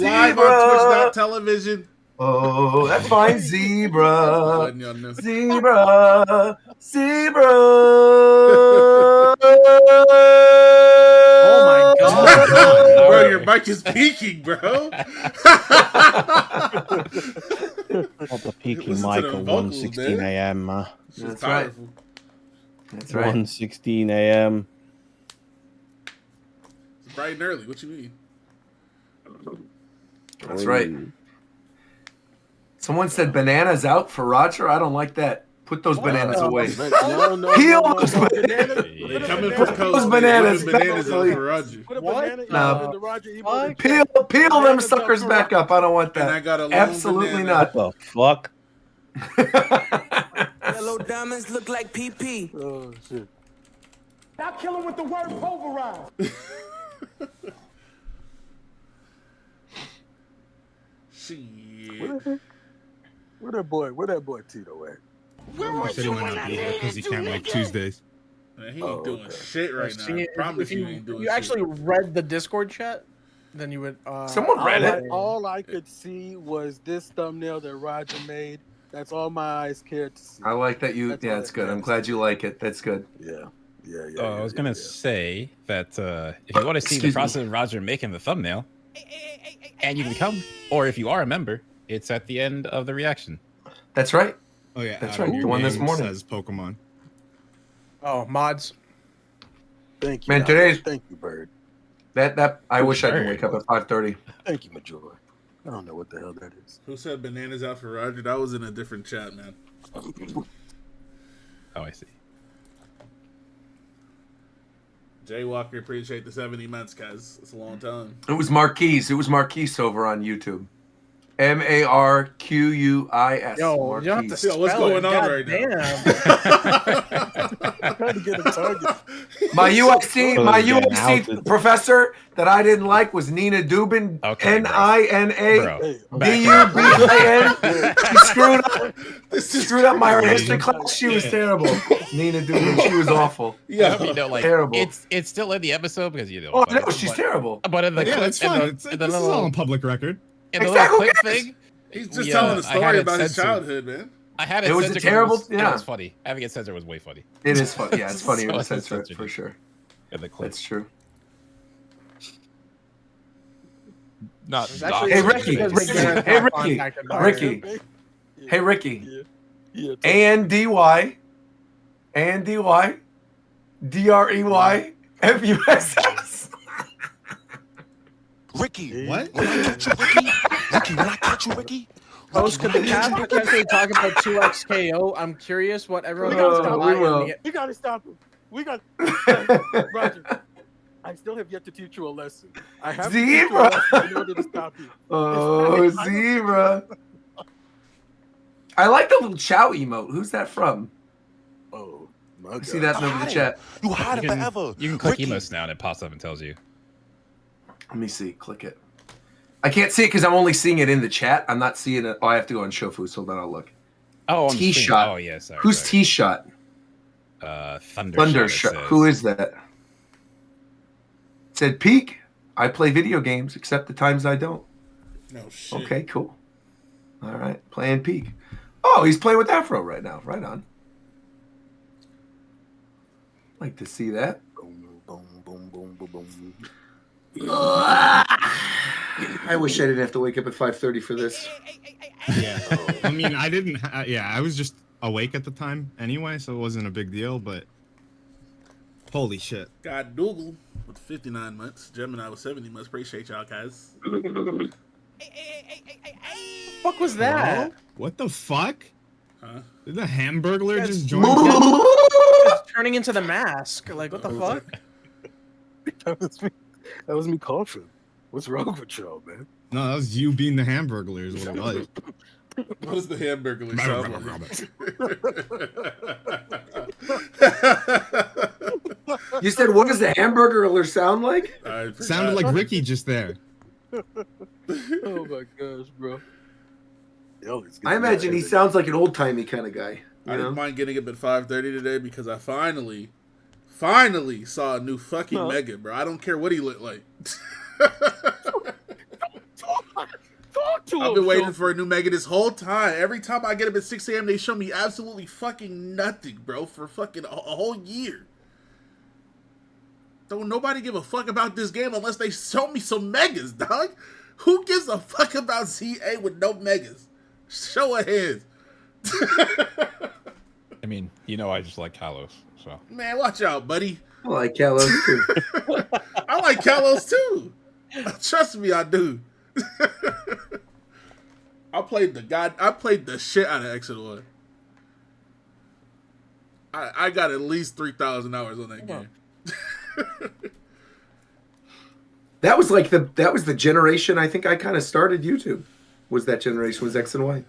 live on Twitch.television. Oh, that's fine. Zebra. Zebra. Zebra. Oh my god. Bro, your mic is peaking, bro. Not the peaking mic at 1:16 a.m. That's right. That's right. 1:16 a.m. It's bright and early. What you mean? That's right. Someone said bananas out for Roger. I don't like that. Put those bananas away. Peel those bananas. Coming from Those bananas. Bananas out for Roger. What? Peel them suckers back up. I don't want that. And I got a Absolutely not. What the fuck? Yellow diamonds look like PP. Oh shit! Stop killing with the word pulverized. Shit. Where that boy Tito at? He said he went out because he can't make Tuesdays. Man, he ain't doing shit right now. I promise you ain't doing shit. You actually read the Discord chat, then you would. Someone read it. All I could see was this thumbnail that Roger made. That's all my eyes cared to see. I like that you. Yeah, it's good. I'm glad you like it. That's good. Yeah. I was gonna say that if you want to see the process of Roger making the thumbnail, and you can come, or if you are a member, it's at the end of the reaction. That's right. Oh yeah, that's right. The one this morning says Pokemon. Oh, mods. Thank you, man. Today's thank you, Bird. That I wish I could wake up at 5:30. Thank you, Major. I don't know what the hell that is. Who said bananas out for Roger? That was in a different chat, man. Oh, I see. Jaywalker, appreciate the 70 months, guys. It's a long time. It was Marquise. It was Marquise over on YouTube. Marquis. Yo, you don't have to spell what's going on God right damn. I'm trying to get a target. My UFC professor that I didn't like was Nina Dubin. Okay, Nina. She screwed up my history class. She was terrible. Nina Dubin. She was awful. Yeah, you know, like terrible. It's still in the episode because you know. Oh no, she's terrible. But in the clip, it's fine. This is all on public record. In the little clip thing, he's just telling a story about his childhood, man. I had it. It was a terrible. It was funny. Having it censored was way funny. It is funny. Yeah, it's funny. So It was censored for sure. In the clip. That's true. Hey Ricky. Hey Ricky. ANDY DREYFUSS. Ricky, what? When I catch you, Ricky. Ricky, when I catch you, Ricky. Host, could the cast potentially talk about 2XKO? I'm curious what everyone else got. We gotta stop him. We got Roger. I still have yet to teach you a lesson. I have to teach you a lesson in order to stop you. Oh, Zebra. I like the little Chow emote. Who's that from? Oh, my God. See that in the chat. You hide it forever. You can click emotes now and it pops up and tells you. Let me see. Click it. I can't see it because I'm only seeing it in the chat. I'm not seeing it. Oh, I have to go on shofu, so then I'll look. Oh, T-Shot. Oh, yeah, sorry. Who's T-Shot? Thundershot. Who is that? It said Peak. I play video games, except the times I don't. No shit. Okay, cool. All right, playing Peak. Oh, he's playing with Afro right now. Right on. Like to see that. Boom, boom, boom, boom, boom, boom. I wish I didn't have to wake up at 5:30 for this. Yeah, I mean, I didn't. I was just awake at the time anyway, so it wasn't a big deal. But holy shit! Got Dougal with 59 months. Gemini with 70 months. Appreciate y'all, guys. Fuck was that? Bro, what the fuck? Huh? Did the Hamburglar just join? It's turning into the mask. Like, what the fuck? That was me coughing. What's wrong with y'all, man? No, that was you being the Hamburglar is what it was. What is the Hamburger sound like? You said, what does the Hamburglar sound like? Sounded like Ricky just there. Oh my gosh, bro. I imagine he sounds like an old-timey kind of guy. I didn't mind getting up at 5:30 today because I finally saw a new fucking Mega, bro. I don't care what he looked like. to I've him. been waiting Shofu. for a new Mega this whole time. Every time I get up at 6 a.m., they show me absolutely fucking nothing, bro, for fucking a whole year. Don't nobody give a fuck about this game unless they show me some Megas, dog. Who gives a fuck about ZA with no Megas? Show of hands. I mean, you know, I just like Kalos, so. Man, watch out, buddy. I like Kalos too. I like Kalos too. Trust me, I do. I played the shit out of X and Y. I got at least 3,000 hours on that game. That was like the generation I think I kind of started YouTube. Was that generation was X and Y?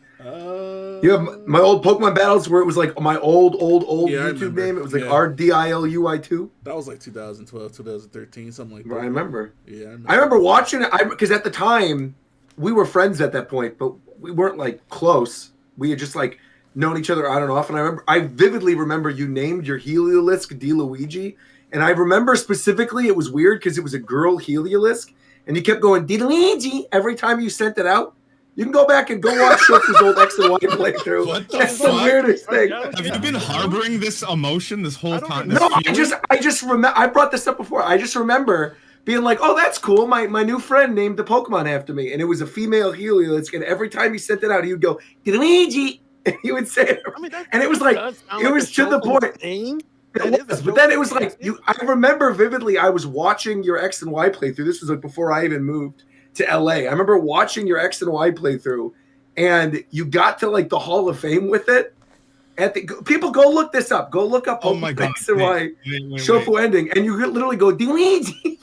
You have my old Pokemon battles where it was like my old Yeah, I YouTube remember. name. It was like Yeah. RDILUI2. That was like 2012, 2013, something like that. I remember. Yeah, I remember watching it because at the time we were friends at that point, but we weren't like close. We had just like known each other on and off. And I vividly remember you named your Heliolisk DeLuigi. And I remember specifically it was weird because it was a girl Heliolisk. And you kept going DeLuigi every time you sent it out. You can go back and go watch Shofu's old X and Y playthrough. What the That's the fuck? weirdest thing. Have you been harboring this emotion this whole time? this No, feeling? I just remember. I brought this up before. I just remember being like, "Oh, that's cool. My new friend named the Pokemon after me, and it was a female Heliolisk. And every time he sent it out, he would go Luigi, and he would say it. I mean, that And it was like does sound it was a to the Shofu point. thing. It That is was, a but then it Shofu was like thing. I remember vividly. I was watching your X and Y playthrough. This was like before I even moved to LA. I remember watching your X and Y playthrough, and you got to like the Hall of Fame with it. People go look this up. Go look up Oh my God. X and Y Wait. Shofu ending, and you could literally go Luigi.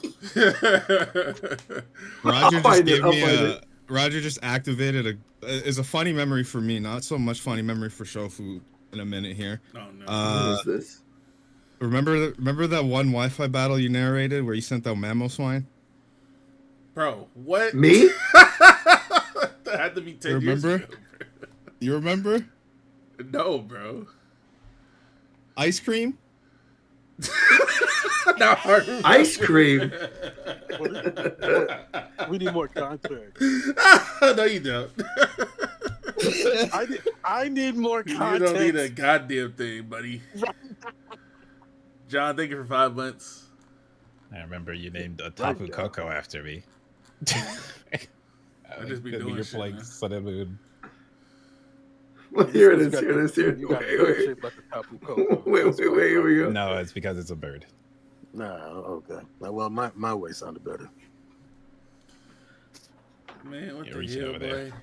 Roger just activated is a funny memory for me, not so much funny memory for Shofu in a minute here. Oh no. What is this? Remember that one Wi-Fi battle you narrated where you sent out Mammo Swine? Bro, what? Me? That had to be 10 years Remember? ago. You remember? No, bro. Ice cream? Now I remember. Ice cream. We need more context. No, you don't. I need more You context. don't need a goddamn thing, buddy. John, thank you for 5 months. I remember you named a Tapu Koko after me. I just be doing You're shit, playing man. Sun and Moon. Here it is. Here it is. Here. You got Wait. shaped like a Tapu Koko. Wait. Here we go. No, it's because it's a bird. Nah, okay. Well, my way sounded better. Man, what Yeah, the reach it hell, over there. boy?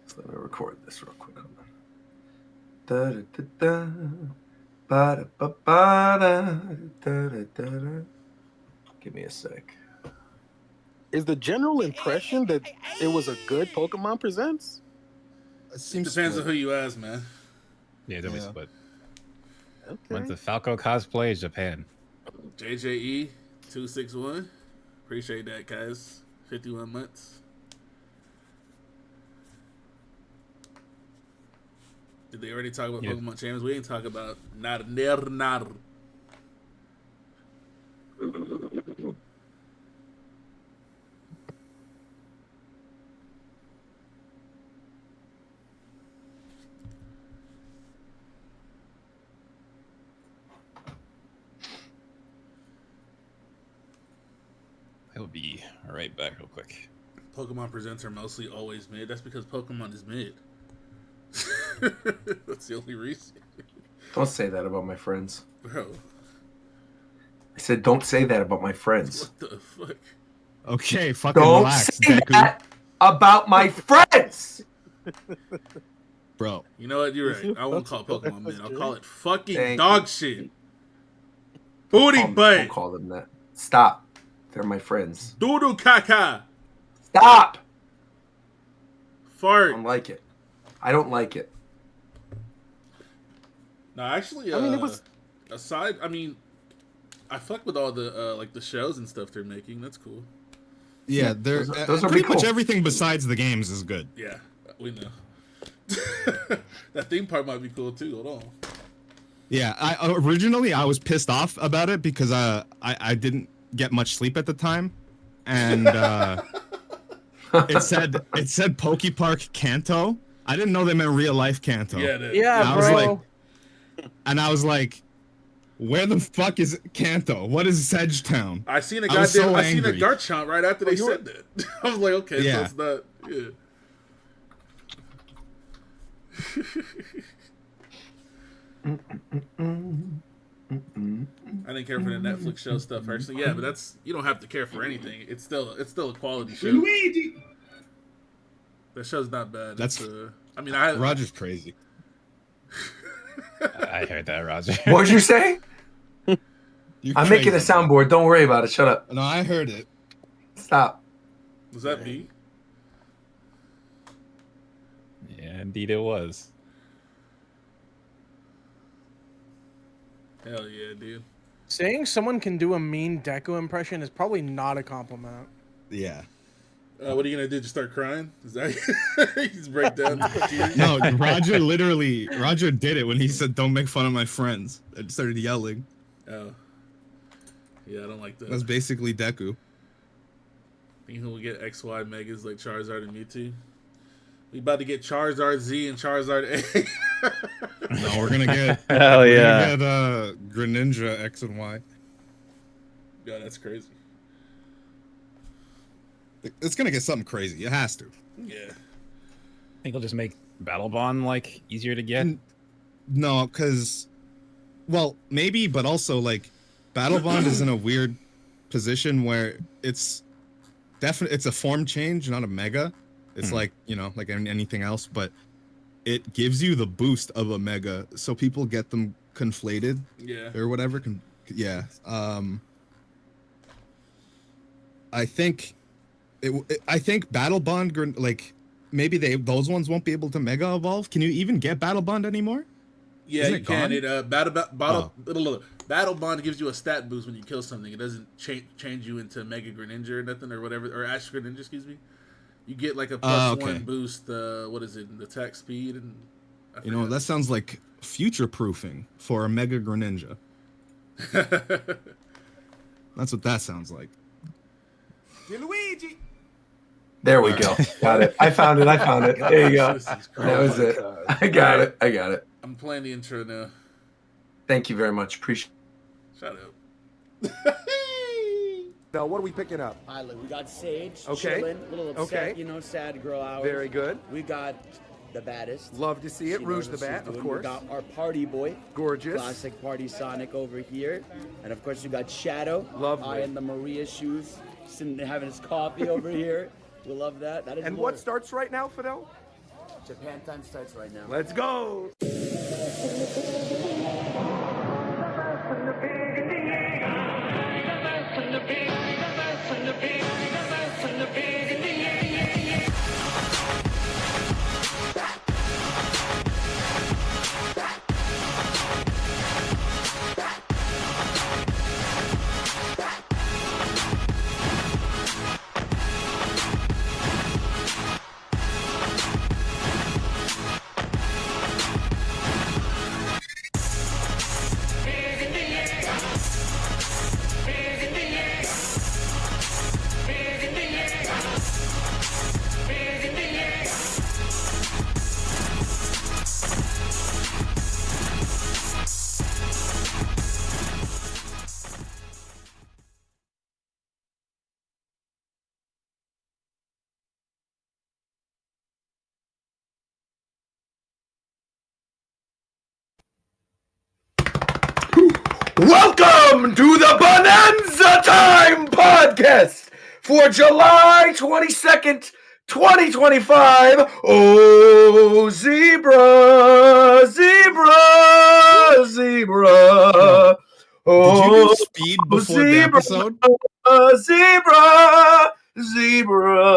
So let me record this real quick. Hold on. Da-da-da-da. Ba-da-ba-ba-da. Da-da-da-da. Give me a sec. Is the general impression that it was a good Pokemon Presents? It seems Depends on who you ask, man. Yeah, don't be Yeah. split. Okay. Went to Falco Cosplay Japan. JJE261. Appreciate that, guys. 51 months. Did they already talk about Yeah. Pokemon Champions? We ain't talk about Nar. I will be right back real quick. Pokemon Presents are mostly always mid. That's because Pokemon is mid. That's the only reason. Don't say that about my friends. Bro, I said, don't say that about my friends. what the fuck? Okay, fucking Don't relax, say Deku. that about my friends. Bro. You know what? You're right. I won't call Pokemon mid. I'll call it fucking Thank dog shit. Booty Don't butt. call them that. Stop. They're my friends. Doodoo caca. Stop. I Fart. don't like it. I don't like it. No, actually, I mean, it was. aside. I mean, I fuck with all the like the shows and stuff they're making. That's cool. Yeah, they're those are pretty cool. much everything besides the games is good. Yeah, we know. That theme park might be cool too. Hold on. Yeah, originally I was pissed off about it because I didn't get much sleep at the time, and it said Poke Park Kanto. I didn't know they meant real life Kanto. Yeah, dude. Yeah, bro. I was like, where the fuck is Kanto? What is Sedgetown? I seen a I was so I seen a angry. Garchomp right after they said that. I was like, okay, Yeah. so it's not. Yeah. I didn't care for the Netflix show stuff personally. Yeah, but that's you don't have to care for anything. It's still a quality show. Luigi. That show's not bad. That's- I mean, I Roger's crazy. I heard that, Roger. What'd you say? You're I'm making a crazy. soundboard. Don't worry about it. Shut up. No, I heard it. Stop. was that me? Yeah, indeed it was. Hell yeah, dude. Saying someone can do a mean Deku impression is probably not a compliment. Yeah. What are you gonna do? Just start crying? Is that just break down? No, Roger did it when he said, "Don't make fun of my friends." I started yelling. Oh. Yeah, I don't like that. That's basically Deku. Think he'll get XY Megas like Charizard and Mewtwo? We about to get Charizard Z and Charizard A. No, we're gonna get Hell yeah. We're gonna get Greninja X and Y. Yeah, that's crazy. It's gonna get something crazy. It has to. Yeah. I think it'll just make Battle Bond like easier to get. No, because, well, maybe, but also like, Battle Bond is in a weird position where it's definitely it's a form change, not a mega. It's like like anything else, but it gives you the boost of a mega, so people get them conflated, Yeah. or whatever. Yeah. I think I think Battle Bond, like maybe those ones won't be able to mega evolve. Can you even get Battle Bond anymore? Yeah, Isn't you it can. gone? Battle Bond gives you a stat boost when you kill something. It doesn't change you into Mega Greninja or nothing or whatever, or Ash Greninja, excuse me. You get like a plus okay. one boost. What is it? Attack speed and. That sounds like future proofing for a Mega Greninja. That's what that sounds like. Luigi. There we go. Got it. I found it. There you go. This is That was crazy. it. I got it. I'm playing the intro now. Thank you very much. Appreciate Shut up. Now, what are we picking up? All right, look, we got Sage, Okay. chilling, a little upset, Okay. sad girl hours. Very good. We got the baddest. Love to see it. She Rouge knows the what she's Bat, of doing. course. We got our party boy, Gorgeous. classic Party Sonic over here. And of course, you got Shadow. Lovely. In the Maria shoes, sitting there having his coffee over here. We love that. That is And more. what starts right now, Fidel? Japan time starts right now. Let's go. Welcome to the Bonanza Time podcast for July 22nd, 2025. Oh, zebra, zebra, zebra. Did you Oh, do speed before the episode? zebra, zebra.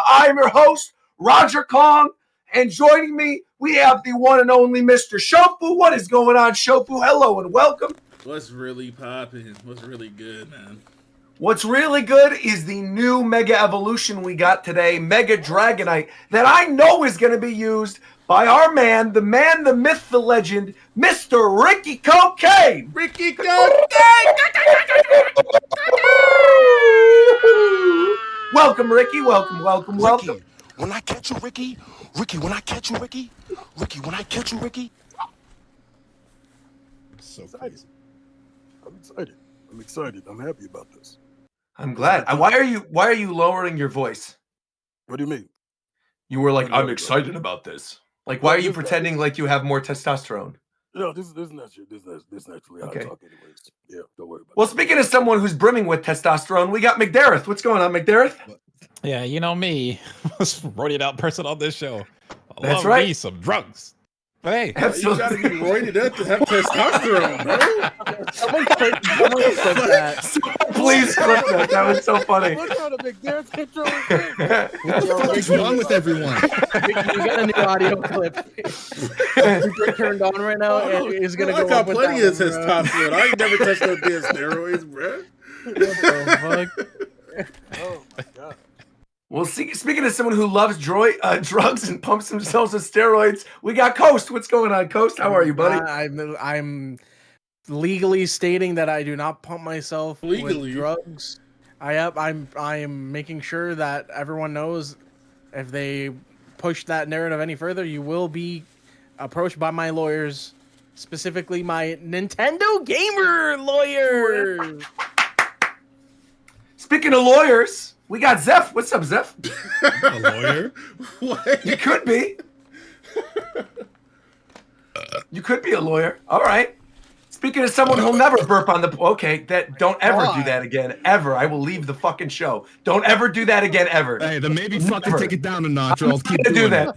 I'm your host, Roger Kong, and joining me, we have the one and only Mr. Shofu. What is going on, Shofu? Hello and welcome. What's really popping? What's really good, man? What's really good is the new Mega Evolution we got today, Mega Dragonite, that I know is going to be used by our man, the myth, the legend, Mr. Ricky Cocaine. Ricky Cocaine! Welcome, Ricky. Welcome. Ricky, when I catch you, Ricky. Ricky, when I catch you, Ricky. Ricky, when I catch you, Ricky. So Excited. crazy. I'm excited. I'm happy about this. I'm glad. Why are you lowering your voice? What do you mean? You were like, No, I'm no. excited about this. Like, why are you pretending like you have more testosterone? No, this is naturally. This is naturally how Okay. I talk, anyways. Yeah, don't worry about Well, speaking of someone who's brimming with testosterone, we got McDareth. What's going on, McDareth? Yeah, you know me, most roided out person on this show. I That's love right. me some drugs. But hey, You gotta be roided up to have testosterone, bro. Someone clip that. Please clip that. That was so funny. We're trying to make Darren's intro. What the fuck is wrong with everyone? You got a new audio clip. Super turned on right now, and it's gonna I go got up with plenty that of one, bro. testosterone. I ain't never touched no damn steroids, bro. What the fuck? Oh my god. Well, speaking of someone who loves drugs and pumps themselves with steroids, we got Coast. What's going on, Coast? How are you, buddy? I'm legally stating that I do not pump myself Legally? with drugs. I'm making sure that everyone knows if they push that narrative any further, you will be approached by my lawyers, specifically my Nintendo gamer lawyer. Speaking of lawyers, we got Zeph. What's up, Zeph? A lawyer? What? You could be. You could be a lawyer. All right. Speaking of someone who'll never burp on the... Okay, don't ever do that again. Ever. I will leave the fucking show. Don't ever do that again, ever. Hey, then maybe fucking take it down a notch, or I'll keep gonna doing do that.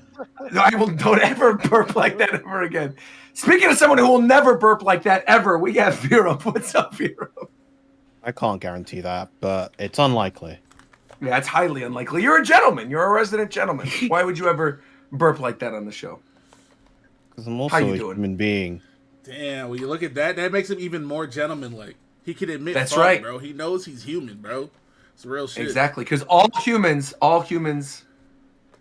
No, I will. Don't ever burp like that ever again. Speaking of someone who will never burp like that ever, we got Vero. What's up, Vero? I can't guarantee that, but it's unlikely. Yeah, it's highly unlikely. You're a gentleman. You're a resident gentleman. Why would you ever burp like that on the show? Because I'm also a you doing? human being. Damn, when you look at that, that makes him even more gentleman-like. He can admit That's fault, right. bro. He knows he's human, bro. It's real shit. Exactly, because all humans,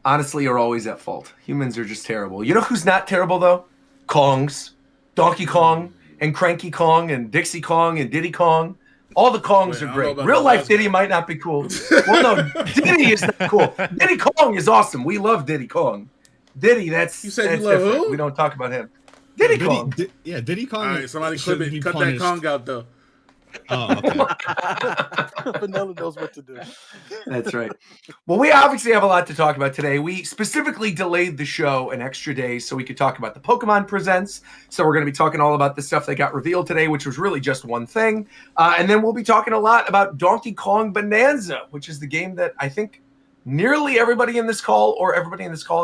honestly, are always at fault. Humans are just terrible. You know who's not terrible, though? Kongs. Donkey Kong, and Cranky Kong, and Dixie Kong, and Diddy Kong. All the Kongs are great. Real life Diddy might not be cool. Well, no, Diddy is not cool. Diddy Kong is awesome. We love Diddy Kong. Diddy, that's... You said that's you love different. who? We don't talk about him. Diddy Kong. Diddy Kong. All right, somebody shouldn't clip be it. Cut punished. that Kong out, though. Oh, okay. Vanilla knows what to do. That's right. Well, we obviously have a lot to talk about today. We specifically delayed the show an extra day so we could talk about the Pokemon Presents. So we're going to be talking all about the stuff that got revealed today, which was really just one thing. And then we'll be talking a lot about Donkey Kong Bonanza, which is the game that I think nearly everybody in this call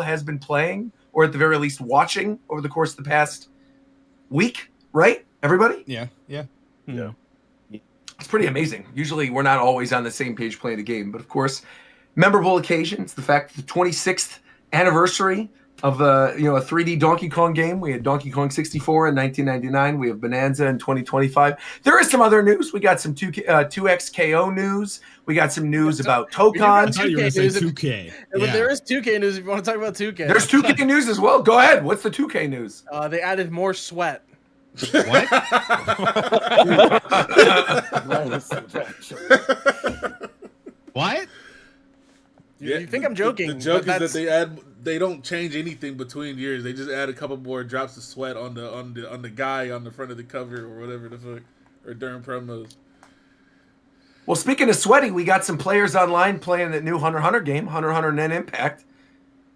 has been playing, or at the very least watching over the course of the past week, right? Everybody? Yeah. It's pretty amazing. Usually we're not always on the same page playing a game, but of course, memorable occasions, the fact that the 26th anniversary of a 3D Donkey Kong game. We had Donkey Kong 64 in 1999. We have Bonanza in 2025. There is some other news. We got some 2XKO news. We got some news about Tokon. I thought you were going to say 2K. But there is 2K news if you want to talk about 2K. There's 2K news as well. Go ahead. What's the 2K news? They added more sweat. What? What? You think I'm joking? The joke but is that they don't change anything between years. They just add a couple more drops of sweat on the guy on the front of the cover or whatever the fuck, or during promos. Well, speaking of sweaty, we got some players online playing the new Hunter x Hunter game, Hunter x Hunter Net Impact.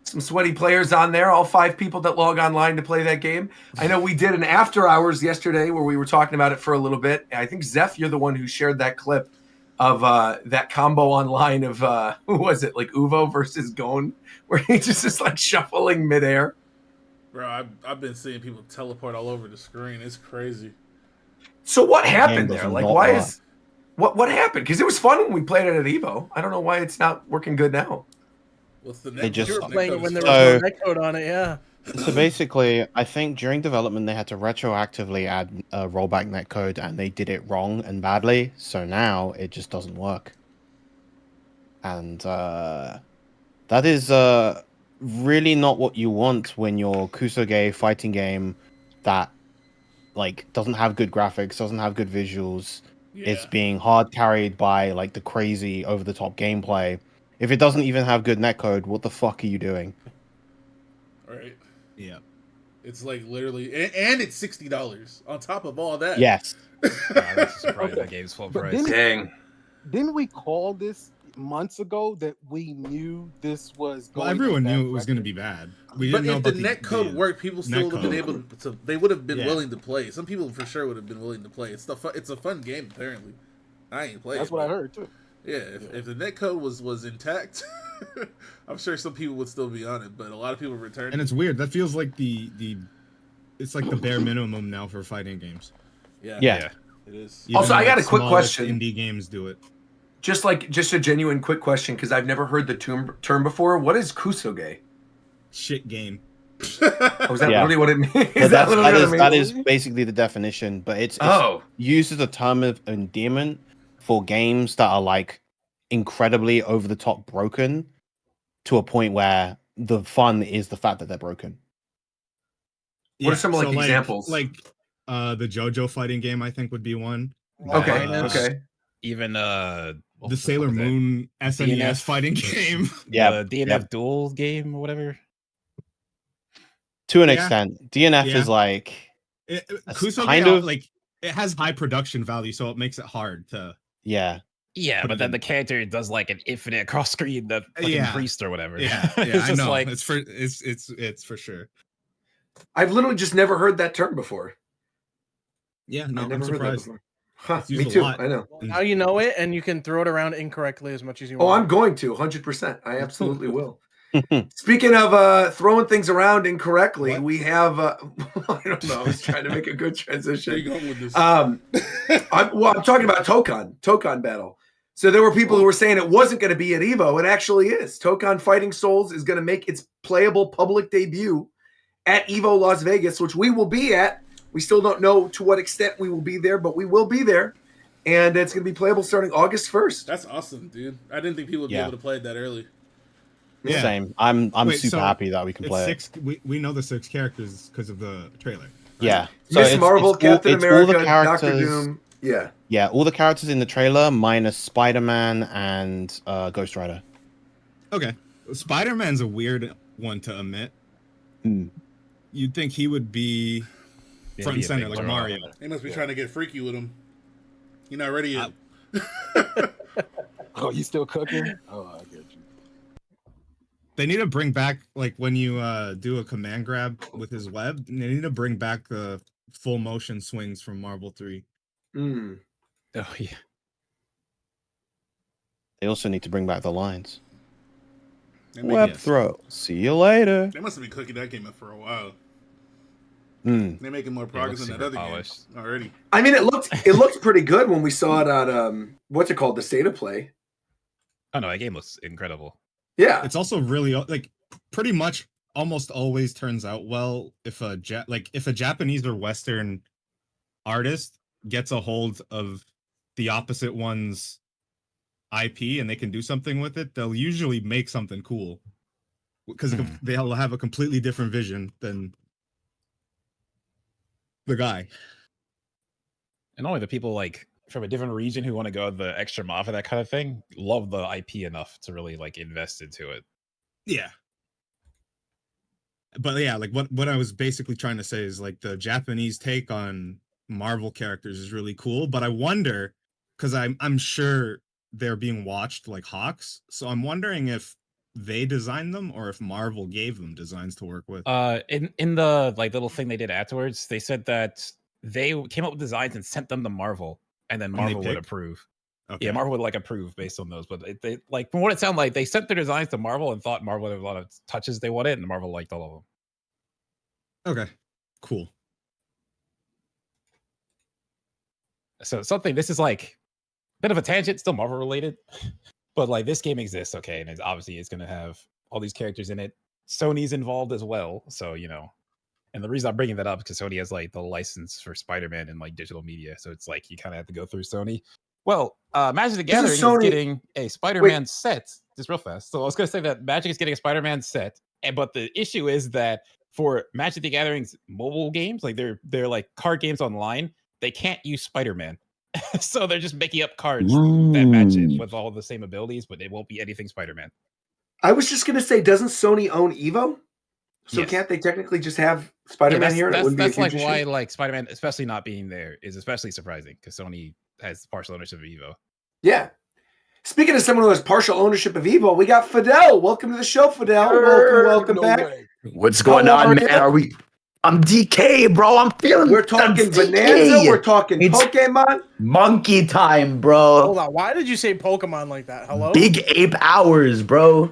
Some sweaty players on there, all 5 people that log online to play that game. I know we did an after hours yesterday where we were talking about it for a little bit. I think, Zeph, you're the one who shared that clip of that combo online of, who was it, like Uvo versus Gon, where he just is like shuffling midair. Bro, I've been seeing people teleport all over the screen. It's crazy. So what happened there? doesn't Like, not why work. is... What happened? Because it was fun when we played it at EVO. I don't know why it's not working good now. What's the They just- you were playing it when there So- was no netcode on it, yeah. So basically, I think during development they had to retroactively add a rollback netcode, and they did it wrong and badly. So now it just doesn't work. And that is really not what you want when your Kusoge fighting game that like doesn't have good graphics, doesn't have good visuals. It's being hard carried by like the crazy over the top gameplay. If it doesn't even have good netcode, what the fuck are you doing? Right. Yeah. It's like literally, and it's $60 on top of all that. Yes. That's surprising. Okay. The game's full But price. Dang. Didn't we call this months ago that we knew this was going? Well, everyone in that knew it was going to direction? be bad. We But didn't know if the about net code worked, people still would have been able to. They would have been Yeah. willing to play. Some people for sure would have been willing to play. It's a fun game apparently. I ain't played. That's what I heard too. Yeah, if the net code was intact, I'm sure some people would still be on it. But a lot of people returned. And it's weird. That feels like it's like the bare minimum now for fighting games. Yeah, it is. Even Also, I got like a quick smallest question. Indie games do it. Just a genuine quick question, because I've never heard the term before. What is kusoge? Shit game. Oh, is that Yeah. really what it means? But that literally what it that means? is basically the definition, but it's Oh. used as a term of endearment for games that are like incredibly over the top broken to a point where the fun is the fact that they're broken. What are some like so, examples? Like the JoJo fighting game, I think would be one. Okay, okay. Even the Sailor Moon SNES DNF fighting game. Yeah, the DNF Duel game or whatever. To an Yeah. extent, DNF Yeah. is like Kusoge, kind of like it has high production value, so it makes it hard to. Yeah, but then the character does like an infinite cross screen the fucking priest or whatever. Yeah, It's I just know. like It's for sure. I've literally just never heard that term before. Yeah, no, I've I'm never heard that surprised. before. Huh, It's me used a too. lot. I know. Now you know it, and you can throw it around incorrectly as much as you Oh, want. I'm going to 100%. I absolutely will. Speaking of throwing things around incorrectly, we have. I don't know. I was trying to make a good transition. Where you going with this? I'm talking about Tokon battle. So there were people who were saying it wasn't going to be at Evo. It actually is. Tokon Fighting Souls is going to make its playable public debut at Evo Las Vegas, which we will be at. We still don't know to what extent we will be there, but we will be there. And it's going to be playable starting August 1st. That's awesome, dude. I didn't think people would be able to play it that early. Yeah. Same. I'm Wait, super so happy that we can it's play six. We know the 6 characters because of the trailer. Right? Yeah. Miss Marvel, Captain it's all the America, Doctor characters- Doom. Yeah. Yeah, all the characters in the trailer minus Spider-Man and Ghost Rider. Okay. Spider-Man's a weird one to omit. You'd think he would be front and center like Mario. They must be trying to get freaky with him. You're not ready yet. Oh, you still cooking? Oh, I get you. They need to bring back, like, when you do a command grab with his web, they need to bring back the full motion swings from Marvel 3. Mm. Oh yeah. They also need to bring back the lines. They make Web it- throw. See you later. They must have been cooking that game up for a while. Mm. They're making more progress looks than that other super game polished. already. I mean, it looked pretty good when we saw it on what's it called, the State of Play. Oh no, that game looks incredible. Yeah, It's also really, like, pretty much almost always turns out well if a Japanese or Western artist gets a hold of the opposite one's IP and they can do something with it, they'll usually make something cool because they'll have a completely different vision than the guy. And only the people like from a different region who want to go the extra mile for that kind of thing love the IP enough to really like invest into it. Yeah. But yeah, like what I was basically trying to say is like the Japanese take on Marvel characters is really cool, but I wonder because I'm sure they're being watched like hawks, so I'm wondering if they designed them or if Marvel gave them designs to work with. In the like little thing they did afterwards, they said that they came up with designs and sent them to Marvel, and then they Marvel would picked? approve. Okay. Yeah, Marvel would like approve based on those. But they like from what it sounded like, they sent their designs to Marvel and thought Marvel had a lot of touches they wanted, and Marvel liked all of them. Okay, cool. So this is like a bit of a tangent, still Marvel related, but like this game exists, okay, and it's obviously it's going to have all these characters in it. Sony's involved as well, so you know. And the reason I'm bringing that up is because Sony has like the license for Spider-Man and like digital media, so it's like you kind of have to go through Sony. Well, Magic the Gathering is getting a Spider-Man set. Just real fast. So I was going to say that Magic is getting a Spider-Man set, but the issue is that for Magic the Gathering's mobile games, like they're like card games online, they can't use Spider-Man. So they're just making up cards that match it with all the same abilities, but it won't be anything Spider-Man. I was just gonna say, doesn't Sony own Evo? So Yes. can't they technically just have Spider-Man here? And it wouldn't be a That's like huge why issue? like Spider-Man, especially not being there, is especially surprising because Sony has partial ownership of Evo. Yeah. Speaking of someone who has partial ownership of Evo, we got Fidel. Welcome to the show, Fidel. Welcome No back. way. What's going How on, are man? you? Are we? I'm DK, bro. I'm feeling. We're talking I'm Bonanza. DK. We're talking It's Pokemon. monkey time, bro. Hold on. Why did you say Pokemon like that? Hello? Big ape hours, bro.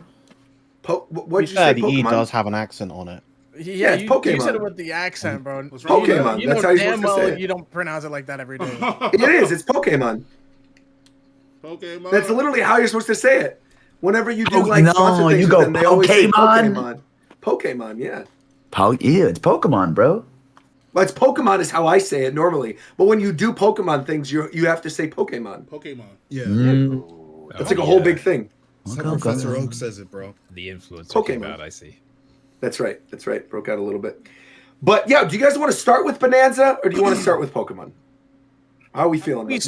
What'd you fair, say, the E Pokemon? does have an accent on it. Yeah, it's you Pokemon. said it with the accent, bro. What's wrong with Pokemon. that? You That's know how you're damn supposed to well say it. you don't pronounce it like that every day. It is. It's Pokemon. Pokemon. That's literally how you're supposed to say it. Whenever you do like no, sponsor things, you with go them, they always say Pokemon? Pokemon, yeah. Yeah, it's Pokemon, bro. Well, it's Pokemon is how I say it normally. But when you do Pokemon things, you have to say Pokemon. Pokemon. Yeah. That's like a whole big thing. That's how Professor Oak says it, bro. The influencer Pokemon. came out, I see. That's right. That's right. Broke out a little bit. But yeah, do you guys want to start with Bonanza or do you want to start with Pokemon? How are we feeling? We about this?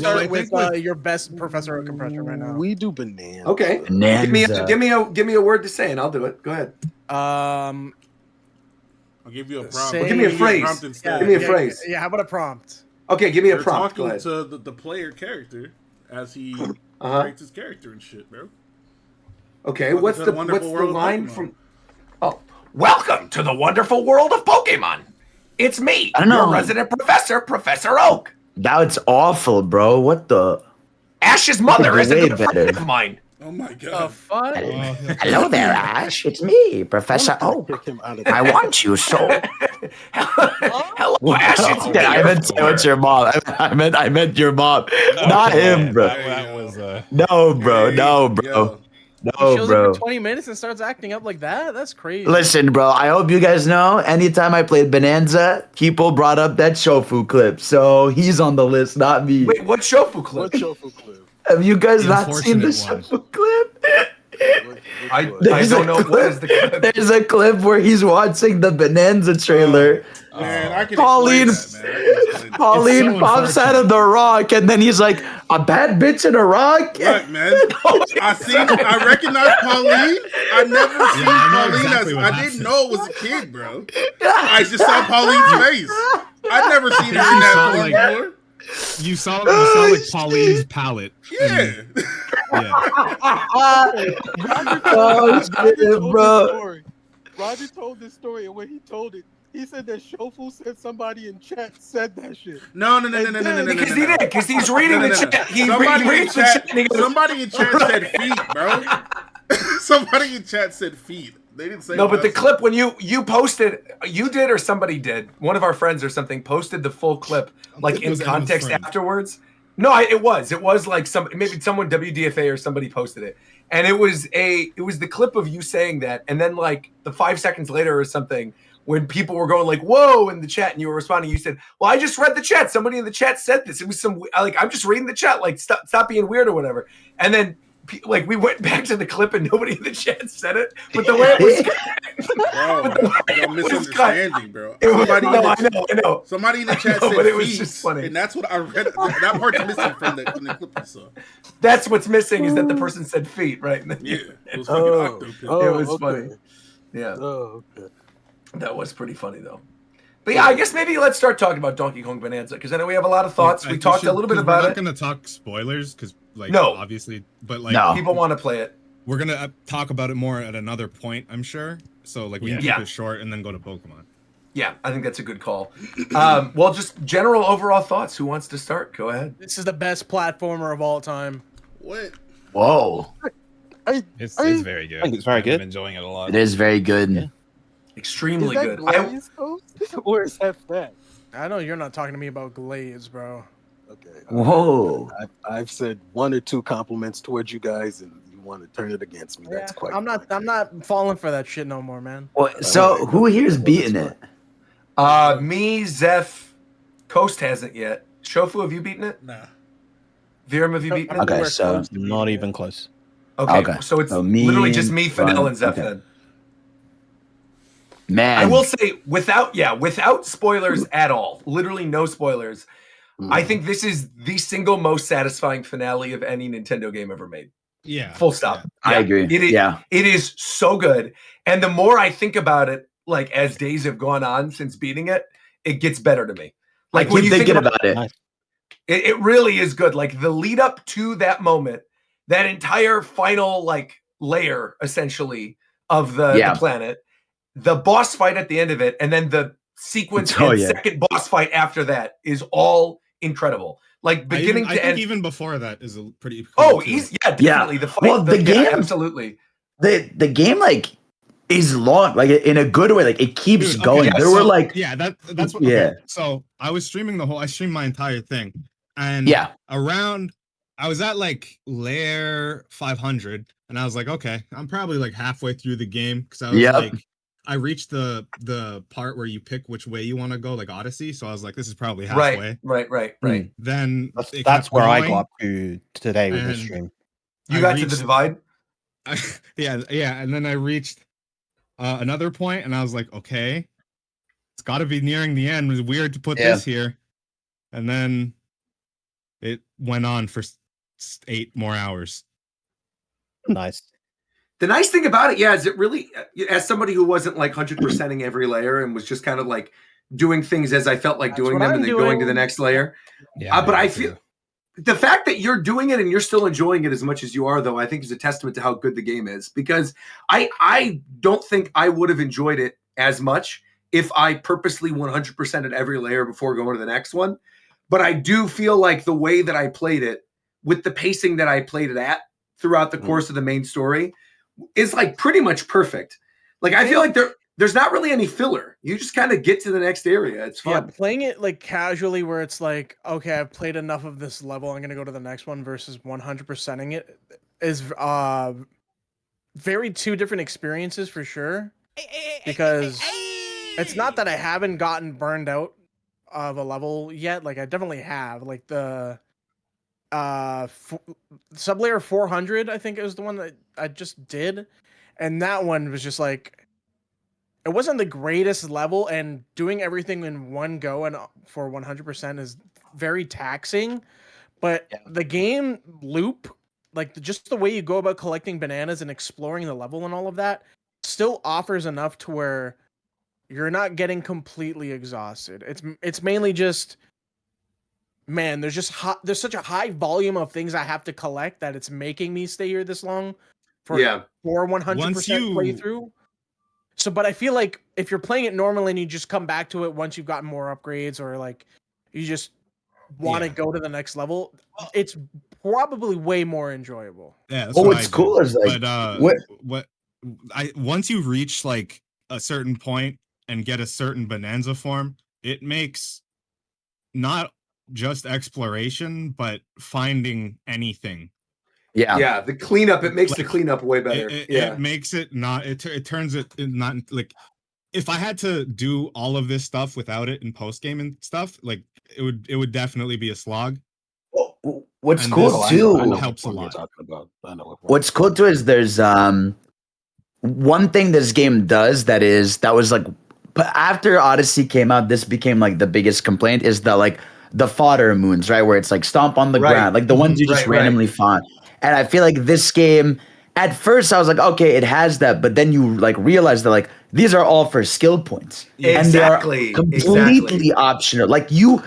start with your best Professor Oak impression right now. We do Bonanza. Okay. Bonanza. Give me a word to say and I'll do it. Go ahead. I'll give you a prompt. Say- Give me a phrase. Prompt instead. Give me a phrase. Yeah, how about a prompt? Okay, give me a You're prompt. Go talking ahead. to the player character as he creates his character and shit, bro. Okay, Welcome what's to the the wonderful world of line Pokemon. from? Oh, welcome to the wonderful world of Pokemon. It's me, I don't know. your resident professor, Professor Oak. That's awful, bro. What the? Ash's mother is a Way good better. friend of mine. Oh my The god. fuck? Hello there, Ash. It's me, Professor Oak. Kick him out of I want you so. Hello, Ash. It's me. I meant to say what's your mom. I meant your mom, not him, bro. That was No, bro. No, Yo. bro. He No, shows bro. up for 20 minutes and starts acting up like that? That's crazy. Listen, bro, I hope you guys know anytime I played Bonanza, people brought up that shofu clip. So he's on the list, not me. Wait, what shofu clip? What shofu clip? Have you guys The not seen the unfortunate one. shofu clip? I There's don't a know what is the clip. There's a clip where he's watching the Bonanza trailer. Man, I can Pauline- explain that, man. I can explain that. Pauline so pops out of the rock, and then he's like, "A bad bitch in a rock." Look, man. I recognize Pauline. I never seen I know Pauline exactly as what I happened. didn't know it was a kid, bro. I just saw Pauline's face. I'd never seen her in You that saw, form like- before. You saw like Pauline's palette. Yeah. Yeah. Oh shit, bro. Roger told this story, and when he told it, he said that Shofu said somebody in chat said that shit. No. Because he did. Because he's reading the chat. He reads the chat. And he goes, Somebody in chat said feet, bro. Somebody in chat said feet. They didn't say no, but the us. clip when you posted, you did or somebody did, one of our friends or something posted the full clip like think it in was Emma's context friend. afterwards. No, it was like maybe someone WDFA or somebody posted it, and it was the clip of you saying that, and then like the 5 seconds later or something, when people were going like "whoa" in the chat, and you were responding, you said, "Well, I just read the chat. Somebody in the chat said this. It was some like I'm just reading the chat. Like stop being weird or whatever." And then like we went back to the clip and nobody in the chat said it, but the way it was, Bro, you're misunderstanding, bro. It was, Somebody, no, I know. Somebody in the chat know, said but it was feet, just funny. and that's what I read. That part's missing from the clip you saw. That's what's missing is that the person said feet, right? Yeah, it was fucking Octopus. It was okay. funny. Yeah, Oh, okay. that was pretty funny though. But yeah, I guess maybe let's start talking about Donkey Kong Bonanza because I know we have a lot of thoughts. I We think talked should- a little bit 'cause about We're it. not gonna talk spoilers because, like, No. obviously, but like, No. People want to play it. we're gonna talk about it more at another point, I'm sure. So like, we can keep Yeah. it short and then go to Pokemon. Yeah, I think that's a good call. Well, just general overall thoughts. Who wants to start? Go ahead. This is the best platformer of all time. What? Whoa, It's very good. I think it's very I've been good. enjoying it a lot. it is very good. Yeah. Extremely Is that good. Glaze Coast? Or is that fat? I know you're not talking to me about Glaze, bro. Okay. Whoa. I've said one or two compliments towards you guys, and you want to turn it against me. That's quite. I'm not falling for that shit no more, man. Well, so who here's beating it? Me, Zeph, Coast hasn't yet. Shofu, have you beaten it? Nah. Viram, have you beaten it? Okay, We're so close to beating Not it. even close. Okay, so it's So me, literally just me, Fidel, Ron, and Zeph okay. then. Man, I will say, without spoilers at all, literally no spoilers. I think this is the single most satisfying finale of any Nintendo game ever made. Yeah. Full stop. I agree. It is so good. And the more I think about it, like as days have gone on since beating it, it gets better to me. Like I keep thinking about it. It really is good. Like the lead up to that moment, that entire final like layer essentially of the planet, the boss fight at the end of it, and then the sequence and second boss fight after that is all incredible. Like beginning to end. Even before that is a pretty cool definitely the fight. Well, the game absolutely. The game like is long, like in a good way. Like it keeps going. There were like that's what. Okay. So I was streaming I streamed my entire thing, and around I was at like layer 500, and I was like, okay, I'm probably like halfway through the game because I was like, I reached the part where you pick which way you want to go, like Odyssey. So I was like, this is probably halfway. Right. Then that's where I got to today with the stream. You got to the divide. Yeah, and then I reached another point, and I was like, okay, it's got to be nearing the end. It was weird to put this here, and then it went on for 8 more hours. Nice. The nice thing about it, is it really, as somebody who wasn't like 100%ing every layer and was just kind of like doing things as I felt like doing them and then going to the next layer. But I feel the fact that you're doing it and you're still enjoying it as much as you are, though, I think is a testament to how good the game is, because I don't think I would have enjoyed it as much if I purposely 100% at every layer before going to the next one. But I do feel like the way that I played it with the pacing that I played it at throughout the course of the main story is like pretty much perfect. Like I feel like there's not really any filler. You just kind of get to the next area. It's fun. Yeah, playing it like casually where it's like, okay, I've played enough of this level, I'm gonna go to the next one versus 100%ing it is very two different experiences for sure. Because it's not that I haven't gotten burned out of a level yet. Like I definitely have. Like the sublayer 400, I think it was the one that I just did, and that one was just like, it wasn't the greatest level, and doing everything in one go and for 100% is very taxing. But the game loop, like just the way you go about collecting bananas and exploring the level and all of that, still offers enough to where you're not getting completely exhausted. It's mainly just, man, there's such a high volume of things I have to collect that it's making me stay here this long for 100% playthrough. So, but I feel like if you're playing it normally and you just come back to it once you've gotten more upgrades, or like you just want to go to the next level, it's probably way more enjoyable. Yeah. That's what's cool is like, once you reach like a certain point and get a certain bonanza form, it makes not just exploration, but finding anything. Yeah, the cleanup, it makes the cleanup way better. It makes it not, it turns it not like, if I had to do all of this stuff without it in post game and stuff, like it would definitely be a slog. What's cool too helps a lot. What's cool too is there's one thing this game does that was like, but after Odyssey came out, this became like the biggest complaint, is that like the fodder moons, right? Where it's like stomp on the ground, like the ones you just randomly find. And I feel like this game, at first I was like, okay, it has that, but then you like realize that like these are all for skill points. And they are completely optional. Like you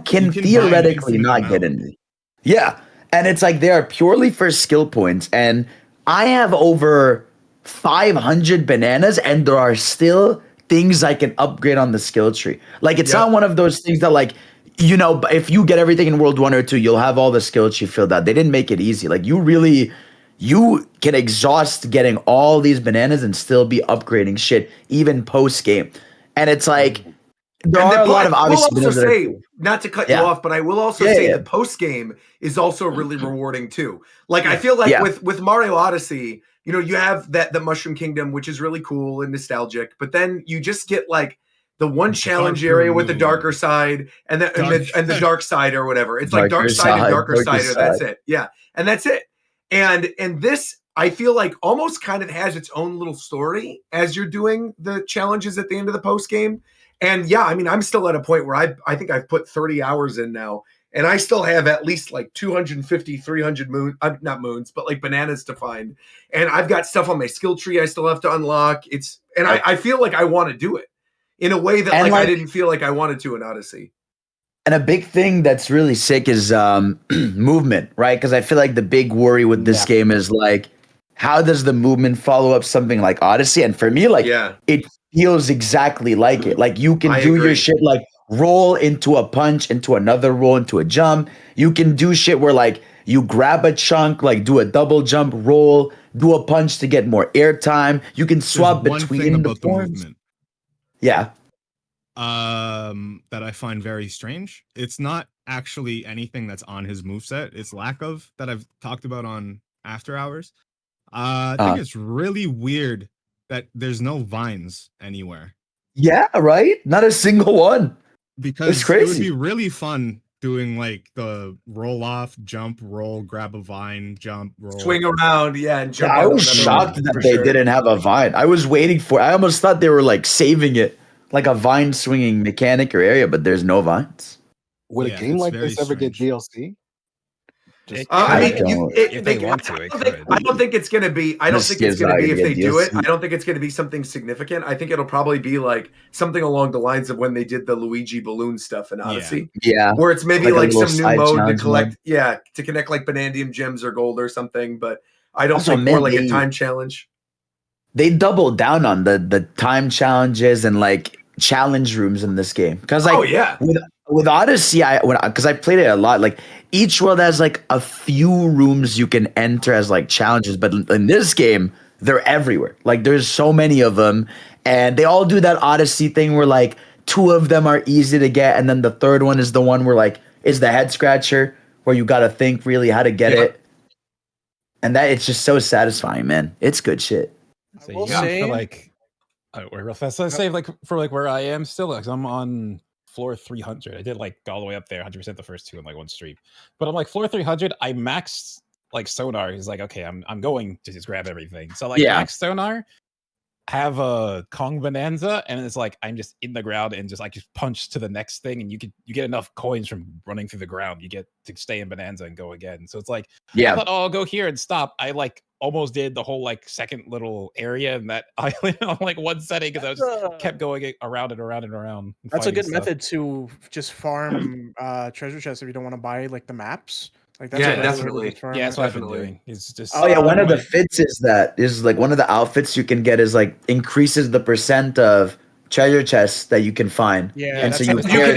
can theoretically not get in. Yeah. And it's like they are purely for skill points. And I have over 500 bananas, and there are still things I can upgrade on the skill tree. Like it's not one of those things that like, you know, if you get everything in World 1 or 2, you'll have all the skill tree filled out. They didn't make it easy. Like you can exhaust getting all these bananas and still be upgrading shit even post game. And it's like there are a lot of obvious. I will also say, not to cut you off, but I will also say the post game is also really rewarding too. Like I feel like with Mario Odyssey, you know, you have the Mushroom Kingdom, which is really cool and nostalgic, but then you just get like the one challenge area with the darker side and the dark side or whatever. It's like dark side and darker side. That's it. Yeah. And that's it. And this, I feel like almost kind of has its own little story as you're doing the challenges at the end of the post game. And yeah, I mean, I'm still at a point where I think I've put 30 hours in now, and I still have at least like 250, 300 not moons, but like bananas to find. And I've got stuff on my skill tree I still have to unlock. I feel like I want to do it in a way that like I didn't feel like I wanted to in Odyssey. And a big thing that's really sick is movement, right? Because I feel like the big worry with this game is like, how does the movement follow up something like Odyssey? And for me, like, it feels exactly like it. Like you can do your shit like roll into a punch, into another roll, into a jump. You can do shit where like you grab a chunk, like do a double jump, roll, do a punch to get more air time. You can swap between the forms. Yeah. That I find very strange. It's not actually anything that's on his moveset. It's lack of that I've talked about on After Hours. I think it's really weird that there's no vines anywhere. Yeah, right? Not a single one. Because it's crazy. It would be really fun doing like the roll off, jump, roll, grab a vine, jump, roll. Swing around, and jump. I was shocked that they didn't have a vine. I was waiting for I almost thought they were like saving it like a vine swinging mechanic or area, but there's no vines. Would a game like this ever get DLC? I don't think it's going to be. I don't think it's going to be if they do it. I don't think it's going to be something significant. I think it'll probably be like something along the lines of when they did the Luigi balloon stuff in Odyssey. Yeah, where it's maybe like some new mode to collect. Yeah, to connect like Banandium gems or gold or something. But I don't think more like a time challenge. They doubled down on the time challenges and like challenge rooms in this game because like with Odyssey, because I played it a lot, like each world has like a few rooms you can enter as like challenges, but in this game, they're everywhere. Like there's so many of them, and they all do that Odyssey thing where like two of them are easy to get, and then the third one is the one where like is the head scratcher where you got to think really how to get it, and that it's just so satisfying, man. It's good shit. So you feel like real fast. So I say like for like where I am still, like I'm on floor 300. I did like all the way up there 100% the first two in like one stream, but I'm like floor 300. I maxed like sonar. He's like, okay, I'm going to just grab everything. So like max sonar, have a Kong Bonanza, and it's like I'm just in the ground and just punch to the next thing, and you get enough coins from running through the ground. You get to stay in Bonanza and go again. So it's like I thought, I'll go here and stop. I like almost did the whole like second little area in that island on like one setting because I just kept going around and around and around. And that's a good method to just farm treasure chests if you don't want to buy like the maps. Like that's definitely. That's what I've been doing. It's just one of the fits is like one of the outfits you can get is like increases the percent of treasure chests that you can find. Yeah, and so you can pair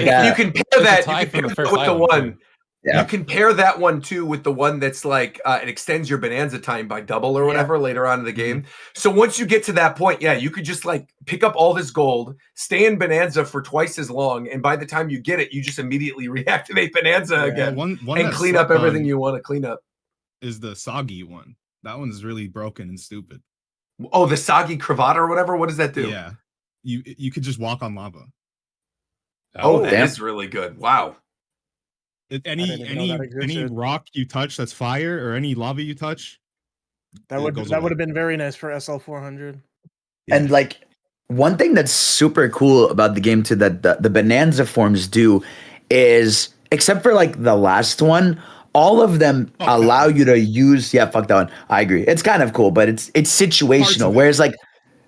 that with the one. Yeah. You can pair that one too with the one that's like it extends your Bonanza time by double or whatever later on in the game. So once you get to that point, you could just like pick up all this gold, stay in Bonanza for twice as long, and by the time you get it, you just immediately reactivate Bonanza again and clean up everything you want to clean up. Is the soggy one? That one's really broken and stupid. Oh, the soggy cravat or whatever. What does that do? Yeah, you could just walk on lava. Oh, that is really good. Wow. Any rock you touch that's fire or any lava you touch, that would have been very nice for SL400. And like one thing that's super cool about the game too that the Bonanza forms do is, except for like the last one, all of them allow you to use fuck that one. I agree. It's kind of cool, but it's situational. Whereas like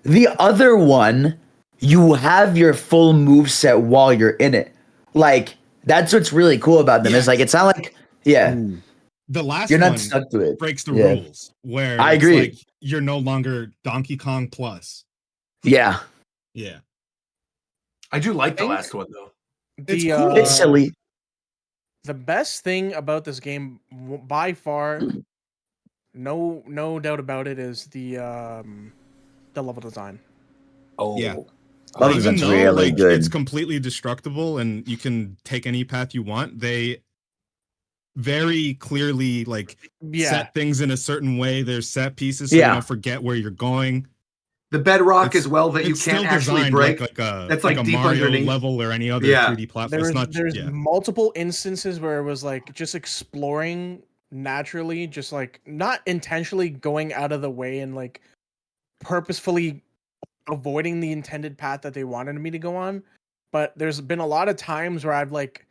the other one, you have your full move set while you're in it. Like that's what's really cool about them. Is like it's not like the last you're not one stuck to it. Breaks the rules where I agree. Like you're no longer Donkey Kong plus. Yeah. I do like the last one though. It's cool. It's silly. The best thing about this game, by far, no doubt about it, is the level design. Oh yeah. Even though really good. It's completely destructible and you can take any path you want, they very clearly set things in a certain way. There's set pieces so you don't forget where you're going. The bedrock as well that you can't actually break. That's like a deep Mario underneath. Level or any other 3D platform. There's multiple instances where it was like just exploring naturally, just like not intentionally going out of the way and like purposefully avoiding the intended path that they wanted me to go on. But there's been a lot of times where I've like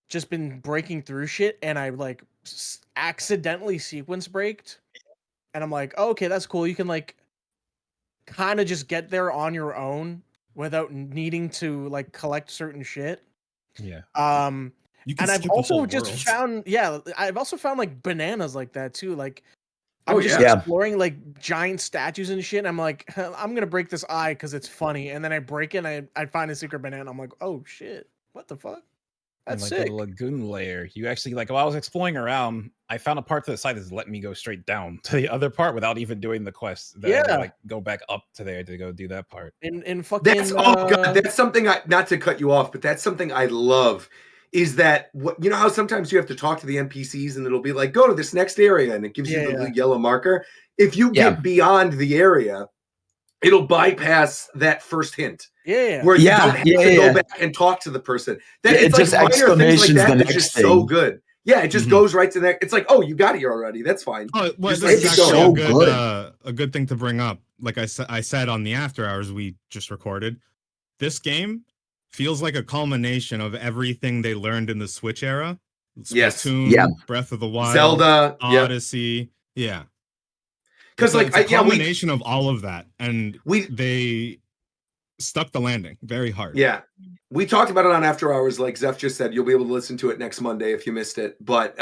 just been breaking through shit, and I like accidentally sequence braked, and I'm like, oh, okay, that's cool. You can like kind of just get there on your own without needing to like collect certain shit. Yeah. You can And I've skip a also whole just world. found, I've also found like bananas like that too. Like, Oh, I'm just yeah. exploring like giant statues and shit. And I'm like, I'm gonna break this eye because it's funny. And then I break it and I find a secret banana. I'm like, oh shit, what the fuck? And That's like sick. the lagoon layer, you actually like while I was exploring around, I found a part to the side that's letting me go straight down to the other part without even doing the quest. That I had to, like go back up to there to go do that part. In fucking That's God, that's something I, not to cut you off, but that's something I love. Is that what you know how sometimes you have to talk to the NPCs and it'll be like, go to this next area, and it gives you the little yellow marker. If you get beyond the area, it'll bypass that first hint. Where you don't have to go back and talk to the person. That it's like just minor things like exclamations that. the That's next just thing. so good. Yeah, it just goes right to that. It's like, oh, you got here already. That's fine. Oh, well, Just this is keep actually going. a good thing to bring up. Like I said on the after hours we just recorded, this game feels like a culmination of everything they learned in the Switch era. Splatoon, Breath of the Wild, Zelda, Odyssey, Because it's a culmination of all of that, and they stuck the landing very hard. Yeah. We talked about it on After Hours, like Zeph just said. You'll be able to listen to it next Monday if you missed it. But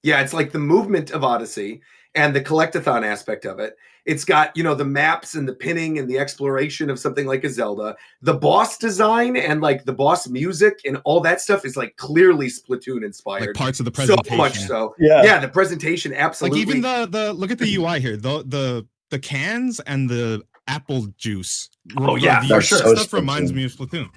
yeah, it's like the movement of Odyssey and the collectathon aspect of it. It's got, the maps and the pinning and the exploration of something like a Zelda. The boss design and like the boss music and all that stuff is like clearly Splatoon inspired. Like parts of the presentation. So much so. Yeah, the presentation, absolutely. Like even the look at the UI here. The cans and the apple juice. Oh yeah, for sure. Stuff reminds me of Splatoon.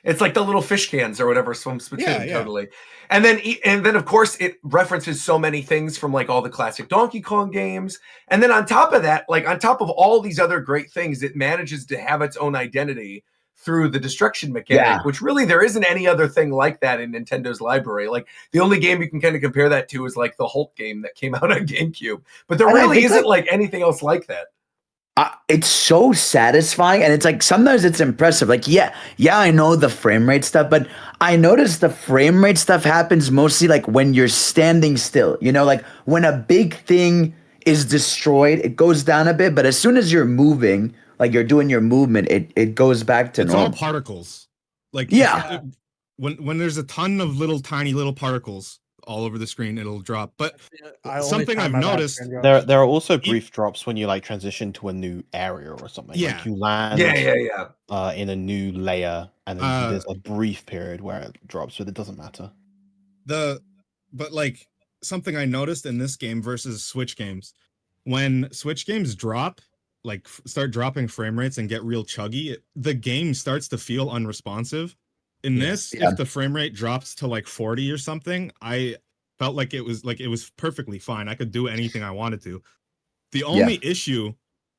It's like the little fish cans or whatever from Splatoon, totally. And then of course it references so many things from like all the classic Donkey Kong games. And then on top of that, like on top of all these other great things, it manages to have its own identity through the destruction mechanic, which really there isn't any other thing like that in Nintendo's library. Like the only game you can kind of compare that to is like the Hulk game that came out on GameCube. But there really isn't like anything else like that. It's so satisfying, and it's like sometimes it's impressive. Like, I know the frame rate stuff, but I notice the frame rate stuff happens mostly like when you're standing still. Like when a big thing is destroyed, it goes down a bit, but as soon as you're moving, like you're doing your movement, it goes back to normal. It's all particles. Like when there's a ton of tiny little particles all over the screen, it'll drop. But something I've noticed, there are also brief drops when you like transition to a new area or something. Like you land in a new layer, and then there's a brief period where it drops, but it doesn't matter. But like something I noticed in this game versus Switch games, when Switch games drop, like start dropping frame rates and get real chuggy, the game starts to feel unresponsive. In this, if the frame rate drops to like 40 or something, I felt like it was perfectly fine. I could do anything I wanted to. The only issue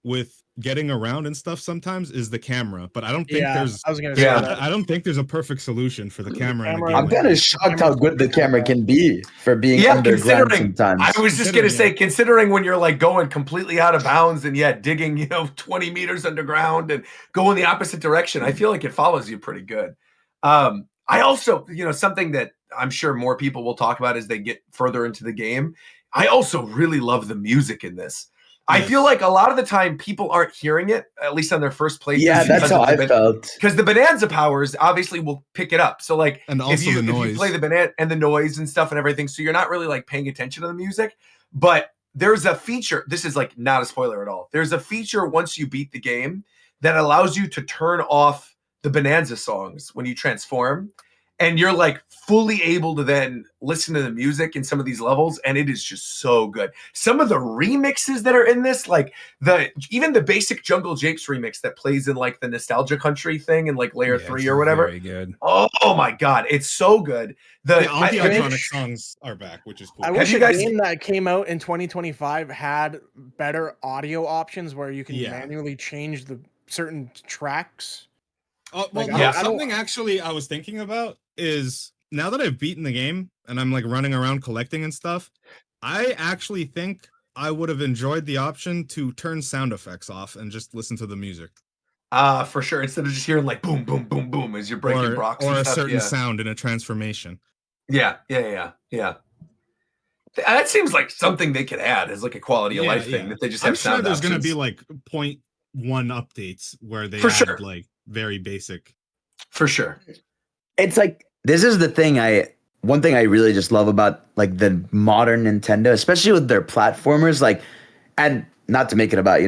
with getting around and stuff sometimes is the camera, but I don't think I don't think there's a perfect solution for the camera. I'm kind of shocked how good the camera can be for being underground sometimes. I was just gonna say, considering when you're like going completely out of bounds and digging 20 meters underground and going the opposite direction, I feel like it follows you pretty good. I also, something that I'm sure more people will talk about as they get further into the game. I also really love the music in this. I feel like a lot of the time people aren't hearing it, at least on their first playthrough. Yeah, that's how I felt. Because the Bonanza powers obviously will pick it up. So like, and also if you play the Bonanza and the noise and stuff and everything, so you're not really like paying attention to the music. But there's a feature. This is like not a spoiler at all. There's a feature once you beat the game that allows you to turn off the Bonanza songs when you transform, and you're like fully able to then listen to the music in some of these levels, and it is just so good. Some of the remixes that are in this, like even the basic Jungle Japes remix that plays in like the Nostalgia Country thing in like layer 3 or whatever. Very good. Oh my god, it's so good. All the iconic songs are back, which is cool. I wish a game that came out in 2025 had better audio options where you can manually change the certain tracks. Something actually I was thinking about is now that I've beaten the game and I'm like running around collecting and stuff, I actually think I would have enjoyed the option to turn sound effects off and just listen to the music. For sure. Instead of just hearing like boom, boom, boom, boom as you're breaking blocks or and a stuff, certain sound in a transformation. Yeah. That seems like something they could add as like a quality of life thing that they just have. I'm sure sound there's going to be options. like 0.1 updates where they For add sure. like very basic. For sure. It's like this is the thing one thing I really just love about like the modern Nintendo, especially with their platformers, like, and not to make it about,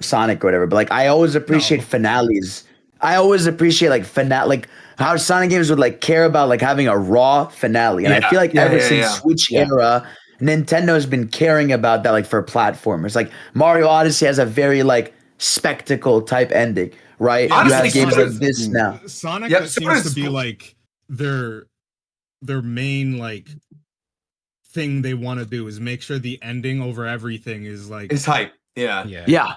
Sonic or whatever, but like I always appreciate finales. I always appreciate like like how Sonic games would like care about like having a raw finale. And I feel like ever since Switch era, Nintendo has been caring about that like for platformers. Like Mario Odyssey has a very like spectacle type ending, right? Yeah, you have honestly, games like this now. Sonic that seems to be like their main like thing they want to do is make sure the ending over everything is like hype. Yeah.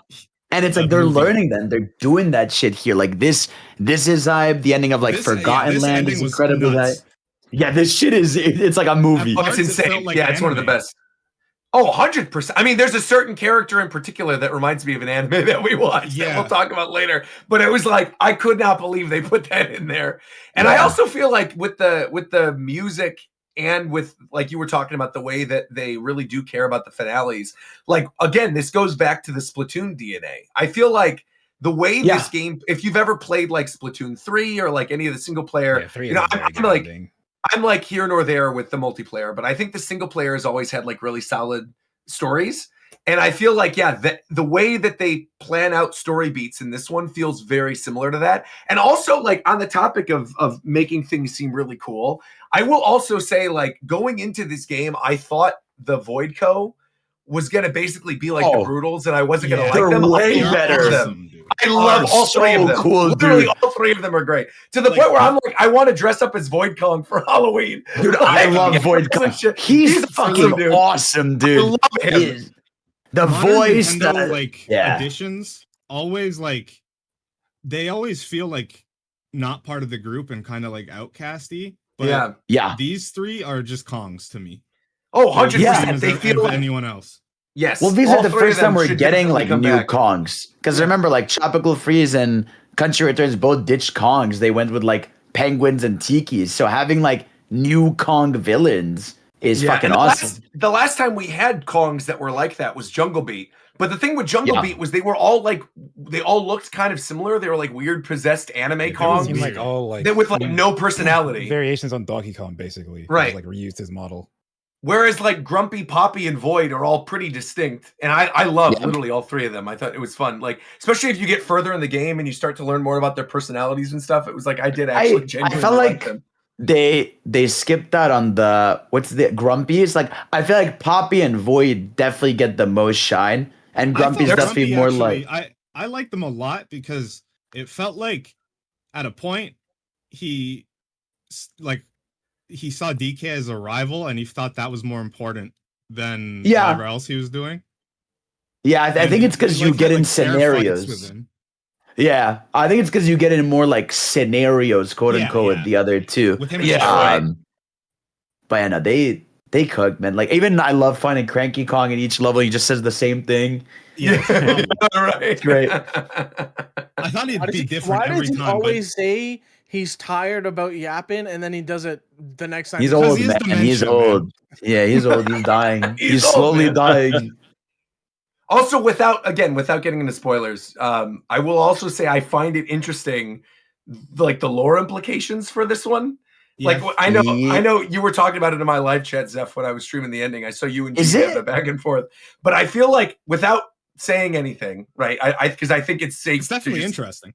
And it's like they're learning then. They're doing that shit here. Like this is hype. The ending of like Forgotten Land is incredibly hype. Yeah, this shit it's like a movie. Oh, it's insane. It's one of the best. Oh, 100%. I mean, there's a certain character in particular that reminds me of an anime that we watched that we'll talk about later. But it was like, I could not believe they put that in there. And I also feel like with the music and with, like you were talking about, the way that they really do care about the finales. Like, again, this goes back to the Splatoon DNA. I feel like the way this game, if you've ever played like Splatoon 3 or like any of the single player, I'm like here nor there with the multiplayer, but I think the single player has always had like really solid stories. And I feel like, the way that they plan out story beats in this one feels very similar to that. And also, like, on the topic of making things seem really cool, I will also say, like, going into this game, I thought the Void Co. was going to basically be like the Brutals, and I wasn't going to like them. Way better. I love all three of them. Cool, Literally, dude. all three of them are great. To the point where I'm like, I want to dress up as Void Kong for Halloween. Dude, I love Void Kong. He's fucking awesome, dude. I love him. The modern voice, Nintendo, additions always like they always feel like not part of the group and kind of like outcasty. But these three are just Kongs to me. Oh, 100%. They feel like anyone else. Yes. Well, these are the three first of them time we're should getting like definitely new come back. Kongs. Because remember, like Tropical Freeze and Country Returns both ditched Kongs. They went with like penguins and tikis. So having like new Kong villains is fucking awesome. The last time we had Kongs that were like that was Jungle Beat. But the thing with Jungle Beat was they all looked kind of similar. They were like weird possessed anime Kongs. Seemed like all like with like no personality. Variations on Donkey Kong, basically. Right. Like reused his model. Whereas like Grumpy, Poppy, and Void are all pretty distinct. And I love literally all three of them. I thought it was fun. Like, especially if you get further in the game and you start to learn more about their personalities and stuff. It was like I did actually genuinely I felt like them. they skipped that on the Grumpies. Like I feel like Poppy and Void definitely get the most shine. And Grumpy's definitely more like I like them a lot because it felt like at a point he saw DK as a rival and he thought that was more important than whatever else he was doing. Yeah, I think it's because you get in scenarios. Yeah, I think it's because you get in more like scenarios, quote unquote, with the other two. With him, but yeah, no, they cook, man. Like even I love finding Cranky Kong in each level. He just says the same thing. Yeah, right. It's great. I thought he'd be different every time. Why does he always say he's tired about yapping, and then he does it the next time? He's old, man. He's old. Yeah, he's old. He's dying. He's slowly dying. Also, without getting into spoilers, I will also say I find it interesting, like the lore implications for this one. Like I know you were talking about it in my live chat, Zeph, when I was streaming the ending. I saw you and G have it back and forth. But I feel like without saying anything, right? Because I think it's safe. It's definitely interesting.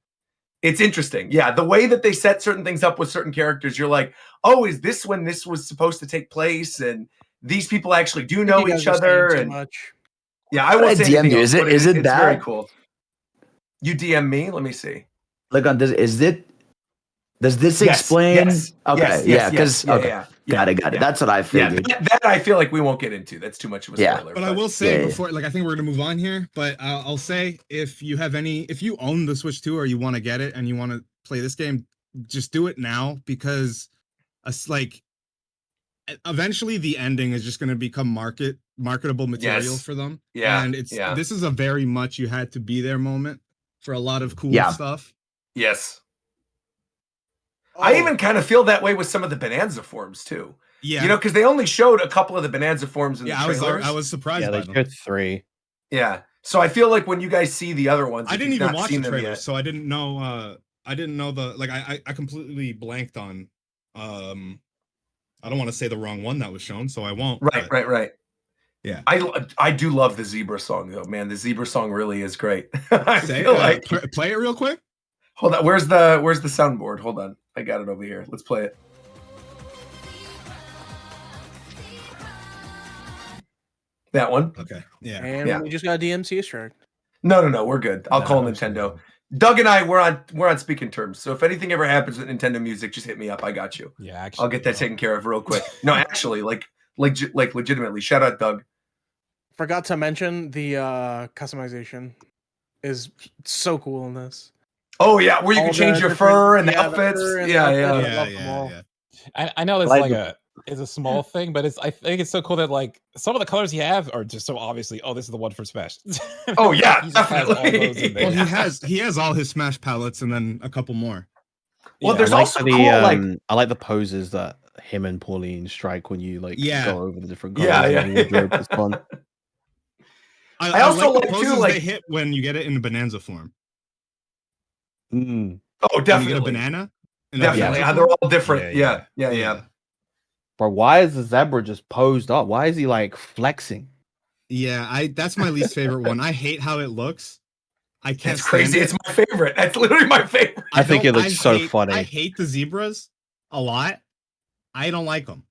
It's interesting. Yeah. The way that they set certain things up with certain characters, you're like, oh, is this when this was supposed to take place? And these people actually do know each other. And yeah, I won't say anything else, but it's that? Very cool. You DM me? Let me see. Look on this. Does this explain? Yes, okay, yes, got it. That's what I figured. Yeah, that I feel like we won't get into. That's too much of a spoiler. But I will say before, like I think we're gonna move on here. But I'll say if you own the Switch 2 or you want to get it and you want to play this game, just do it now because, like, eventually the ending is just gonna become marketable material for them. Yeah, and this is a very much you had to be there moment for a lot of cool stuff. Yes. I even kind of feel that way with some of the Bonanza forms too. Yeah. You know, because they only showed a couple of the Bonanza forms in the trailers. I was surprised. Yeah, by they them. showed 3. Yeah. So I feel like when you guys see the other ones, I if didn't you've even not watch seen the them trailer, yet- so I didn't know. I didn't know the like. I completely blanked on. I don't want to say the wrong one that was shown, so I won't. Right. Yeah. I do love the Zebra song though, man. The Zebra song really is great. I feel like play it real quick. Hold on. Where's the soundboard? Hold on. I got it over here. Let's play it. That one. Okay. Yeah. And we just got a DMCA strike. No. We're good. I'll call Nintendo. Doug and I, we're on speaking terms. So if anything ever happens with Nintendo Music, just hit me up. I got you. Yeah, actually, I'll get that taken care of real quick. No, actually, like legitimately. Shout out Doug. Forgot to mention the customization is so cool in this. Oh yeah, where you can change your fur and the outfits. Yeah. I know this Like is a small thing, but I think it's so cool that like some of the colors you have are just so obviously. Oh, this is the one for Smash. Oh yeah, he just has all those in there. Well, he has all his Smash palettes and then a couple more. Well, there's also the cool, I like the poses that him and Pauline strike when you like go over the different colors. Yeah. It's fun. I also like the like, too, poses like- they hit when you get it in the Bonanza form. Oh, When definitely. you get a banana. in Definitely. Bonanza Yeah, they're form? all different. Yeah. Bro, why is the zebra just posed up? Why is he like flexing? Yeah, that's my least favorite one. I hate how it looks. I can't. It's crazy. stand It's my favorite. That's literally my favorite. I think it looks so funny. I hate the zebras a lot. I don't like them.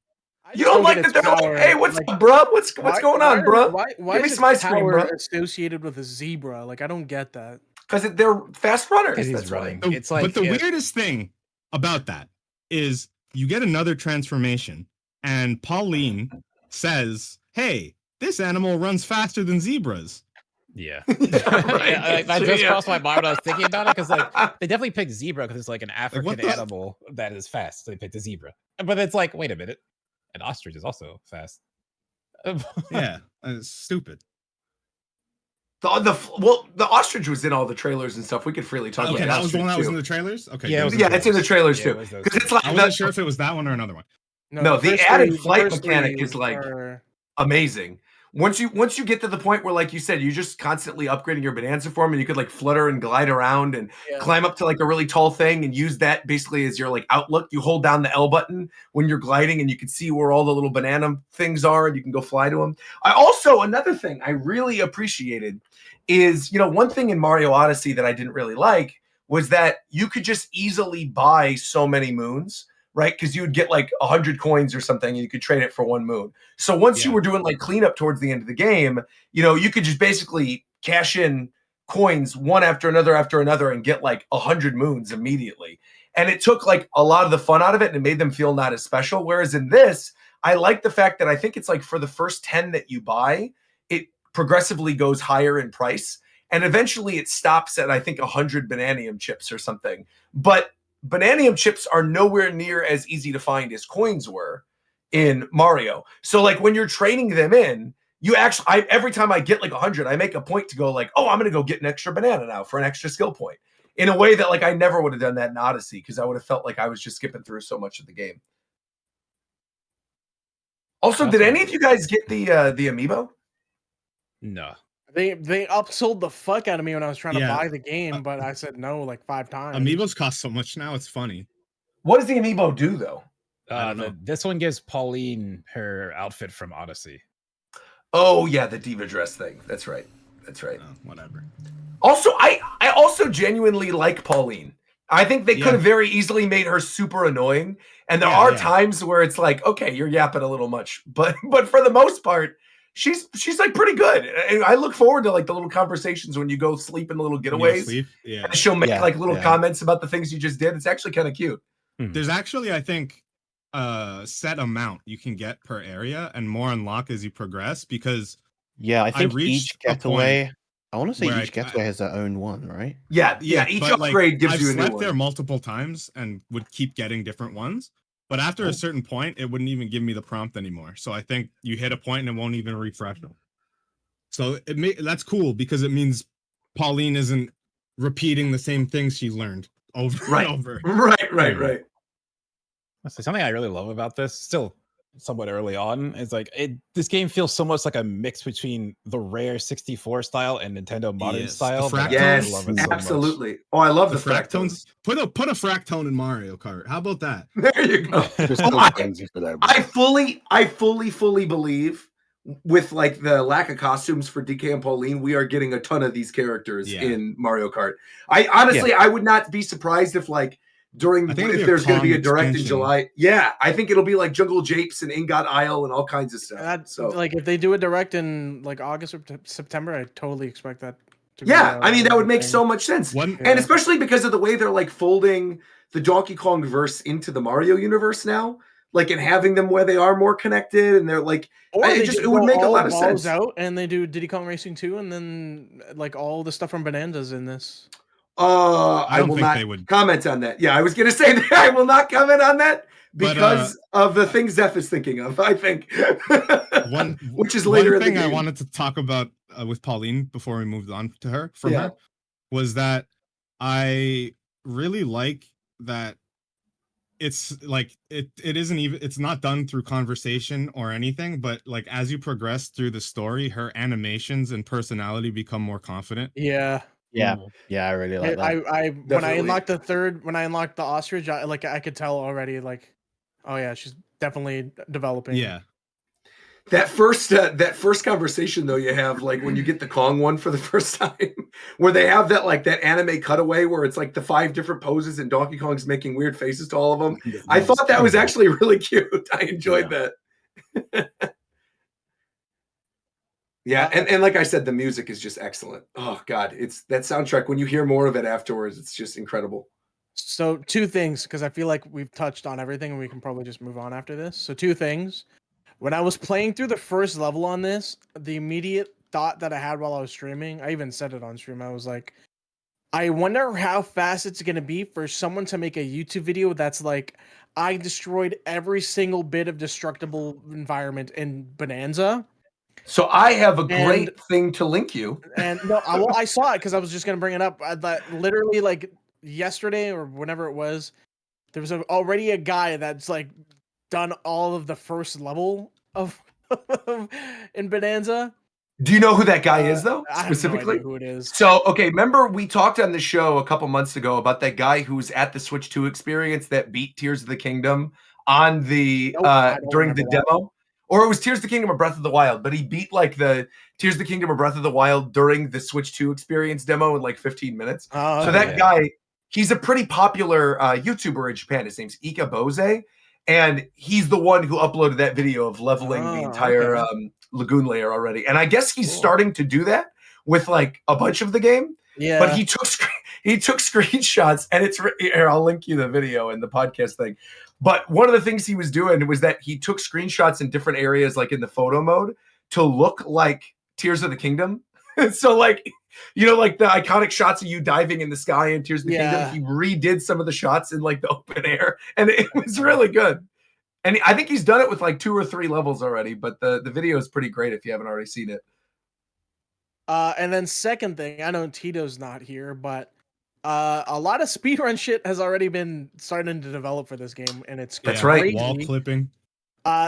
You don't like that? They're like, hey, what's up, bro? What's going on, bro? Why Give me is some ice cream, power bro. associated with a zebra? Like, I don't get that. Because they're fast runners. He's That's running. why. It's like But the weirdest thing about that is you get another transformation, and Pauline says, "Hey, this animal runs faster than zebras." Yeah, Right. that just Yeah. crossed my mind when I was thinking about it because like they definitely picked zebra because it's like an African what the- animal that is fast. So they picked a zebra, but it's like, wait a minute, an ostrich is also fast. Yeah, it's stupid. The ostrich was in all the trailers and stuff. We could freely talk Okay, about that was the one that was in too. the trailers. Okay, Yeah, good. it was It's in the trailers Yeah, too. it was those Because it's two. like I wasn't sure if it was that one or another one. No, the first added three- flight first mechanic three is like are- amazing. Once you get to the point where, like you said, you're just constantly upgrading your Bonanza form, and you could like flutter and glide around and climb up to like a really tall thing and use that basically as your like outlook. You hold down the L button when you're gliding, and you can see where all the little banana things are, and you can go fly to them. Another thing I really appreciated is, one thing in Mario Odyssey that I didn't really like was that you could just easily buy so many moons. Right, because you would get like 100 coins or something, and you could trade it for one moon. So once you were doing like cleanup towards the end of the game, you could just basically cash in coins one after another, and get like 100 moons immediately. And it took like a lot of the fun out of it, and it made them feel not as special. Whereas in this, I like the fact that I think it's like for the first 10 that you buy, it progressively goes higher in price, and eventually it stops at I think 100 Bananium chips or something. But Bananium chips are nowhere near as easy to find as coins were in Mario. So like when you're trading them in, every time I get like 100, I make a point to go like, oh, I'm going to go get an extra banana now for an extra skill point, in a way that like I never would have done that in Odyssey, because I would have felt like I was just skipping through so much of the game. Also, did any of you guys get the amiibo? No. They upsold the fuck out of me when I was trying to Yeah. buy the game, but I said no like 5 times. Amiibos cost so much now; it's funny. What does the amiibo do though? This one gives Pauline her outfit from Odyssey. Oh yeah, the diva dress thing. That's right. Whatever. Also, I also genuinely like Pauline. I think they could have very easily made her super annoying. And there are times where it's like, okay, you're yapping a little much, but for the most part, she's like pretty good. And I look forward to like the little conversations when you go sleep in the little getaways. Yeah. And she'll make like little comments about the things you just did. It's actually kind of cute. There's actually, I think, a set amount you can get per area, and more unlock as you progress. Because I think reached each a getaway. point I want to say where each getaway has their own one, right? Yeah. Each but, upgrade gives I've you a new slept one. there multiple times and would keep getting different ones. But after a certain point, it wouldn't even give me the prompt anymore. So I think you hit a point and it won't even refresh them. So that's cool, because it means Pauline isn't repeating the same things she learned over and over. Right. So something I really love about this, still somewhat early on. It's like this game feels so much like a mix between the Rare 64 style and Nintendo modern style. Yes, love it so absolutely. much. Oh, I love the fractones. Put a fractone in Mario Kart. How about that? There you go. I fully believe with like the lack of costumes for DK and Pauline, we are getting a ton of these characters in Mario Kart. I honestly, I would not be surprised if like if there's going to be a direct in July. Yeah, I think it'll be like Jungle Japes and Ingot Isle and all kinds of stuff. So like if they do a direct in like August or September, I totally expect that. I mean that would make so much sense, and especially because of the way they're like folding the Donkey Kong verse into the Mario universe now, like and having them where they are more connected, and they're like, it would make a lot of sense. Out and they do Diddy Kong Racing 2, and then like all the stuff from Bonanza's in this. I will not comment on that. Yeah, I was going to say that I will not comment on that because of the things Zeph is thinking of. I think which is later. One thing I wanted to talk about with Pauline before we moved on to her was that I really like that it's like it isn't even, it's not done through conversation or anything, but like as you progress through the story, her animations and personality become more confident. Yeah, I really like that. When I unlocked the ostrich, I could tell already, like, oh yeah, she's definitely developing. Yeah. That first conversation though you have like when you get the Kong one for the first time, where they have that like that anime cutaway where it's like the 5 different poses and Donkey Kong's making weird faces to all of them. I thought that was actually really cute. I enjoyed that. Yeah, and like I said, the music is just excellent. Oh God, it's that soundtrack. When you hear more of it afterwards, it's just incredible. So 2 things, because I feel like we've touched on everything and we can probably just move on after this. So 2 things. When I was playing through the first level on this, the immediate thought that I had while I was streaming, I even said it on stream, I was like, I wonder how fast it's going to be for someone to make a YouTube video that's like, I destroyed every single bit of destructible environment in Bonanza. So I have a great thing to link you. And no, I saw it because I was just going to bring it up. That literally like yesterday or whenever it was, there was already a guy that's like done all of the first level of in Bonanza. Do you know who that guy is though? Specifically? I have no idea who it is. So, okay, remember we talked on the show a couple months ago about that guy who was at the Switch 2 experience that beat Tears of the Kingdom on the during the demo? Or it was Tears of the Kingdom or Breath of the Wild, but he beat like the Tears of the Kingdom or Breath of the Wild during the Switch 2 experience demo in like 15 minutes. So that guy, he's a pretty popular YouTuber in Japan. His name's Ika Bose. And he's the one who uploaded that video of leveling the entire lagoon layer already. And I guess he's starting to do that with like a bunch of the game. Yeah. But he took screenshots, and it's here. I'll link you the video in the podcast thing. But one of the things he was doing was that he took screenshots in different areas, like in the photo mode, to look like Tears of the Kingdom. So like, you know, like the iconic shots of you diving in the sky in Tears of the Kingdom, he redid some of the shots in like the open air, and it was really good. And I think he's done it with like 2 or 3 levels already, but the video is pretty great if you haven't already seen it. And then second thing, I know Tito's not here, but a lot of speedrun shit has already been starting to develop for this game, and it's right. Wall clipping.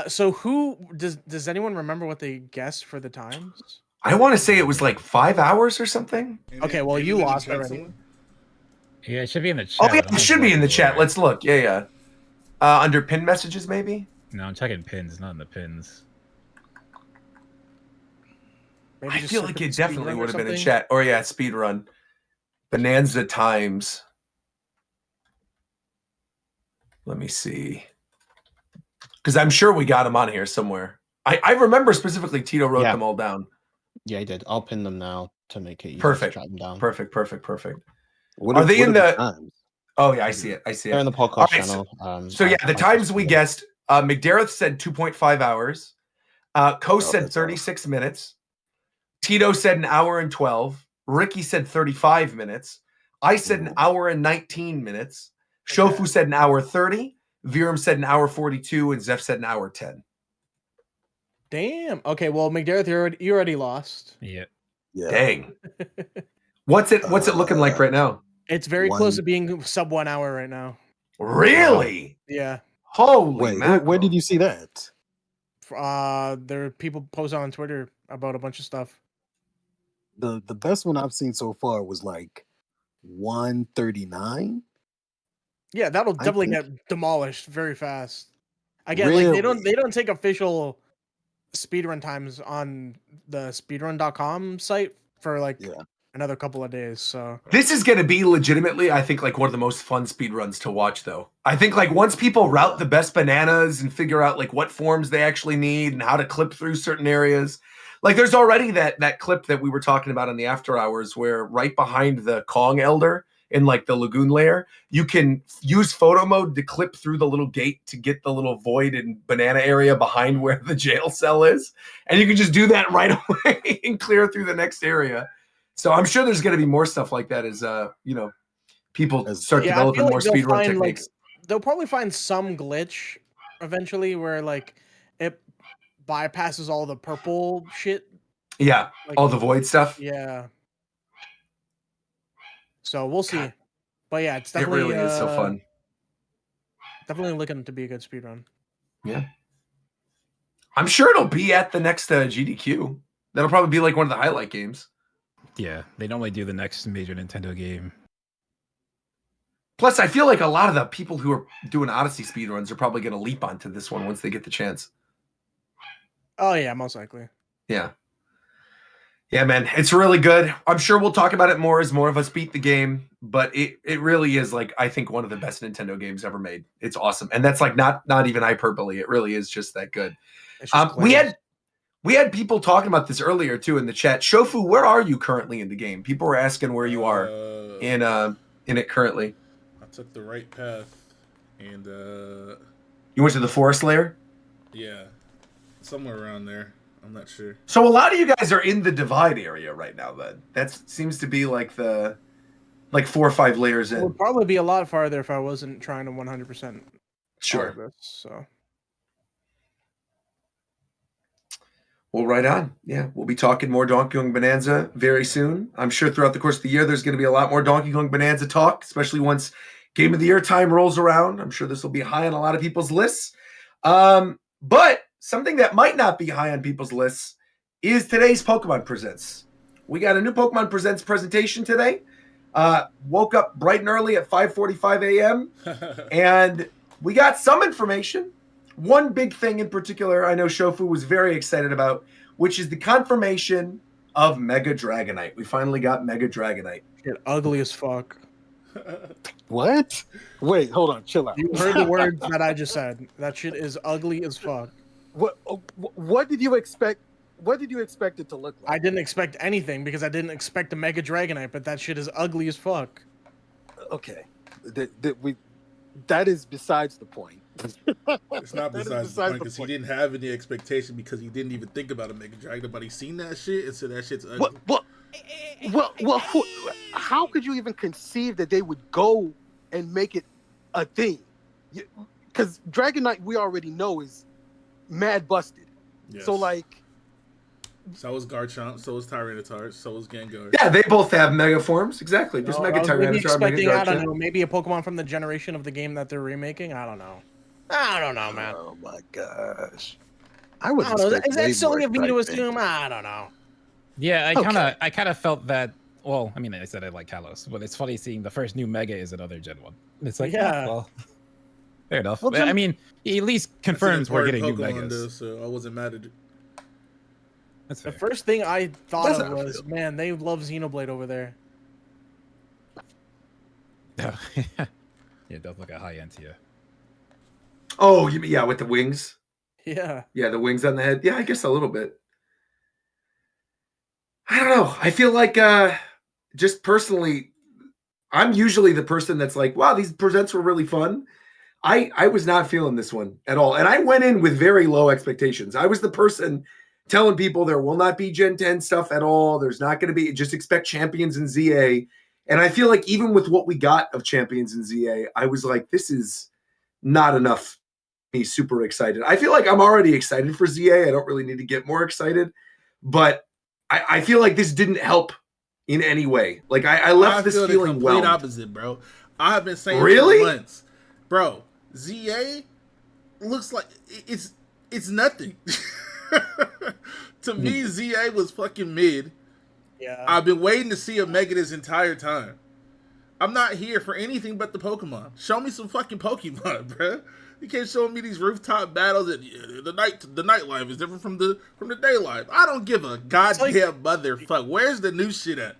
So who does anyone remember what they guessed for the times? I want to say it was like 5 hours or something. Okay, well, you lost already. Yeah, it should be in the chat. Oh, yeah, it should be in the chat. Let's look. Yeah. Under pin messages, maybe? No, I'm checking pins, not in the pins. Maybe I feel like it definitely would have been in chat. Or yeah, speedrun. Bonanza times. Let me see. Because I'm sure we got them on here somewhere. I remember specifically Tito wrote them all down. Yeah, he did. I'll pin them now to make it easy perfect. to track them down. Perfect. Are they in the times? Oh yeah, I see it. They're in the podcast channel. So yeah, the times we guessed. McDareth said 2.5 hours. Coase said 36 minutes. Tito said an hour and 12. Ricky said 35 minutes. I said an hour and 19 minutes. Shofu said an hour 30. Virum said an hour 42, and Zeph said an hour 10. Damn. Okay, well, McDareth, you already lost. Yeah. Dang. What's it looking like right now? It's very close to being sub 1 hour right now. Really? Yeah. Holy Wait, where did you see that? There are people post on Twitter about a bunch of stuff. The best one I've seen so far was like 139. Yeah, that'll I definitely think. get demolished very fast. Again, like they Really? don't take official speedrun times on the speedrun.com site for like another couple of days. So This is going to be legitimately, I think, like one of the most fun speedruns to watch, though. I think like once people route the best bananas and figure out like what forms they actually need and how to clip through certain areas. Like there's already that clip that we were talking about in the after hours where right behind the Kong Elder in like the lagoon layer, you can use photo mode to clip through the little gate to get the little void and banana area behind where the jail cell is. And you can just do that right away and clear through the next area. So I'm sure there's going to be more stuff like that as people start developing more speedrun techniques. They'll probably find some glitch eventually where like it bypasses all the purple shit. Yeah, like, all the void stuff. Yeah. So we'll see. But yeah, it's definitely it really is so fun. Definitely looking to be a good speedrun. Yeah. I'm sure it'll be at the next GDQ. That'll probably be like one of the highlight games. Yeah, they normally do the next major Nintendo game. Plus, I feel like a lot of the people who are doing Odyssey speedruns are probably going to leap onto this one once they get the chance. Oh, yeah, most likely. Yeah. Yeah, man, it's really good. I'm sure we'll talk about it more as more of us beat the game, but it really is like I think one of the best Nintendo games ever made. It's awesome, and that's like not even hyperbole. It really is just that good. We had people talking about this earlier too in the chat. Shofu, where are you currently in the game? People were asking where you are in it currently. I took the right path, and you went to the forest layer. Yeah, somewhere around there. I'm not sure. So a lot of you guys are in the divide area right now. Then that seems to be like 4 or 5 layers in. It would probably be a lot farther if I wasn't trying to 100%. Sure. This, so. Well, right on. Yeah, we'll be talking more Donkey Kong Bonanza very soon. I'm sure throughout the course of the year, there's going to be a lot more Donkey Kong Bonanza talk, especially once Game of the Year time rolls around. I'm sure this will be high on a lot of people's lists. But something that might not be high on people's lists is today's Pokemon Presents. We got a new Pokemon Presents presentation today. Woke up bright and early at 5:45 a.m. and we got some information. One big thing in particular I know Shofu was very excited about, which is the confirmation of Mega Dragonite. We finally got Mega Dragonite. Shit, ugly as fuck. What? Wait, hold on, chill out. You heard the words that I just said. That shit is ugly as fuck. What did you expect? What did you expect it to look like? I didn't expect anything because I didn't expect a Mega Dragonite, but that shit is ugly as fuck. Okay, that is besides the point. It's not besides the point because he didn't have any expectation because he didn't even think about a Mega Dragon, but he seen that shit and said that shit's ugly. Well, how could you even conceive that they would go and make it a thing? Because Dragonite, we already know, is mad busted. Yes. So like, so is Garchomp, so is Tyranitar, so is Gengar. Yeah, they both have Mega forms. Exactly. There's Mega Tyranitar, Mega Garchomp. I don't know, maybe a Pokemon from the generation of the game that they're remaking. I don't know. I don't know, man. Oh my gosh. Is that silly of me to assume? I don't know. Yeah, I kind of felt that. Well, I mean, I said I like Kalos, but it's funny seeing the first new Mega is another Gen 1. It's like, yeah, well, fair enough. Well, I mean, he at least confirms we're getting new Megas. Though, so I wasn't mad at it. That's the first thing I thought of was, man, they love Xenoblade over there. Yeah, it does look a high end to you. Oh, yeah, with the wings. Yeah. Yeah, the wings on the head. Yeah, I guess a little bit. I don't know. I feel like just personally, I'm usually the person that's like, wow, these presents were really fun. I was not feeling this one at all. And I went in with very low expectations. I was the person telling people there will not be Gen 10 stuff at all. There's not going to be, just expect Champions and ZA. And I feel like even with what we got of Champions and ZA, I was like, this is not enough. Me super excited. I feel like I'm already excited for ZA. I don't really need to get more excited, but I feel like this didn't help in any way. Like I left this feeling complete whelmed. Opposite, bro. I've been saying really, for months, bro. ZA looks like It's nothing. To me, ZA was fucking mid. Yeah. I've been waiting to see a Mega this entire time. I'm not here for anything but the Pokemon. Show me some fucking Pokemon, bruh. You can't show me these rooftop battles. And the nightlife is different from the day life. I don't give a goddamn motherfuck. Where's the new shit at?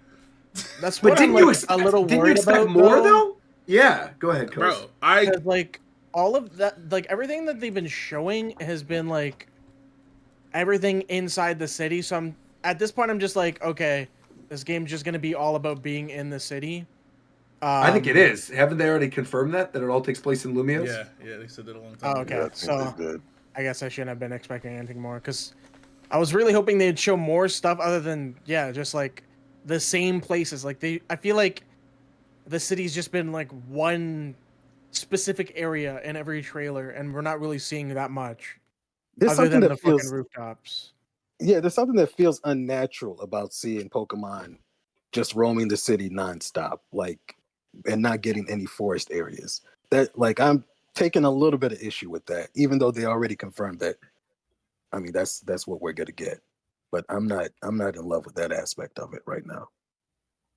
That's But what didn't I'm you like, expect, a little didn't you worried expect about more though? Yeah, go ahead, Coach. Bro, Because like all of that, like everything that they've been showing has been like everything inside the city. So I'm at this point, I'm just like, okay, this game's just gonna be all about being in the city. I think it is. Haven't they already confirmed that it all takes place in Lumios? Yeah, they said that a long time Oh, ago. okay. So I guess I shouldn't have been expecting anything more because I was really hoping they'd show more stuff other than just like the same places. Like I feel like the city's just been like one specific area in every trailer, and we're not really seeing that much There's other something than that the fucking feels rooftops. yeah, there's something that feels unnatural about seeing Pokemon just roaming the city nonstop, like, and not getting any forest areas. That, like, I'm taking a little bit of issue with that, even though they already confirmed that. I mean, that's what we're gonna get, but I'm not in love with that aspect of it right now.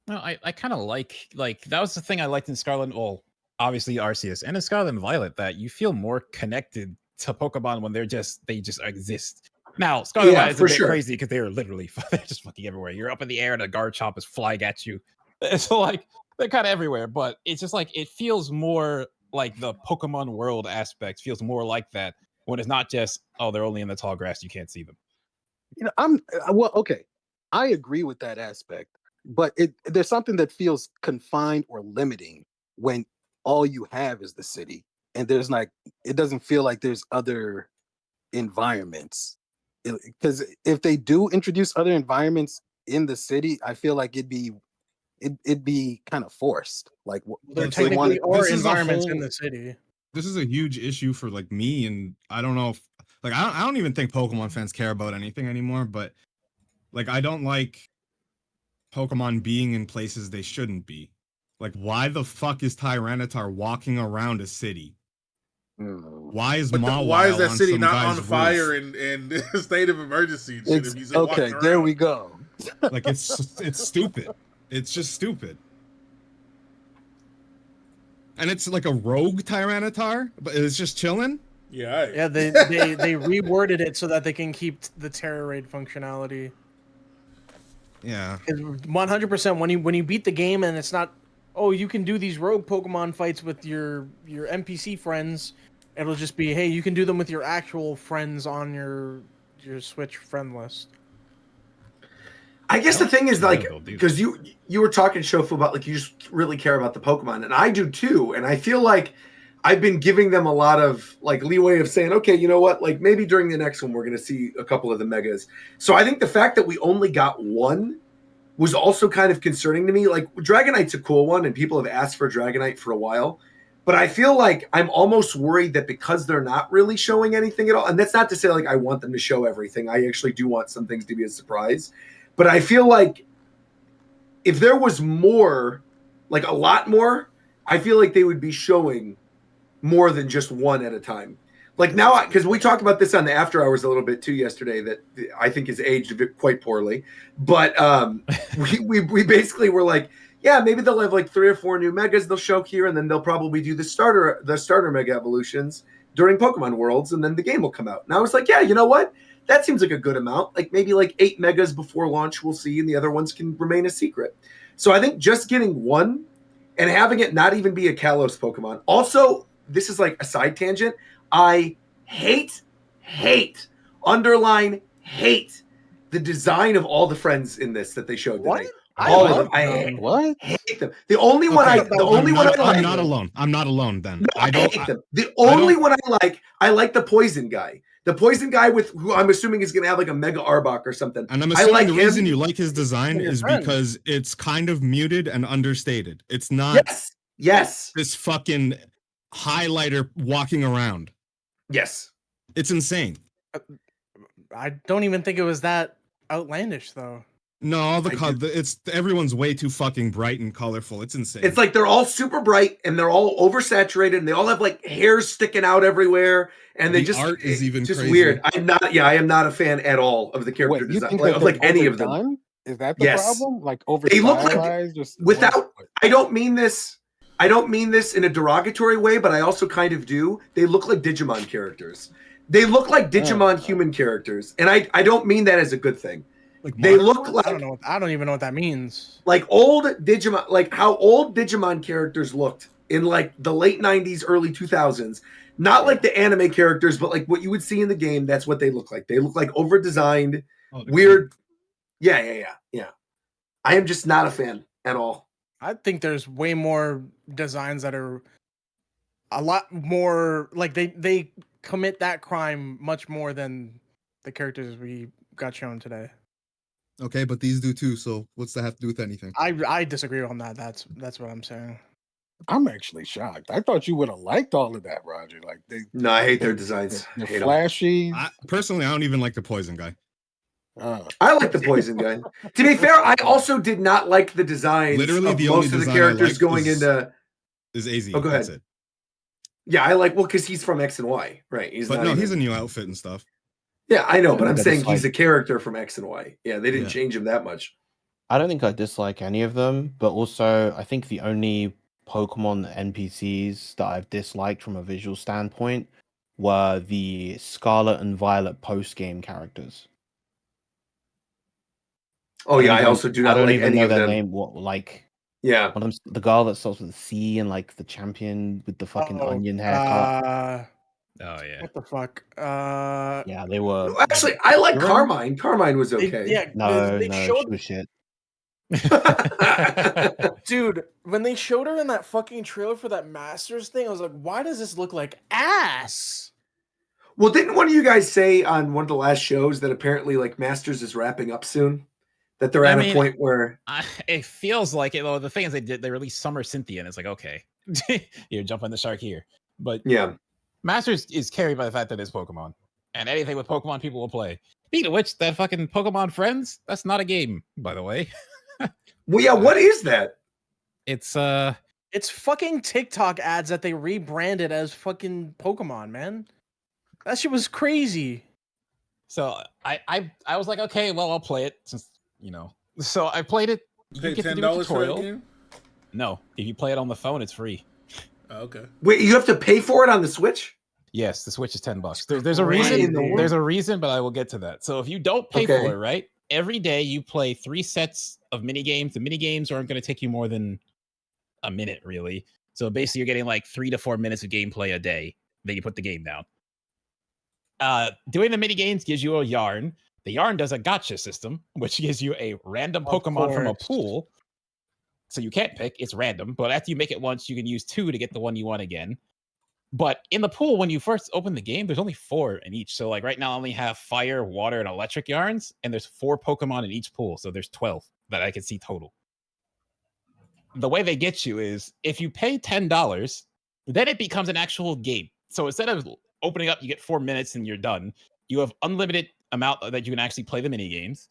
No, I kind of like that was the thing I liked in Scarlet. Well, obviously Arceus and in Scarlet and Violet, that you feel more connected to Pokemon when they just exist. Now, Scarlet and Yeah, Violet is a for bit sure. crazy because they are literally they're just fucking everywhere. You're up in the air and a Garchomp is flying at you. So like they're kind of everywhere, but it's just like it feels more like the Pokemon world aspect feels more like that when it's not just they're only in the tall grass, you can't see them. You know, okay. I agree with that aspect, but there's something that feels confined or limiting when all you have is the city, and there's like it doesn't feel like there's other environments. Because if they do introduce other environments in the city, I feel like it'd be kind of forced. Like There It's like, technically are this is a environments in whole- the city. This is a huge issue for like me, and I don't know if like I don't even think Pokemon fans care about anything anymore, but like I don't like Pokemon being in places they shouldn't be. Like, why the fuck is Tyranitar walking around a city? Why is Mawile Why is that on city some not guy's on fire roof? and state of emergency and shit? If he's Okay, walking there around? we go. Like, it's stupid. It's just stupid. And it's like a rogue Tyranitar, but it's just chilling. Yeah. Yeah, they reworded it so that they can keep the Terror Raid functionality. Yeah. 100% when you beat the game and it's not, you can do these rogue Pokemon fights with your NPC friends. It'll just be, hey, you can do them with your actual friends on your Switch friend list. I guess the thing is, like, because you were talking, Shofu, about like you just really care about the Pokemon, and I do too. And I feel like I've been giving them a lot of like leeway of saying, okay, you know what, like maybe during the next one we're going to see a couple of the megas. So I think the fact that we only got one was also kind of concerning to me. Like, Dragonite's a cool one, and people have asked for Dragonite for a while. But I feel like I'm almost worried that because they're not really showing anything at all, and that's not to say like I want them to show everything. I actually do want some things to be a surprise. But I feel like if there was more, like a lot more, I feel like they would be showing more than just one at a time. Like now, because we talked about this on the After Hours a little bit too yesterday, that I think is aged a bit quite poorly. But we basically were like, yeah, maybe they'll have like 3 or 4 new megas they'll show here, and then they'll probably do the starter mega evolutions during Pokemon Worlds, and then the game will come out. And I was like, yeah, you know what? That seems like a good amount. Like maybe like 8 megas before launch we'll see, and the other ones can remain a secret. So I think just getting one and having it not even be a Kalos Pokemon. Also, this is like a side tangent. I hate the design of all the friends in this that they showed today. All of them. I hate them. The only one I like. I'm not alone. I'm not alone then. No, I hate them. The only one I like the poison guy. The poison guy with who I'm assuming is going to have like a Mega Arbok or something. And I'm assuming like the him. reason you like his design is because it's kind of muted and understated. It's not yes this fucking highlighter walking around. Yes. It's insane. I don't even think it was that outlandish though. No, it's everyone's way too fucking bright and colorful. It's insane. It's like they're all super bright and they're all oversaturated and they all have like hairs sticking out everywhere and they The art is even just crazy. weird. I am not a fan at all of the character design of like any of them. Is that the problem? Like over They look like I don't mean this in a derogatory way, but I also kind of do. They look like Digimon characters. They look like Digimon human characters, and I don't mean that as a good thing. Like they look like I don't even know what that means. Like old Digimon, like how old Digimon characters looked in like the late 90s, early 2000s. Not like the anime characters, but like what you would see in the game. That's what they look like. They look like over designed, weird. Yeah. I am just not a fan at all. I think there's way more designs that are a lot more like they commit that crime much more than the characters we got shown today. Okay, but these do too. So what's that have to do with anything? I disagree on that. That's what I'm saying. I'm actually shocked. I thought you would have liked all of that, Roger. Like No, I hate their designs. They're flashy. Personally, I don't even like the poison guy. I like the poison guy. To be fair, I also did not like the designs. Literally, of the most only of the design characters I going like into is AZ. Oh, go ahead. That's it. Yeah, I like because he's from X and Y, right? He's a new outfit and stuff. Yeah, I know, but I'm That saying is he's a character from X and Y. Yeah, they didn't change him that much. I don't think I dislike any of them, but also I think the only Pokemon NPCs that I've disliked from a visual standpoint were the Scarlet and Violet post-game characters. Oh yeah, I also do not like even any know of their them. name. What like? Yeah, one of them's the girl that starts with a C and like the champion with the fucking onion haircut. Oh yeah. What the fuck? Yeah, they were. Actually, I like You're Carmine. Carmine was They- okay. yeah, No, they no, showed she was shit. Dude, when they showed her in that fucking trailer for that Masters thing, I was like, why does this look like ass? Well, didn't one of you guys say on one of the last shows that apparently like Masters is wrapping up soon? That they're at a point where it feels like it. Though the thing is, they released Summer Cynthia, and it's like, okay, you're jumping the shark here. But yeah, Masters is carried by the fact that it's Pokemon, and anything with Pokemon, people will play. Speaking of which, that fucking Pokemon Friends, that's not a game, by the way. Well, yeah, what is that? It's fucking TikTok ads that they rebranded as fucking Pokemon, man. That shit was crazy. So I was like, okay, well, I'll play it since So I played it. You get to do a $10 for that tutorial. game? No, if you play it on the phone, it's free. Oh, okay. Wait, you have to pay for it on the Switch? Yes, the Switch is $10. There's a reason. There's a reason, but I will get to that. So if you don't pay Okay. for it, right? Every day you play 3 sets of mini games. The mini games aren't going to take you more than a minute, really. So basically, you're getting like 3 to 4 minutes of gameplay a day. Then you put the game down. Doing the mini games gives you a yarn. The yarn does a gotcha system, which gives you a random Pokemon from a pool. So you can't pick, it's random. But after you make it once, you can use 2 to get the one you want again. But in the pool, when you first open the game, there's only 4 in each. So like right now, I only have fire, water, and electric yarns. And there's 4 Pokemon in each pool. So there's 12 that I can see total. The way they get you is if you pay $10, then it becomes an actual game. So instead of opening up, you get 4 minutes and you're done. You have unlimited amount that you can actually play the mini games.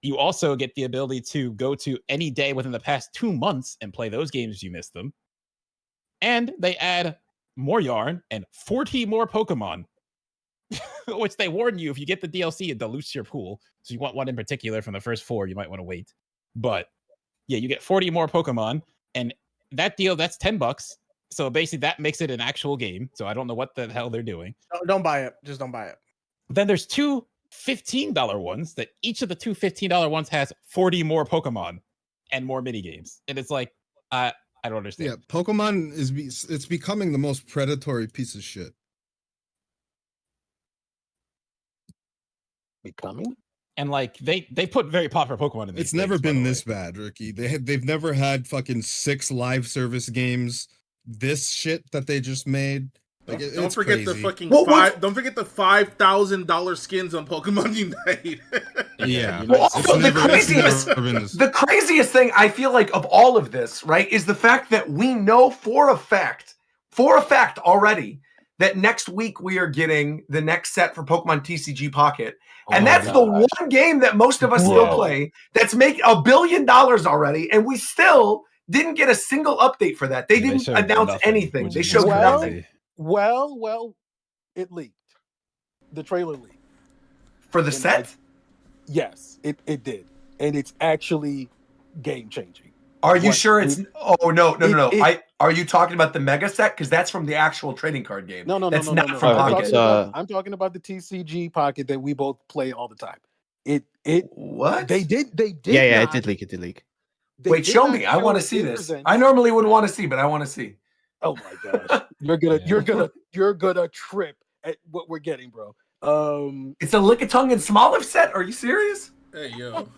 You also get the ability to go to any day within the past 2 months and play those games if you missed them. And they add more yarn and 40 more Pokemon, which they warn you if you get the DLC, it dilutes your pool. So you want one in particular from the first 4, you might want to wait. But yeah, you get 40 more Pokemon, and that deal, that's $10. So basically that makes it an actual game. So I don't know what the hell they're doing. Don't buy it. Just don't buy it. Then there's 2 $15 ones that each of the 2 $15 ones has 40 more Pokemon and more mini games. And it's like, I don't understand. Yeah, Pokemon it's becoming the most predatory piece of shit. Becoming? And like they put very popular Pokemon in these. It's never been this bad, Ricky. They've never had fucking 6 live service games. This shit that they just made. Like, Don't forget crazy. the fucking Don't forget the $5,000 skins on Pokemon Unite. Yeah. Well, also, the craziest thing I feel like of all of this, right, is the fact that we know for a fact already that next week we are getting the next set for Pokemon TCG Pocket. And Oh my that's the one game that most of us still Bro. play that's making $1 billion already. And we still didn't get a single update for that. They Yeah, they didn't showed announce nothing, anything. which They is showed crazy. nothing. Well, it leaked. The trailer leaked. For the And set? Yes, it did. And it's actually game changing. Are you sure it's no. Are you talking about the Mega set? Because that's from the actual trading card game. No. That's not from I'm Pocket. talking about the TCG Pocket that we both play all the time. It what? They did Yeah, not, it did leak. Wait, show me. I want to see this. I normally wouldn't want to see, but I want to see. Oh my gosh. You're gonna trip at what we're getting, bro. It's a Lickitung and Smoliv set. Are you serious? Hey, yo.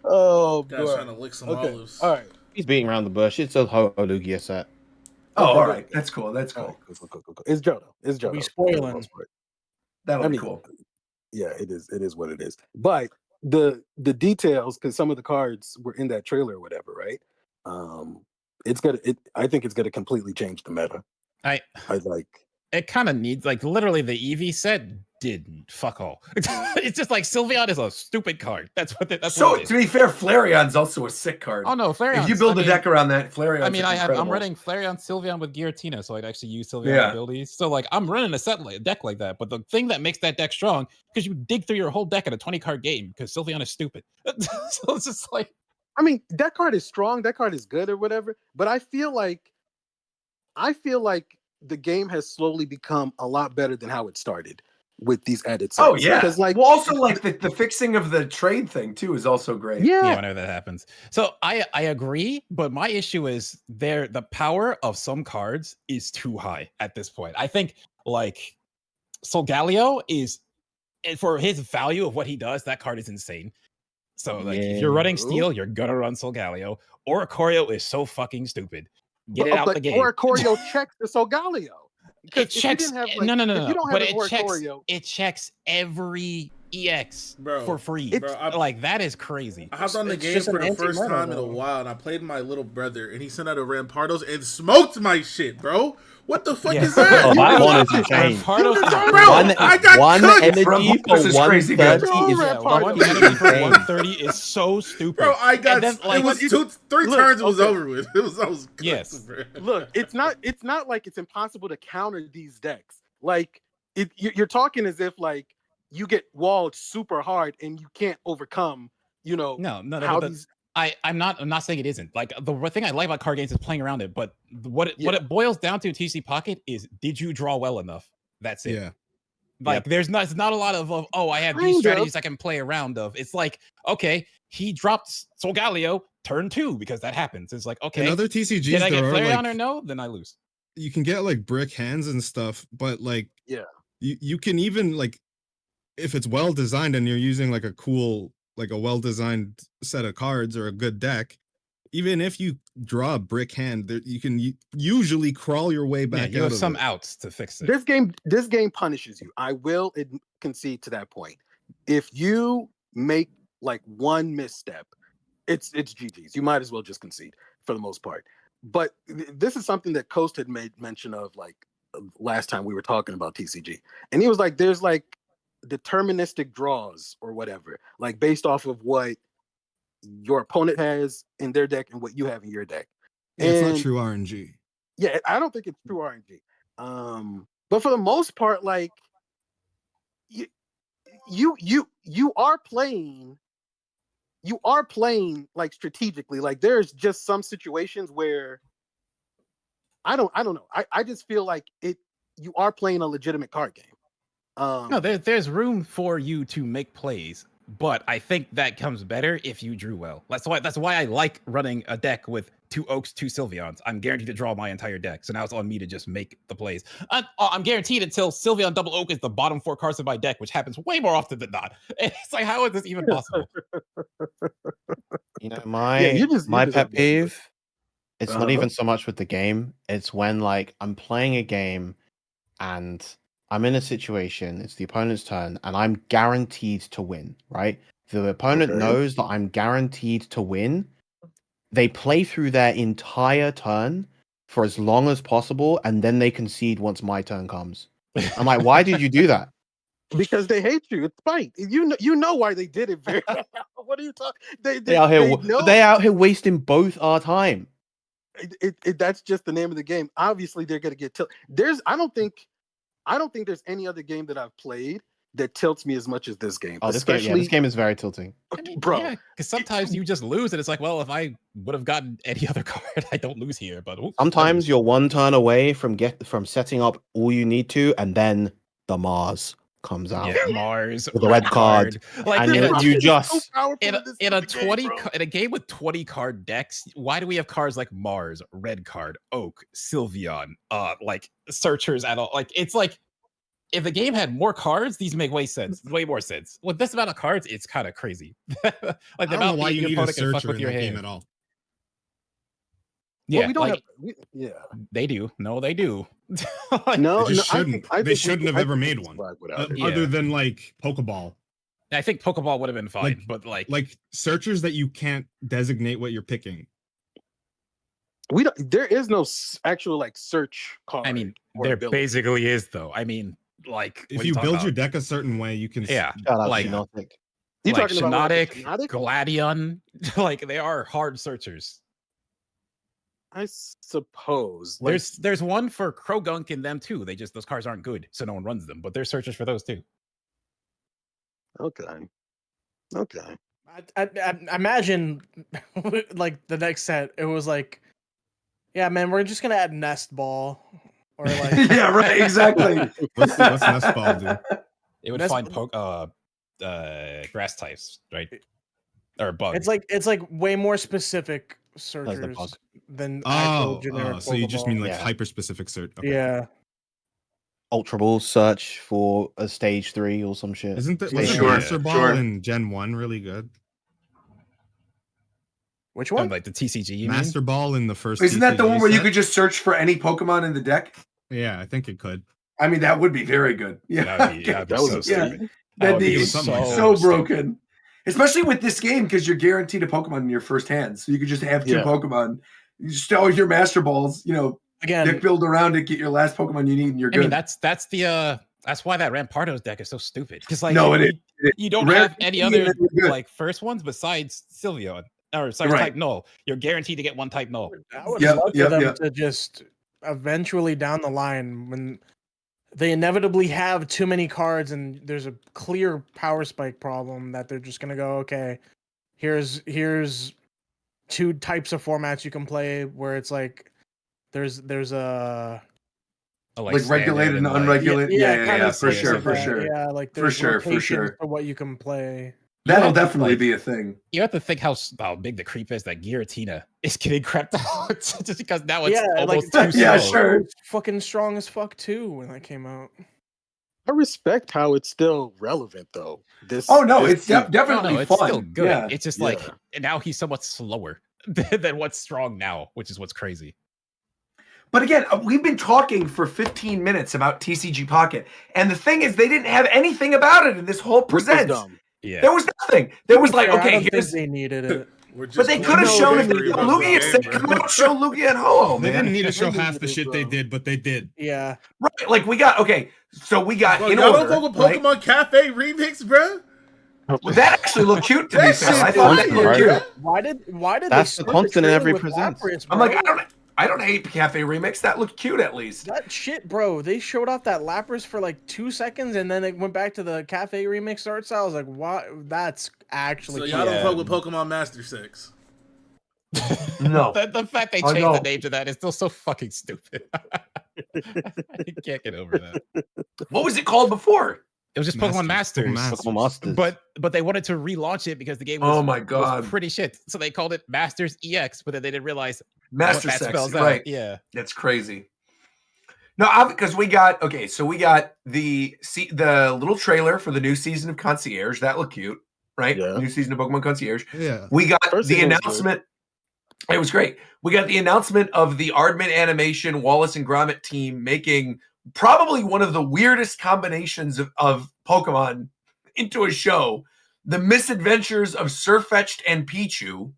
Oh, Guy's bro. trying to lick some Okay. olives. All right. He's beating around the bush. It's a Lugia set. Oh, Okay, all good. right. That's cool. That's cool. Cool. It's Johto. It's Johto. We for the spoiling. most part. That'll be cool. Yeah, it is. It is what it is. But the details, because some of the cards were in that trailer or whatever, right? I think it's gonna completely change the meta. I like. It kind of needs, like, literally the Eevee set didn't fuck all. It's just like Sylveon is a stupid card. That's what it To is. be fair, Flareon's also a sick card. Oh no, Flareon. If you build a deck around that, Flareon. I mean, I'm running Flareon Sylveon with Giratina, so I'd actually use Sylveon Yeah. abilities. So like, I'm running a deck like that. But the thing that makes that deck strong, because you dig through your whole deck in a 20-card game, because Sylveon is stupid. So it's just like, I mean, that card is strong. That card is good or whatever. But I feel like the game has slowly become a lot better than how it started with these added sets. Oh yeah. Because like, well, also like the fixing of the trade thing too is also great. yeah, whenever that happens. So I agree, but my issue is the power of some cards is too high at this point. I think like Solgaleo is, and for his value of what he does, that card is insane. So like, if you're running Steel, you're gonna run Solgaleo. Oricorio is so fucking stupid. Get it out the game. Oricorio checks the Solgaleo. It checks. No. If you don't But have it an checks. Oricorio, It checks every EX Bro, for free. bro, Like that is crazy. I hopped on the It's game just for an the first anti-meta, time in a though. while, and I played my little brother, and he sent out a Rampardos and smoked my shit, bro. What the fuck is that? Oh, that one is insane. Bro, One, I got one cooked. energy for This is crazy good. 130 is One fucking energy for insane. 130 is so stupid. Bro, I got And then, like, it was three look, turns. It was okay. over with. I was cooked, Yes. bro. look, it's not like it's impossible to counter these decks. Like you're talking as if like you get walled super hard and you can't overcome. No. How but these. I'm not saying it isn't. Like the thing I like about card games is playing around it, but what it boils down to in TC Pocket is, did you draw well enough? That's it. Yeah. Like it's not a lot of I have these strategies I can play around of. It's like, okay, he dropped Solgaleo turn 2 because that happens. It's like, okay, In other TCGs, did I get there are Flareon like, or no? Then I lose. you can get like brick hands and stuff, but like Yeah. you can even like, if it's well designed and you're using like a cool, like a well designed set of cards or a good deck, even if you draw a brick hand, there you can usually crawl your way back. You out have of some it. outs to fix it. This game punishes you. I will concede to that point. If you make like one misstep, it's GG's. You might as well just concede for the most part. But this is something that Coast had made mention of like last time we were talking about TCG, and he was like, "There's like deterministic draws or whatever, like based off of what your opponent has in their deck and what you have in your deck." Yeah, it's not true RNG. Yeah, I don't think it's true RNG. But for the most part, like you are playing like strategically. Like there's just some situations where I don't know. I just feel like you are playing a legitimate card game. No, there's room for you to make plays, but I think that comes better if you drew well. That's why I like running a deck with 2 Oaks, 2 Sylveons. I'm guaranteed to draw my entire deck, so now it's on me to just make the plays. I'm guaranteed until Sylveon double Oak is the bottom 4 cards of my deck, which happens way more often than not. It's like, how is this even possible? You know, my pet peeve, it's not even so much with the game. It's when like I'm playing a game and I'm in a situation, it's the opponent's turn, and I'm guaranteed to win, right? The opponent knows that I'm guaranteed to win. They play through their entire turn for as long as possible, and then they concede once my turn comes. I'm like, why did you do that? Because they hate you. It's spite. You know why they did it. Very what are you talking? They out here wasting both our time. That's just the name of the game. Obviously, they're gonna get tilted. I don't think there's any other game that I've played that tilts me as much as this game. Oh, this game is very tilting. I mean, bro. Yeah, because sometimes you just lose, and it's like, well, if I would have gotten any other card, I don't lose here. But oops, Sometimes you're one turn away from setting up all you need to, and then the Mars comes out. Yeah, Mars with a red card, Like and you just in a game with 20 card decks. Why do we have cards like Mars, red card, Oak, Sylveon, like Searchers at all? Like it's like if the game had more cards, these make way more sense. With this amount of cards, it's kind of crazy. Like the I don't know why you need a opponent can fuck searcher with in your that game hand at all. Yeah, Well, we don't like, have. they do. No, they do. No, They just I shouldn't. think- I They think shouldn't we- have I ever think made we one. survive without it. Other than like Pokeball. I think Pokeball would have been fine, but like searchers that you can't designate what you're picking. We don't. There is no actual like search card. I mean, or there ability. basically is though. I mean, like If what you talking build about? your deck a certain way, you can. Yeah, Shout out like Shiinotic. You like talking about like, Shiinotic, Gladion, like they are hard searchers. I suppose. Like, There's one for Krogunk in them too. Those cards aren't good, so no one runs them. But there's searchers for those too. okay. I imagine like the next set, it was like, yeah, man, we're just gonna add Nest Ball, or like, Yeah, right, exactly. What's Nest Ball do? It would That's- find grass types, right? Or bugs. it's like way more specific the searchers bug. than actual Oh, generic. so you just Pokeball. mean like Yeah. hyper specific search? Okay. Yeah, Ultra Ball search for a stage 3 or some shit. Isn't that Yeah, wasn't sure, Master Ball sure. in Gen 1 really good? which one? Like the TCG, you Master Ball in the first. Isn't that the TCG one where you set? could just search for any Pokemon in the deck? Yeah, I think it could. I mean, that would be very good. Yeah, That'd be That so was- yeah. stupid. That'd would be be so, so stupid. broken. Especially with this game, because you're guaranteed a Pokemon in your first hand. So you could just have two Yeah. Pokemon. You just always your Master Balls, Again, deck build around it, get your last Pokemon you need, and you're I good. mean, that's why that Rampardos deck is so stupid. Because like No, it is. you don't Rare have any TCG other and then you're good. like first ones besides Sylveon or sorry, Right. type null. You're guaranteed to get one type null. I would Yep, love for yep, them yep. to just eventually down the line, when they inevitably have too many cards and there's a clear power spike problem, that they're just gonna go, okay, here's two types of formats you can play, where it's like there's a like regulated and like- unregulated. Yeah, kinda for sense sure, of for that. sure. Yeah, like For there's sure, for rotations sure. for what you can play. That'll have to, definitely like- be a thing. You have to think how big the creep is that Giratina is getting crept out just because now it's Yeah, almost like, too Yeah, slow. sure. It was fucking strong as fuck too when that came out. I respect how it's still relevant though. Oh no, this it's team- definitely No, it's fun. still good. Yeah. It's just Yeah. like and now he's somewhat slower than what's strong now, which is what's crazy. But again, we've been talking for 15 minutes about TCG Pocket, and the thing is, they didn't have anything about it in this whole Which was present. dumb. Yeah. There was nothing. There was like, Yeah, I okay, don't think here's. they needed it. But they could have shown it. Lugia said, "Come out, show Lugia and Ho-Oh, They man." didn't need to show They half needed the it, shit they bro. did, but they did. Yeah. Right, like we got so we got Bro, in y'all order. don't fuck with right? Pokemon Cafe remix, bro? Well, that actually looked cute to me. That Phil. shit I thought that fire, looked bro. cute. Why did That's they the start constant in trailer every with present. Lapras, I'm bro? like, I don't hate Cafe remix. That looked cute at least. That shit, bro. They showed off that Lapras for like 2 seconds, and then it went back to the Cafe remix art style. I was like, what? That's actually So cute. y'all don't fuck with Pokemon Master 6. No. The fact they I changed know. the name to that is still so fucking stupid. I can't get over that. What was it called before? It was just Pokemon Masters. Pokemon Masters. But they wanted to relaunch it because the game was, Oh my God. was pretty shit. So they called it Masters EX, but then they didn't realize Master what that Sex, spells right? out. Yeah. That's crazy. No, because we got the little trailer for the new season of Concierge. That looked cute, right? Yeah. New season of Pokemon Concierge. Yeah. We got First the season was announcement. It was great. We got the announcement of the Aardman Animation Wallace and Gromit team making probably one of the weirdest combinations of Pokemon into a show. The Misadventures of Sirfetch'd and Pichu,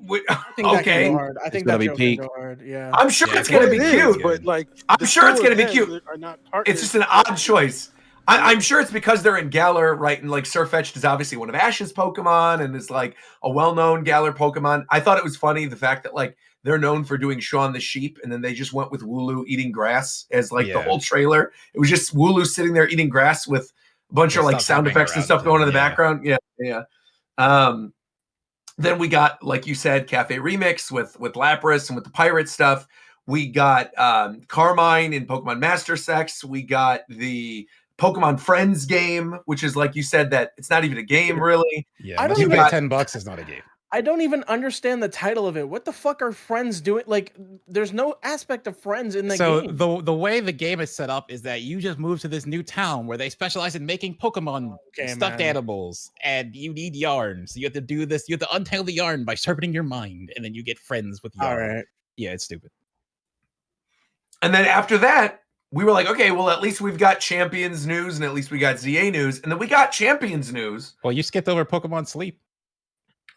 I think that can Okay. go hard. I think gonna that be joke can peak. go hard. Yeah. I'm sure Yeah, it's I gonna think be it is, cute. but like I'm the sure it's two gonna of be them cute. are not It's partners. just an odd choice. I'm sure it's because they're in Galar, right? And like Sirfetch'd is obviously one of Ash's Pokemon and is like a well-known Galar Pokemon. I thought it was funny the fact that like they're known for doing Shaun the Sheep, and then they just went with Wooloo eating grass as like the Yeah. whole trailer. It was just Wooloo sitting there eating grass with a bunch With of like stuff sound happening effects and around stuff going in the him, yeah. background. Yeah. Then we got, like you said, Cafe Remix with Lapras and with the pirate stuff. We got Carmine in Pokemon Master Sex. We got the Pokemon Friends game, which is like you said, that it's not even a game really. Yeah, I unless don't you even- pay $10, it's not a game. I don't even understand the title of it. What the fuck are friends doing? Like, there's no aspect of friends in the So game. the way the game is set up is that you just move to this new town where they specialize in making Pokemon stuffed man. animals, and you need yarn. So you have to do this. You have to untangle the yarn by sharpening your mind, and then you get friends with yarn. All right. Yeah, it's stupid. And then after that, we were like, okay, well, at least we've got Champions news, and at least we got ZA news, and then we got Champions news. Well, you skipped over Pokemon Sleep.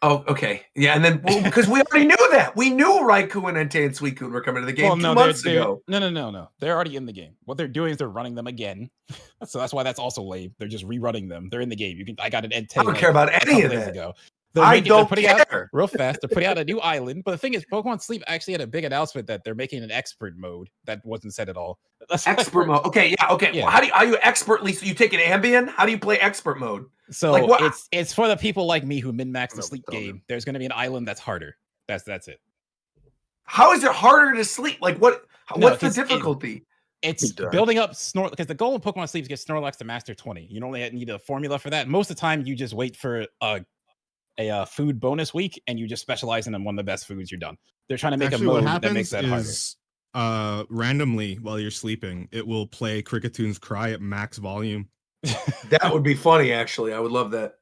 Oh, okay. Yeah, and then because we already knew that. We knew Raikou and Entei and Suicune were coming to the game Well, 2 no, months they're, ago. No. They're already in the game. What they're doing is they're running them again. So that's why that's also lame. They're just rerunning them. They're in the game. I got an Entei. I don't care about any of that. Ago. I They're don't putting care. out real fast. They're putting out a new island. But the thing is, Pokemon Sleep actually had a big announcement that they're making an expert mode that wasn't said at all. Expert mode. Okay, yeah, okay. Yeah. Well, how do you expertly? So you take an Ambien? How do you play expert mode? So Like, what- it's for the people like me who min-max the sleep game. There's going to be an island that's harder. That's it. How is it harder to sleep? Like what? No, What's the 'cause difficulty? It's building up Snort because the goal in Pokemon Sleep is to get Snorlax to Master 20. You only need a formula for that. Most of the time, you just wait for a food bonus week, and you just specialize in one of the best foods. You're done. They're trying to make Actually, a what mode that makes happens that harder. is randomly while you're sleeping, it will play Cricketune Cry at max volume. That would be funny, actually. I would love that.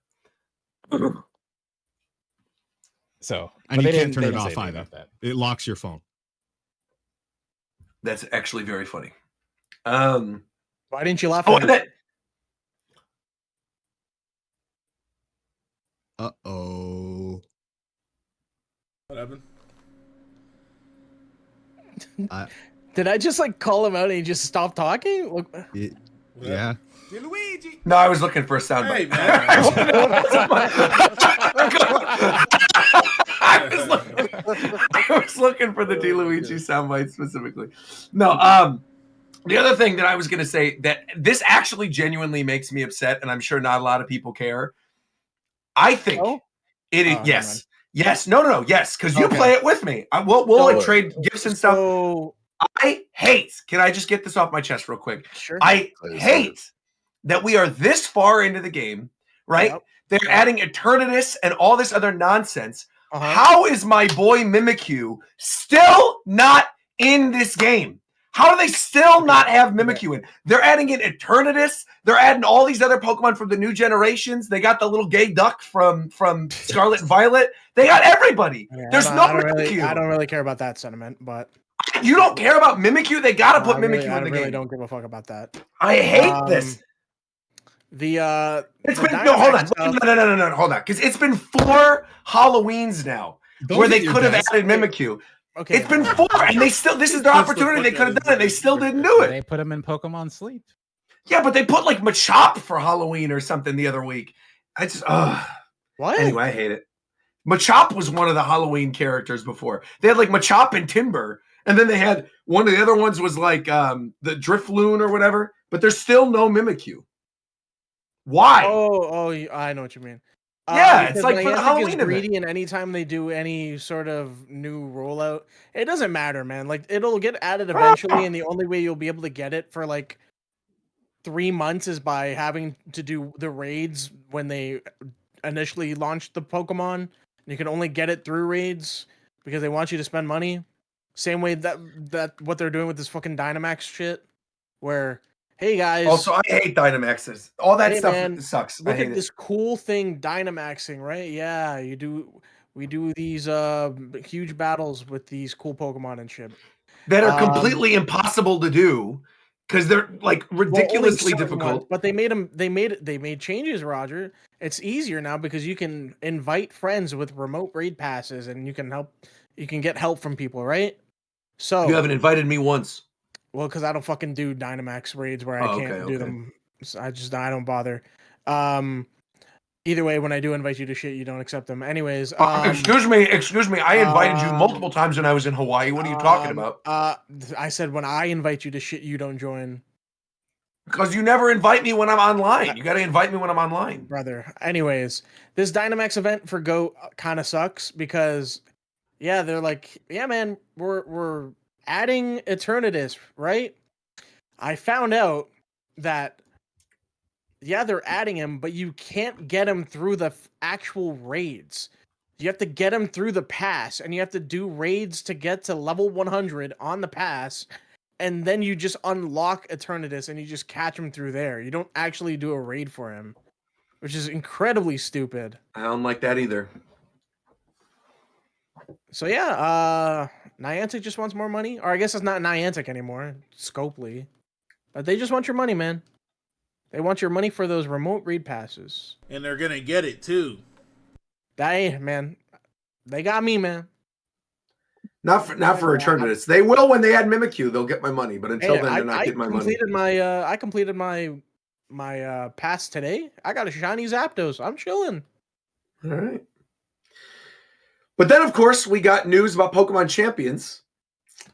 So, And but you they can't didn't- turn they it didn't say off anything either. about that. It locks your phone. That's actually very funny. Why didn't you laugh Oh, at and it? that, Uh-oh. What happened? Did I just like call him out and he just stopped talking? Look, Yeah. no, I was looking for a sound Hey, bite. man. I was looking for the DeLuigi soundbite specifically. No, the other thing that I was going to say that this actually genuinely makes me upset, and I'm sure not a lot of people care. I think it is yes, no, yes, because you Okay. play it with me. We'll like trade gifts and stuff. So, I hate. Can I just get this off my chest real quick? sure. I hate that we are this far into the game, right? Yep. They're adding Eternatus and all this other nonsense. Uh-huh. How is my boy Mimikyu still not in this game? How do they still not have Mimikyu in? They're adding in Eternatus. They're adding all these other Pokemon from the new generations. They got the little gay duck from Scarlet and Violet. They got everybody. Yeah, There's I no don't Mimikyu. really, I don't really care about that sentiment, but You don't care about Mimikyu? They got to put I Mimikyu really, I in the really game. don't give a fuck about that. I hate this. The It's the been no, hold on, Dynamax stuff- no, hold on, because it's been 4 Halloweens now Don't where get they your could have gas- added Mimikyu. Okay, It's been 4, and they still. This is their Puts the opportunity. They fuck could out have of done it. They still didn't do it. They put them in Pokemon Sleep. Yeah, but they put like Machop for Halloween or something the other week. I just, what? Anyway, I hate it. Machop was one of the Halloween characters before. They had like Machop and Timber, and then they had one of the other ones was like the Drifloon or whatever. But there's still no Mimikyu. Why? I know what you mean. Yeah, it's because like for the Niantic Halloween is event. greedy, and anytime they do any sort of new rollout, it doesn't matter, man. Like it'll get added eventually, and the only way you'll be able to get it for like 3 months is by having to do the raids when they initially launched the Pokemon. You can only get it through raids because they want you to spend money. Same way that what they're doing with this fucking Dynamax shit, where hey guys. Also, I hate Dynamaxes. All that Hey, stuff man, sucks. I Look hate at this cool thing, Dynamaxing, right? Yeah, we do these huge battles with these cool Pokemon and shit. that are completely impossible to do because they're like Well, only ridiculously certain difficult. ones, but they made changes, Roger. It's easier now because you can invite friends with remote raid passes, and you can get help from people, right? So You haven't invited me once. well, because I don't fucking do Dynamax raids where I Oh, can't okay, do okay. them. So I don't bother. Either way, when I do invite you to shit, you don't accept them. Anyways, Excuse me. I invited you multiple times when I was in Hawaii. What are you talking about? I said when I invite you to shit, you don't join. Because you never invite me when I'm online. You got to invite me when I'm online. Brother. Anyways, this Dynamax event for Go kind of sucks because, yeah, they're like, yeah, man, we're adding Eternatus, right? I found out that, yeah, they're adding him, but you can't get him through the actual raids. You have to get him through the pass, and you have to do raids to get to level 100 on the pass, and then you just unlock Eternatus, and you just catch him through there. You don't actually do a raid for him, which is incredibly stupid. I don't like that either. So yeah, Niantic just wants more money, or I guess it's not Niantic anymore, Scopely, but they just want your money, man. They want your money for those remote read passes. And they're gonna get it too. Man, they got me, man. Not for Eternatus. They will when they add Mimikyu. They'll get my money, but until then, they're not getting my money. I completed my pass today. I got a shiny Zapdos. I'm chilling. All right. But then, of course, we got news about Pokemon Champions,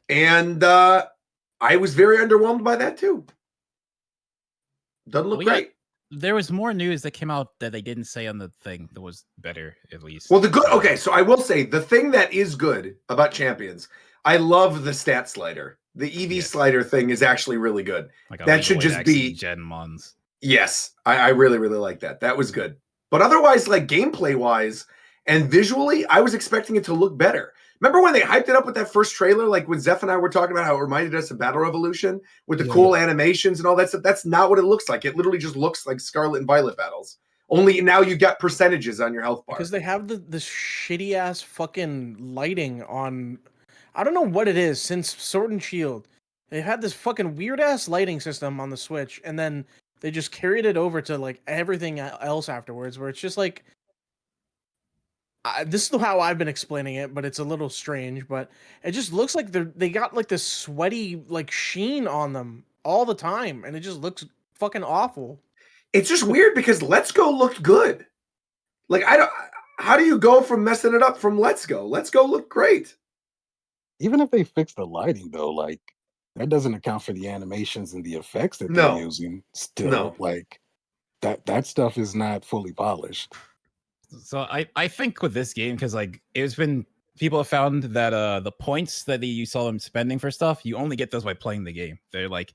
and I was very underwhelmed by that too. Doesn't look great. There was more news that came out that they didn't say on the thing that was better, at least. Well, okay, so I will say the thing that is good about Champions, I love the stat slider. The EV slider thing is actually really good. Like that should just be Gen Mons. Yes, I really, really like that. That was good. But otherwise, like gameplay wise and visually, I was expecting it to look better. Remember when they hyped it up with that first trailer, like when Zeph and I were talking about how it reminded us of Battle Revolution with the cool animations and all that stuff? That's not what it looks like. It literally just looks like Scarlet and Violet battles. Only now you got percentages on your health bar. Because they have this shitty ass fucking lighting on. I don't know what it is since Sword and Shield. They had this fucking weird ass lighting system on the Switch, and then they just carried it over to like everything else afterwards, where it's just like. This is how I've been explaining it, but it's a little strange. But it just looks like they got like this sweaty like sheen on them all the time, and it just looks fucking awful. It's just weird because Let's Go looked good. Like how do you go from messing it up from Let's Go? Let's Go looked great. Even if they fix the lighting though, like that doesn't account for the animations and the effects that they're using. Still, like that stuff is not fully polished. So I think with this game, because like it's been people have found that the points that you saw them spending for stuff, you only get those by playing the game. They're like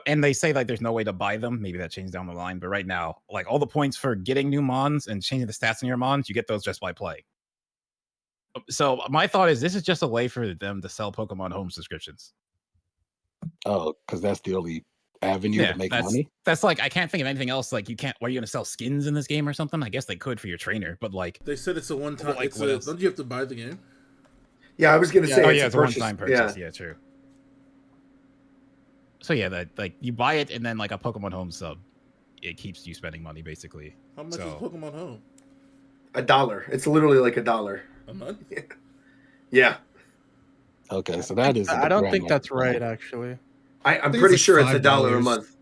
and they say like there's no way to buy them. Maybe that changed down the line, but right now, like all the points for getting new mons and changing the stats in your mons, you get those just by playing. So my thought is this is just a way for them to sell Pokemon Home subscriptions. Oh, because that's the only avenue to make money. That's like I can't think of anything else. Like you can't. Were you gonna sell skins in this game or something? I guess they could for your trainer, but like they said it's a one-time. Like, don't you have to buy the game? Yeah, I was gonna say. It's a one-time purchase. Yeah, true. So yeah, that like you buy it and then like a Pokemon Home sub, it keeps you spending money basically. How much is Pokemon Home? $1. It's literally like $1 a month. Yeah. Okay, so that is. I don't think that's right, actually. I'm pretty sure it's $1 a month.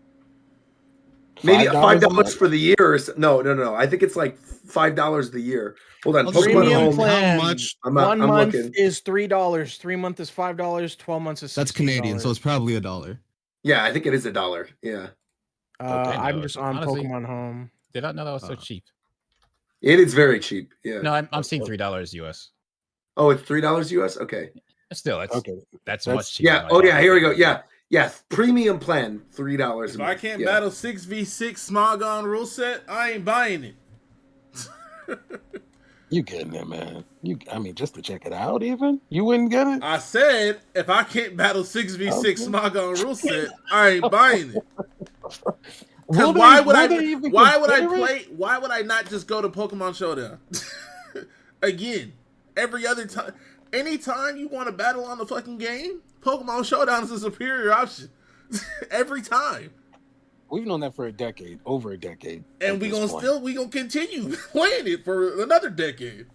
Maybe $5 for the year. No. I think it's like $5 the year. Hold on. Pokemon Home. How much? I'm month is $3. 3 months is $5. 12 months is $16. That's Canadian, so it's probably $1. Yeah, I think it is $1. Yeah. I'm just on honestly, Pokemon Home. Did not know that was so cheap. It is very cheap. Yeah. No, I'm seeing $3 US. Oh, it's $3 US. Okay. Still, that's okay. That's much cheaper. Yeah. Oh yeah. Here we go. Yeah. Yes. Premium plan $3. If I can't battle 6v6 Smogon rule set, I ain't buying it. You getting it, man? I mean, just to check it out, even you wouldn't get it. I said if I can't battle 6v6 Smogon rule set, I ain't buying it. Because why would I not just go to Pokemon Showdown? Again, every other time, anytime you want to battle on the fucking game, Pokemon Showdown is a superior option. Every time. We've known that for a decade, over a decade. And we gonna continue playing it for another decade.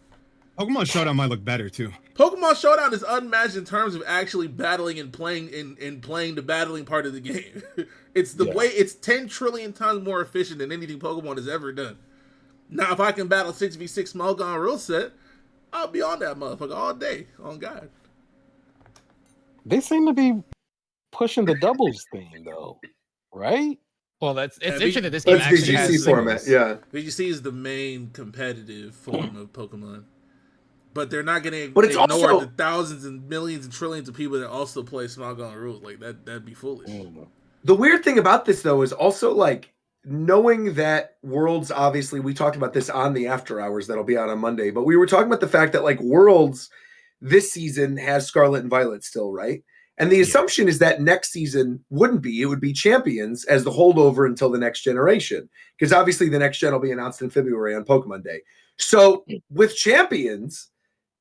Pokemon Showdown might look better too. Pokemon Showdown is unmatched in terms of actually battling and playing and playing the battling part of the game. It's the way it's 10 trillion times more efficient than anything Pokemon has ever done. Now, if I can battle 6v6 Smogon rule set, I'll be on that motherfucker all day. On God. They seem to be pushing the doubles thing though, right? Well, it's interesting that this game actually VGC has format. singles. Yeah, VGC is the main competitive form of Pokemon. But they're not going to But it's ignore also- the thousands and millions and trillions of people that also play Smogon rules. Like that'd be foolish. The weird thing about this though is also like knowing that Worlds, obviously we talked about this on the After Hours that'll be out on Monday, but we were talking about the fact that like Worlds this season has Scarlet and Violet still, right? And the assumption is that next season wouldn't be. It would be Champions as the holdover until the next generation. Because obviously the next gen will be announced in February on Pokemon Day. So with Champions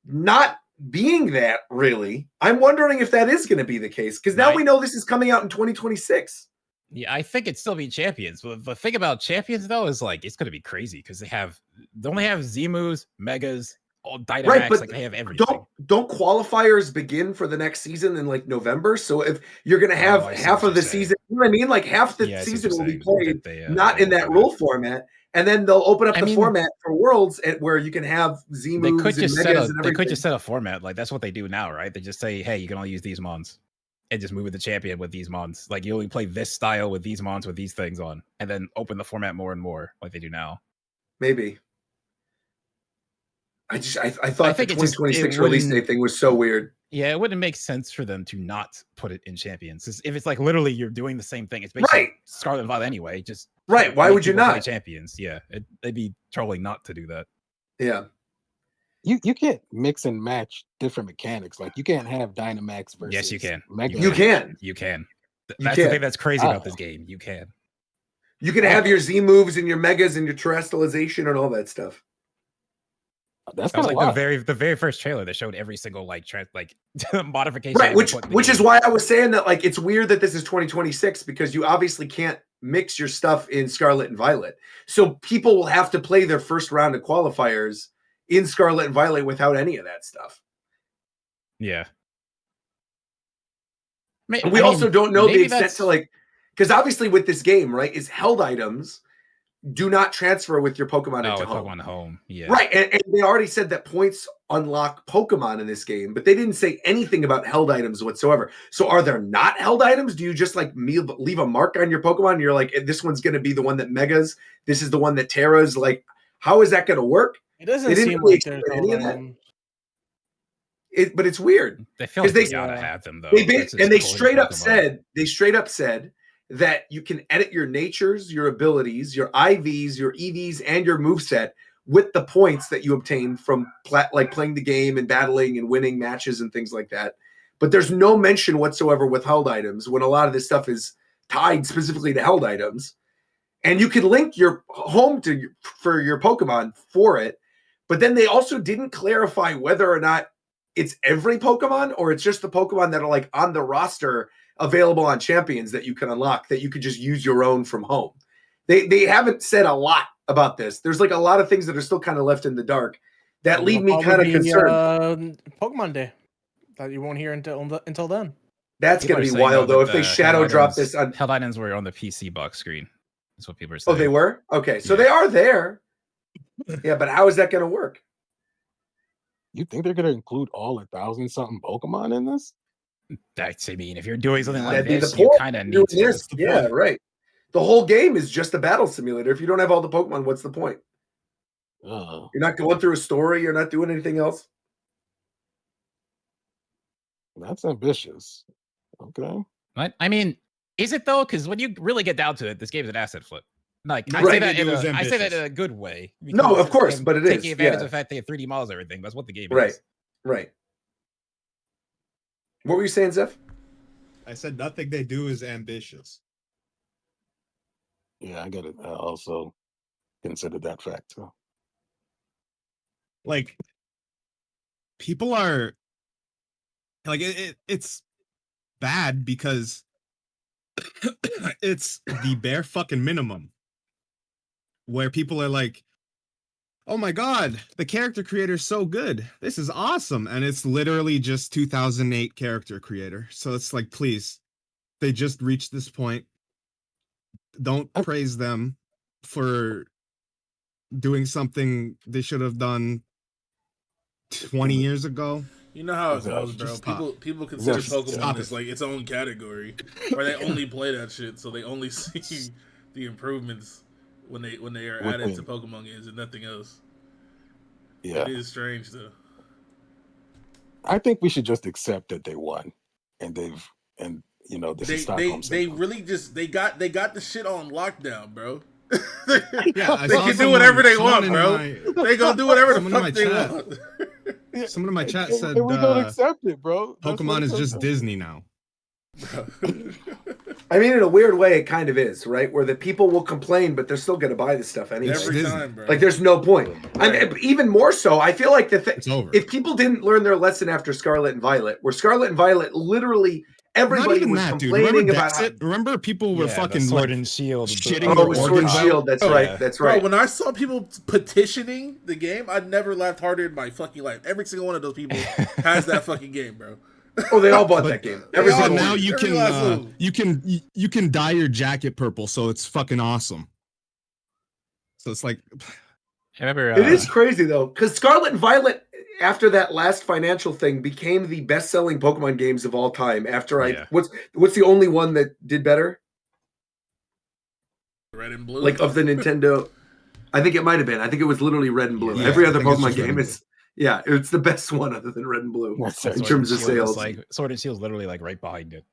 not being that really, I'm wondering if that is going to be the case. Because now we know this is coming out in 2026. Yeah, I think it'd still be Champions. But the thing about Champions though is like it's gonna be crazy because they only have Z moves, Megas, all Dynamax, Right, but like they have everything. don't qualifiers begin for the next season in like November? So if you're going to have half of the season, you know what I mean? Like half the season will be played not in that rule format, and then they'll open up the format for Worlds where you can have Z They moves could and just Megas set and they everything. could just set a format like that's what they do now, right? They just say, hey, you can only use these mons, and just move with the champion with these mons. Like you only play this style with these mons with these things on, and then open the format more and more like they do now. Maybe. I thought the think it just- 2026 it release wouldn't- date thing was so weird. Yeah, it wouldn't make sense for them to not put it in Champions. 'Cause if it's like literally you're doing the same thing, it's basically Right. Scarlet and Violet anyway. Just Right, why make would you people play not? Champions? Yeah, they'd be trolling not to do that. Yeah. You can't mix and match different mechanics. Like you can't have Dynamax versus Yes, you can. Mega. You can. You can. You That's can. the thing that's crazy about this game. You can. You can have your Z moves and your Megas and your terrestrialization and all that stuff. That's That was kind like of the very first trailer that showed every single modification. Right, they which put in the is game. why I was saying that like it's weird that this is 2026 because you obviously can't mix your stuff in Scarlet and Violet. So people will have to play their first round of qualifiers in Scarlet and Violet without any of that stuff. Yeah. And we also don't know the extent to like because obviously with this game, right, is held items do not transfer with your Pokemon into with home. Pokemon Home. Yeah. Right, and they already said that points unlock Pokemon in this game, but they didn't say anything about held items whatsoever. So are there not held items? Do you just like leave a mark on your Pokemon and you're like, this one's going to be the one that Megas, this is the one that Terras, like, how is that going to work? It doesn't They didn't seem really like there's explain any of no that. But it's weird. They feel like they Because gotta have them though. They That's just and they pulling straight up said that you can edit your natures, your abilities, your IVs, your EVs, and your moveset with the points that you obtain from like playing the game and battling and winning matches and things like that. But there's no mention whatsoever with held items when a lot of this stuff is tied specifically to held items. And you can link your home for your Pokemon for it. But then they also didn't clarify whether or not it's every Pokemon or it's just the Pokemon that are like on the roster available on Champions that you can unlock that you could just use your own from home. They haven't said a lot about this. There's like a lot of things that are still kind of left in the dark that leave me kind of concerned. Pokemon Day that you won't hear until then. That's going to be wild though if they shadow drop this on held items were on the PC box screen. That's what people are saying. Oh, they were? Okay, so they are there. Yeah, but how is that going to work? You think they're going to include all 1,000-something Pokemon in this? That's, I mean, if you're doing something like That'd be this, the you point. kind of Doing need to. this. Yeah, right. The whole game is just a battle simulator. If you don't have all the Pokemon, what's the point? You're not going through a story. You're not doing anything else. That's ambitious. Okay. I mean, is it though? Because when you really get down to it, this game is an asset flip. Like I Right. say that I say that in a good way. No, because of course, it's but it is, taking advantage yeah. of the fact they have 3D models and everything. That's what the game Right. is. Right. What were you saying, Zeph? I said nothing they do is ambitious. Yeah, I got to also consider that fact too. Like, people are like it's bad because it's the bare fucking minimum. Where people are like, oh my god, the character creator's so good. This is awesome. And it's literally just 2008 character creator. So it's like, please, they just reached this point. Don't praise them for doing something they should have done 20 years ago. You know how it goes, bro. Just stop. People consider Just Pokemon stop as it. like its own category, where they only play that shit, so they only see the improvements when they are added to Pokemon games and nothing else. Yeah. It is strange though. I think we should just accept that they won, and this is Stockholm They really just they got the shit on lockdown, bro. Yeah, they can do whatever they want, bro. They gonna do whatever the fuck they want. Someone in my chat said we're gonna accept it, bro. Pokemon is just Disney now. I mean, in a weird way, it kind of is, right? Where the people will complain, but they're still going to buy the stuff anyway. Every time, bro. Like, there's no point. I mean, even more so, I feel like it's over. If people didn't learn their lesson after Scarlet and Violet, where Scarlet and Violet literally everybody was complaining about. Remember, people were fucking Sword and Shield shitting. Oh, Sword and Shield. That's right. That's right. Bro, when I saw people petitioning the game, I never laughed harder in my fucking life. Every single one of those people has that fucking game, bro. Oh, they all bought that game. So now you can dye your jacket purple, so it's fucking awesome. So it's like, I remember it is crazy though, because Scarlet and Violet, after that last financial thing, became the best-selling Pokemon games of all time. After what's the only one that did better? Red and Blue, like of the Nintendo. I think it might have been. I think it was literally Red and Blue. Yeah, Every other Pokemon game game is. Yeah, it's the best one other than Red and Blue in terms of sales. Like Sword and Shield is literally like right behind it.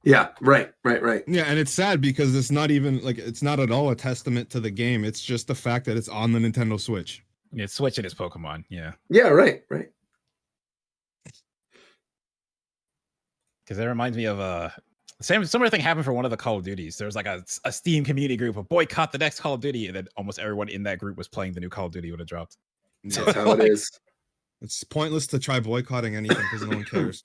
Yeah, right. Yeah, and it's sad because it's not even like it's not at all a testament to the game. It's just the fact that it's on the Nintendo Switch. Yeah, it's Switch and it's Pokemon. Yeah. Yeah, right. Because that reminds me of similar thing happened for one of the Call of Duties. There was like a Steam community group of boycott the next Call of Duty, and then almost everyone in that group was playing the new Call of Duty when it dropped. That's how it is. It's pointless to try boycotting anything because no one cares.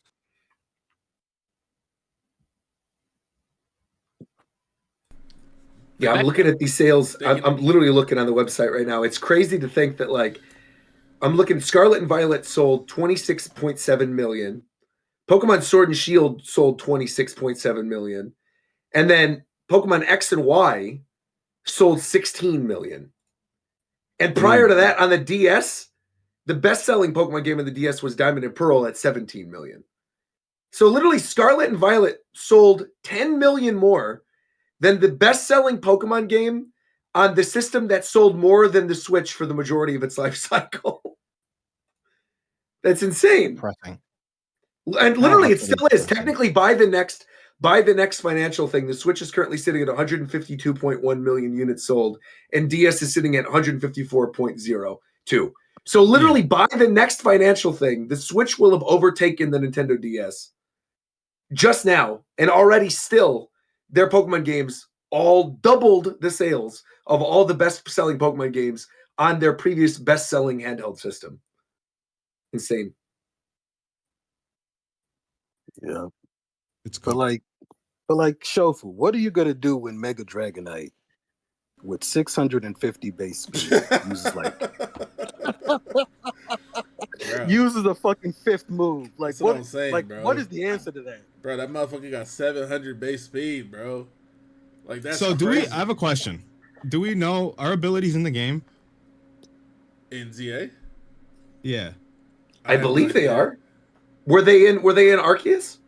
Yeah, I'm looking at these sales. I'm literally looking on the website right now. It's crazy to think that, like, I'm looking. Scarlet and Violet sold 26.7 million. Pokemon Sword and Shield sold 26.7 million, and then Pokemon X and Y sold 16 million. And prior to that, on the DS, the best-selling Pokemon game on the DS was Diamond and Pearl at 17 million. So literally, Scarlet and Violet sold 10 million more than the best-selling Pokemon game on the system that sold more than the Switch for the majority of its life cycle. That's insane. Depressing. And literally, it still is. Technically, by the next financial thing, the Switch is currently sitting at 152.1 million units sold, and DS is sitting at 154.02. So literally, by the next financial thing, the Switch will have overtaken the Nintendo DS just now, and already still, their Pokemon games all doubled the sales of all the best-selling Pokemon games on their previous best-selling handheld system. Insane. Yeah. It's cool. But like Shofu, what are you gonna do when Mega Dragonite with 650 base speed uses a fucking fifth move? Like, what I'm saying, bro. What is the answer to that? Bro, that motherfucker got 700 base speed, bro. Like, that's so crazy. I have a question. Do we know our abilities in the game? In ZA? Yeah. I believe they are. Were they in Arceus?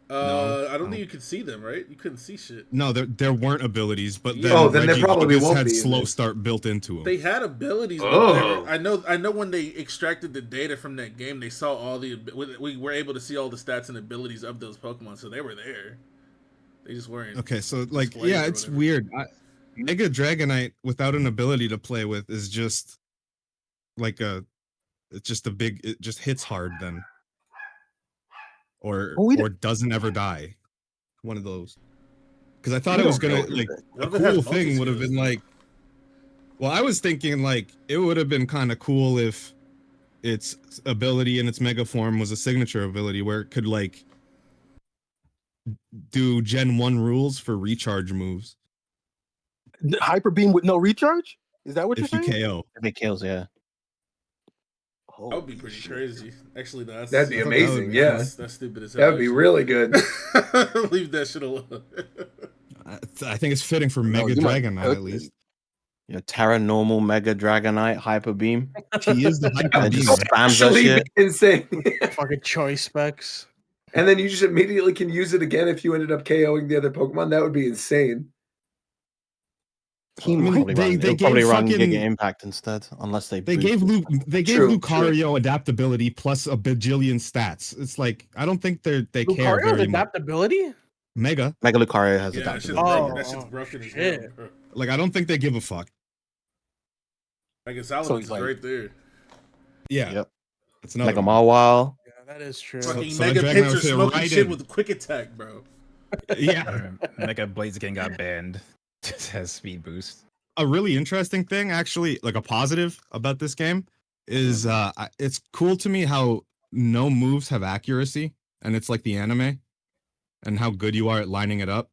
No. I don't think you could see them, right? You couldn't see shit. No, there weren't abilities, but then then there probably won't had be. slow start built into them. They had abilities. But I know when they extracted the data from that game, they saw all the. We were able to see all the stats and abilities of those Pokemon, so they were there. They just weren't. Okay, so like, yeah, it's weird. Mega Dragonite without an ability to play with is just like it just hits hard then. Or doesn't ever die. One of those. Because I thought it was gonna like a cool thing would have been like. Well, I was thinking like it would have been kind of cool if its ability in its mega form was a signature ability where it could like do Gen 1 rules for recharge moves Hyper beam with no recharge? Is that what if you're you saying? KO. If it kills, yeah. That would be pretty crazy. Actually, no, that's That'd be amazing. Yeah, that's stupid as hell. that would be really good. Leave that shit alone. I think it's fitting for Mega you might Dragonite cook at least. Terra normal Mega Dragonite Hyper Beam. He is the Hyper And Beam. just spams that Actually, shit. insane. Fucking choice specs. And then you just immediately can use it again if you ended up KOing the other Pokemon. That would be insane. He mean, probably they run, he'll gave probably run fucking- Giga Impact instead, unless they gave True, Lucario adaptability plus a bajillion stats. It's like I don't think they care Lucario very much. adaptability? Mega. Mega Lucario has Yeah, that shit's adaptability. broken. That shit's broken as hell, shit. bro. Like I don't think they give a fuck. Mega So Salamence he's is like- right there. Yeah. Yep. It's another Mega one. Mawile. Yeah, that is true. Fucking so Mega the Dragonite Pincher was hit smoking right shit in. with quick attack, bro. Yeah. Mega Blaziken got banned. Just has speed boost. A really interesting thing, actually, like a positive about this game, is it's cool to me how no moves have accuracy, and it's like the anime, and how good you are at lining it up.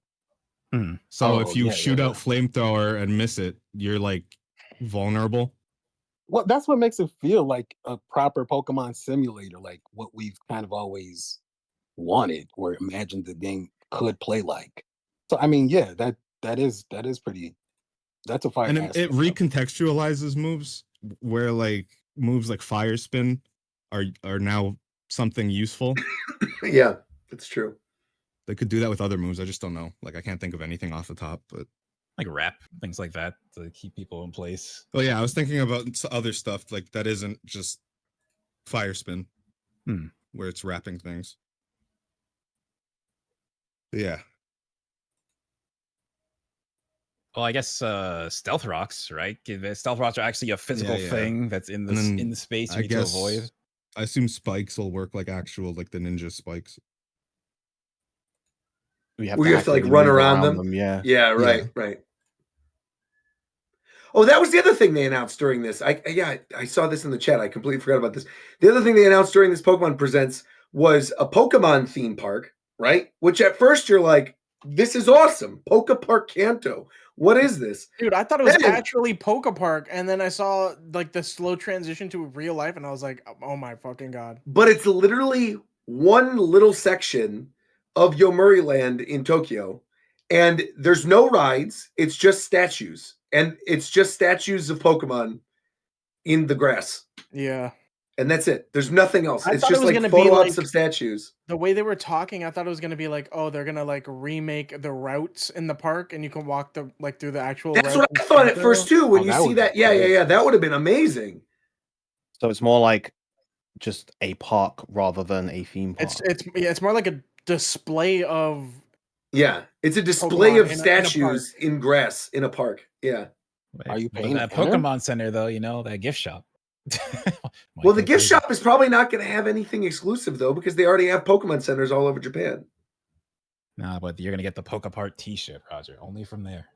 So Oh, if you yeah, shoot yeah. out flamethrower and miss it, you're like vulnerable. Well, that's what makes it feel like a proper Pokemon simulator, like what we've kind of always wanted or imagined the game could play like. So I mean, yeah, that is pretty. That's a fire. And it aspect of recontextualizes moves where like moves like fire spin are now something useful. Yeah, that's true. They could do that with other moves. I just don't know. Like I can't think of anything off the top, but Like rap, things like that to keep people in place. oh yeah, I was thinking about other stuff like that isn't just fire spin, where it's wrapping things. But yeah, Well, I guess stealth rocks, right? Stealth rocks are actually a physical yeah. thing that's in And then in the space you I need to guess avoid. I assume spikes will work like actual like the ninja spikes. We We have to like actively run move around them. Yeah. Yeah, right, right. Oh, that was the other thing they announced during this. I saw this in the chat. I completely forgot about this. The other thing they announced during this Pokemon Presents was a Pokemon theme park, right? Which at first you're like, this is awesome. Poke Park Kanto. What is this? Dude, I thought it was Then- actually Poke Park, and then I saw like the slow transition to real life, and I was like, oh my fucking god. But it's literally one little section of Yomiuri Land in Tokyo, and there's no rides. It's just statues, and it's just statues of Pokemon in the grass, Yeah. and that's it. There's nothing else. I It's thought it just was like gonna photo be ops like- of statues. The way they were talking, I thought it was gonna be like, oh, they're gonna like remake the routes in the park, and you can walk the like through the actual. That's routes what in I thought at Kanto. first too. When Oh, you that see would that, be yeah, great. that would have been amazing. So it's more like just a park rather than a theme park. It's more like a display of. Yeah, it's a display Pokemon of in a statues in grass in a park. Yeah. Are you But paying that to enter? Pokemon Center, though, you know, that gift shop. Well, the gift shop is probably not going to have anything exclusive though, because they already have Pokemon centers all over Japan. Nah, but you're gonna get the Pokepart T-shirt, Roger. Only from there.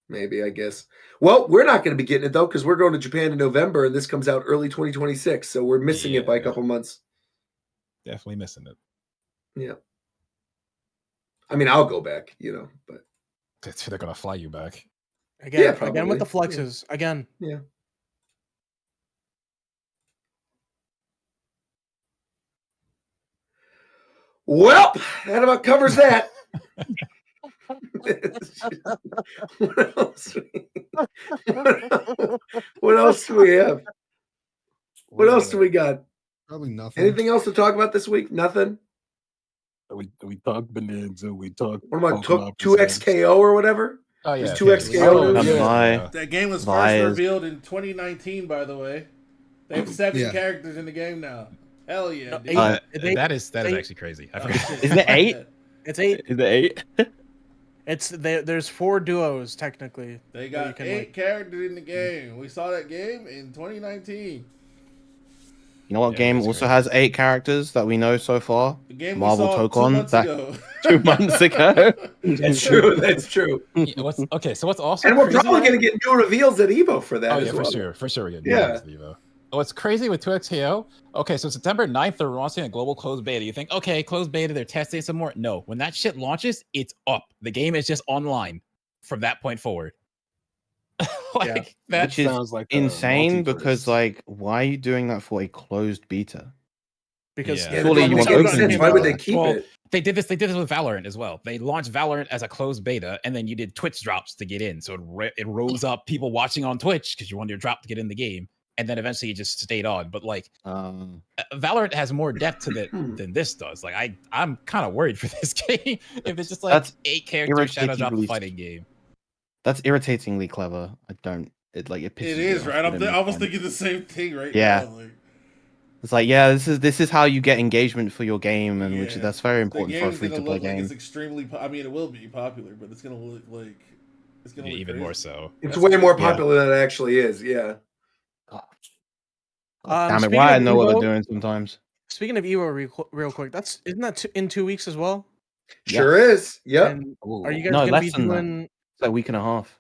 Maybe, I guess. Well, we're not going to be getting it though, because we're going to Japan in November, and this comes out early 2026, so we're missing it by a Yeah. couple months. Definitely missing it. Yeah. I mean, I'll go back, but They're gonna fly you back. Again, Yeah, again with the probably. flexes. Again. yeah. Well, that about covers that. What else? What else do we have? What else do we got? Probably nothing. Anything else to talk about this week? Nothing. We talked Bonanza. We talked. What about Pokemon two Presents. XKO or whatever? Oh yeah, There's 2XKO. Oh, news? yeah. That game was Vi first is- revealed in 2019, by the way. They have 7 Yeah. characters in the game now. Hell yeah, dude. Eight. That is eight. actually crazy. I forgot. Isn't it 8? It's 8. Is it 8? There's 4 duos technically. They that got you can, 8 like- characters in the game. We saw that game in 2019. You know what Yeah, game that's also great. has 8 characters that we know so far? The game Marvel we saw 2 Tokon, months that- ago. 2 months ago. That's true. That's true. Yeah, what's also And we're crazy probably about going to get new reveals at Evo for that Oh as yeah, well. for sure, we get Yeah. Evo. what's crazy with 2XKO? Okay, so September 9th, they're launching a global closed beta. You think, okay, closed beta, they're testing some more. No, when that shit launches, it's up. The game is just online from that point forward. Like that Which is sounds like a insane multiverse. because, like, why are you doing that for a closed beta? Because Yeah, Surely that you doesn't want make open sense. Why would they beta. keep Well, it? They did this with Valorant as well. They launched Valorant as a closed beta, and then you did Twitch drops to get in. So it rose up people watching on Twitch because you wanted your drop to get in the game, and then eventually it just stayed on. But like Valorant has more depth to it than this does. Like I'm kind of worried for this game if it's just like That's 8 character shadow drop irritatingly- fighting game. That's irritatingly clever. I don't. It like it pisses It me is off, right. but it I makes was sense. thinking the same thing right Yeah. now. Like, It's like, yeah, this is how you get engagement for your game, and which yeah. that's very The important for a game's free to gonna play look like game. it's extremely. I mean, it will be popular, but it's gonna look like it's gonna look Even crazy. more so. It's way more popular than it actually is. Yeah. Damn it! speaking Why I of know what Evo- they're doing sometimes. Speaking of Evo, real quick, isn't that in 2 weeks as well? Sure is. Yep. And are you guys No, gonna less be than that. doing? It's like a week and a half.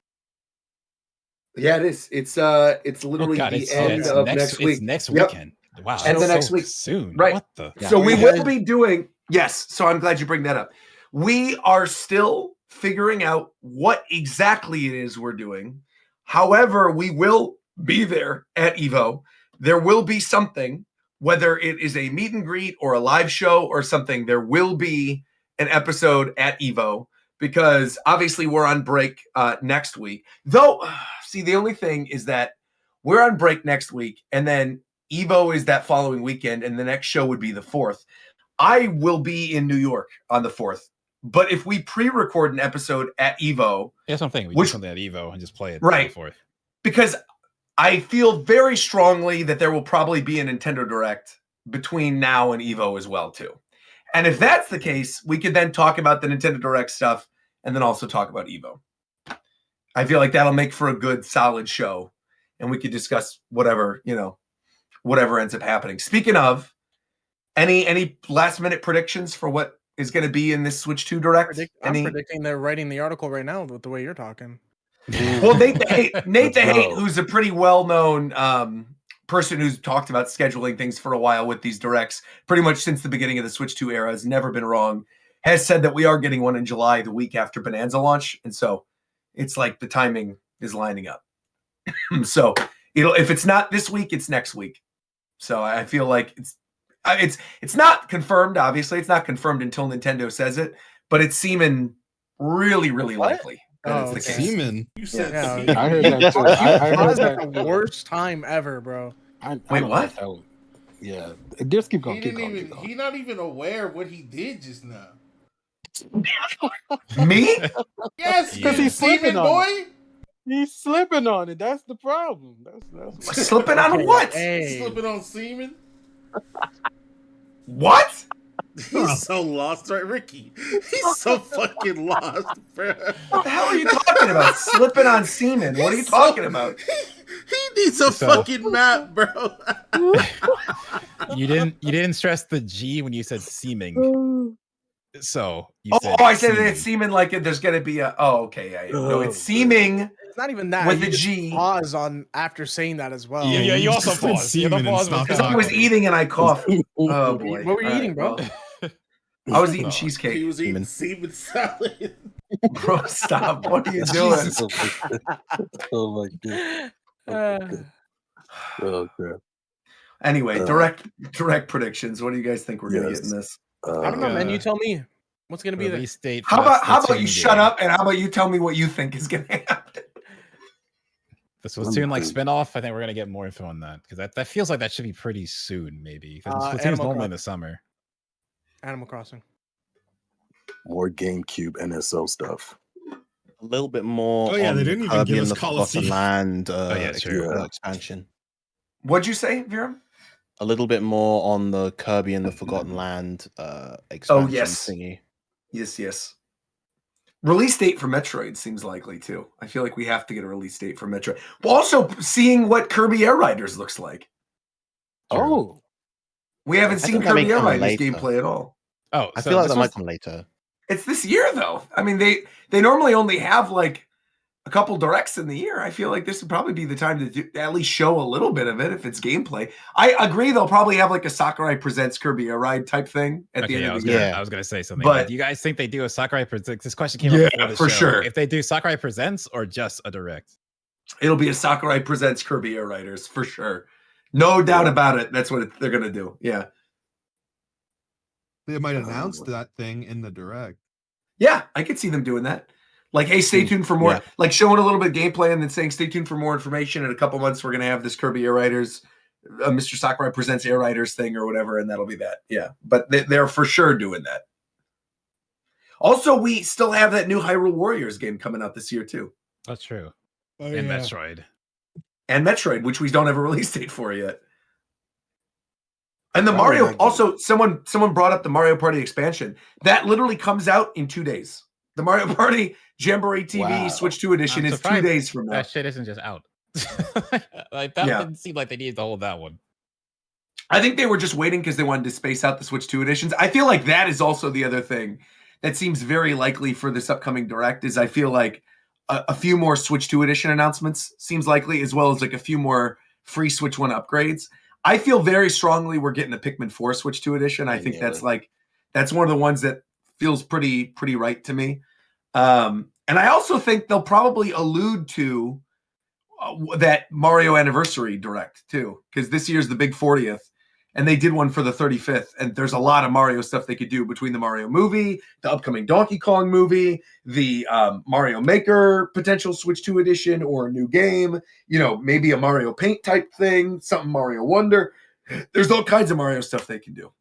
Yeah, it is. It's literally God, the it's end of next week. It's next Yep. weekend. Wow, End of that's next so week. soon. Right. What the? So we Are you will guys- be doing, yes. So I'm glad you bring that up. We are still figuring out what exactly it is we're doing. However, we will be there at Evo. There will be something, whether it is a meet and greet or a live show or something, there will be an episode at Evo because obviously we're on break next week. Though, see, the only thing is that we're on break next week and then Evo is that following weekend and the next show would be the 4th. I will be in New York on the 4th. But if we pre-record an episode at Evo, Yeah, something. We do something at Evo and just play it. Right. For it. Because I feel very strongly that there will probably be a Nintendo Direct between now and Evo as well, too. And if that's the case, we could then talk about the Nintendo Direct stuff and then also talk about Evo. I feel like that'll make for a good, solid show. And we could discuss whatever, whatever ends up happening. Speaking of, any last minute predictions for what is going to be in this Switch 2 Direct? I'm predicting they're writing the article right now with the way you're talking. Well, Nate the Hate, who's a pretty well-known person who's talked about scheduling things for a while with these directs, pretty much since the beginning of the Switch 2 era, has never been wrong, has said that we are getting one in July, the week after Bonanza launch. And so it's like the timing is lining up. So if it's not this week, it's next week. So I feel like it's not confirmed. Obviously, it's not confirmed until Nintendo says it, but it's seeming really, really likely. That it's the case. Seaman. You said Yeah, I heard that too. I heard That's the that. worst time ever, bro. I Wait, don't know what? if that would- yeah, just keep going. He Keep didn't going. even. Keep going. He's not even aware of what he did just now. Me? Yes, Because you he's slipping semen on boy. it. He's slipping on it. That's the problem. That's Slipping on what? Hey, Slipping on semen. What? He's so lost, right, Ricky? He's so fucking lost, bro. What the hell are you talking about? Slipping on semen? What are you talking about? He needs a fucking map, bro. You didn't stress the G when you said seeming. So you said I said that seeming. it's seeming like there's going to be a. Oh, okay. Yeah. No, it's seeming. it's not even that. With You the just G. pause on after saying that as well. Yeah, you also just said paused. You semen and paused stopped Because I was talking. eating and I coughed. Oh, boy. What were you All eating, bro? well, I was eating No. cheesecake. He was eating semen salad. Bro, stop. What are you doing? oh my god. Oh crap. Anyway, direct predictions. What do you guys think we're going to get in this? I don't know, man. You tell me. What's gonna be the release date? for How that about you Splatoon shut game. up and how about you tell me what you think is going to happen? The Splatoon like spin-off, I think we're gonna get more info on that because that feels like that should be pretty soon, maybe. Splatoon's Animal normally in Crossing. the summer. Animal Crossing? More GameCube NSO stuff. A little bit more. Oh, yeah, they on didn't even Kirby give and us the Forgotten Coliseum. Land yeah, sure. expansion. What'd you say, Vera? A little bit more on the Kirby and the Forgotten Land expansion yes. thingy. Yes. Release date for Metroid seems likely too. I feel like we have to get a release date for Metroid. But also seeing what Kirby Air Riders looks like. Oh, We haven't I seen think that may Kirby Air come Riders later. gameplay at all. Oh, I so feel like this that might was- come later. It's this year though. I mean, they normally only have like a couple directs in the year, I feel like this would probably be the time to at least show a little bit of it if it's gameplay. I agree they'll probably have like a Sakurai Presents Kirby Air Ride type thing at the end of the year. I was gonna say something. But Do you guys think they do a Sakurai Presents? This question came up before the for show. sure. If they do Sakurai Presents or just a direct, it'll be a Sakurai Presents Kirby Air Riders for sure. No doubt about it. That's what they're gonna do. Yeah. They might announce that thing in the direct. Yeah, I could see them doing that. Like, hey, stay tuned for more. Yeah. Like showing a little bit of gameplay and then saying, stay tuned for more information. In a couple months, we're gonna have this Kirby Air Riders, Mr. Sakurai Presents Air Riders thing or whatever, and that'll be that. Yeah, but they're for sure doing that. Also, we still have that new Hyrule Warriors game coming out this year too. that's true. Oh, And yeah. Metroid. And Metroid, which we don't have a release date for yet. And the Oh, Mario, my also someone brought up the Mario Party expansion. That literally comes out in 2 days. The Mario Party Jamboree TV Wow. Switch 2 edition I'm is 2 surprised days from now. That shit isn't just out. Like that Yeah. didn't seem like they needed to hold that one. I think they were just waiting because they wanted to space out the Switch 2 editions. I feel like that is also the other thing that seems very likely for this upcoming Direct is I feel like a few more Switch 2 edition announcements seems likely, as well as like a few more free Switch 1 upgrades. I feel very strongly we're getting a Pikmin 4 Switch 2 edition. I think that's one of the ones that feels pretty right to me. And I also think they'll probably allude to that Mario Anniversary Direct too, because this year's the big 40th. And they did one for the 35th. And there's a lot of Mario stuff they could do between the Mario movie, the upcoming Donkey Kong movie, the Mario Maker potential Switch 2 edition or a new game, maybe a Mario Paint type thing, something Mario Wonder. There's all kinds of Mario stuff they can do.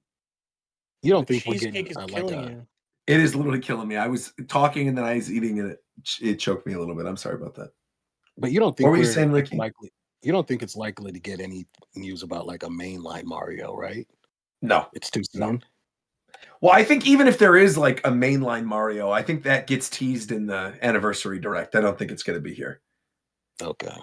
You don't think we're Cheesecake getting is killing you. It is literally killing me. I was talking and then I was eating and it choked me a little bit. I'm sorry about that. But you don't think What were you we're saying, Ricky? likely? You don't think it's likely to get any news about like a mainline Mario, right? No. It's too soon. Well, I think even if there is like a mainline Mario, I think that gets teased in the Anniversary Direct. I don't think it's going to be here. Okay.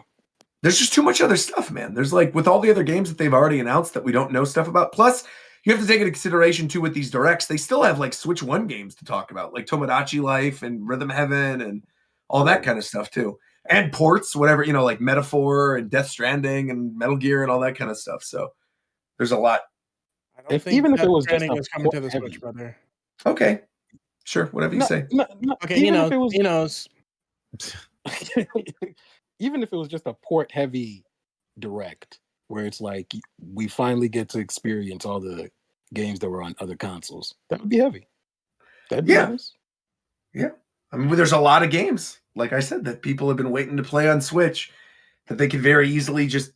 There's just too much other stuff, man. There's like with all the other games that they've already announced that we don't know stuff about. Plus, you have to take into consideration too with these directs, they still have like Switch 1 games to talk about, like Tomodachi Life and Rhythm Heaven and all that kind of stuff too. And ports, whatever, like Metaphor and Death Stranding and Metal Gear and all that kind of stuff. So there's a lot. I don't think Even if it Death was just Stranding a was coming to the port Switch, heavy. brother. Okay. Sure. Whatever you say. Okay, he even knows. if it was- He knows. Even if it was just a port heavy direct where it's like we finally get to experience all the games that were on other consoles, that would be heavy. That'd be nice. Yeah. I mean, there's a lot of games, like I said, that people have been waiting to play on Switch that they could very easily just,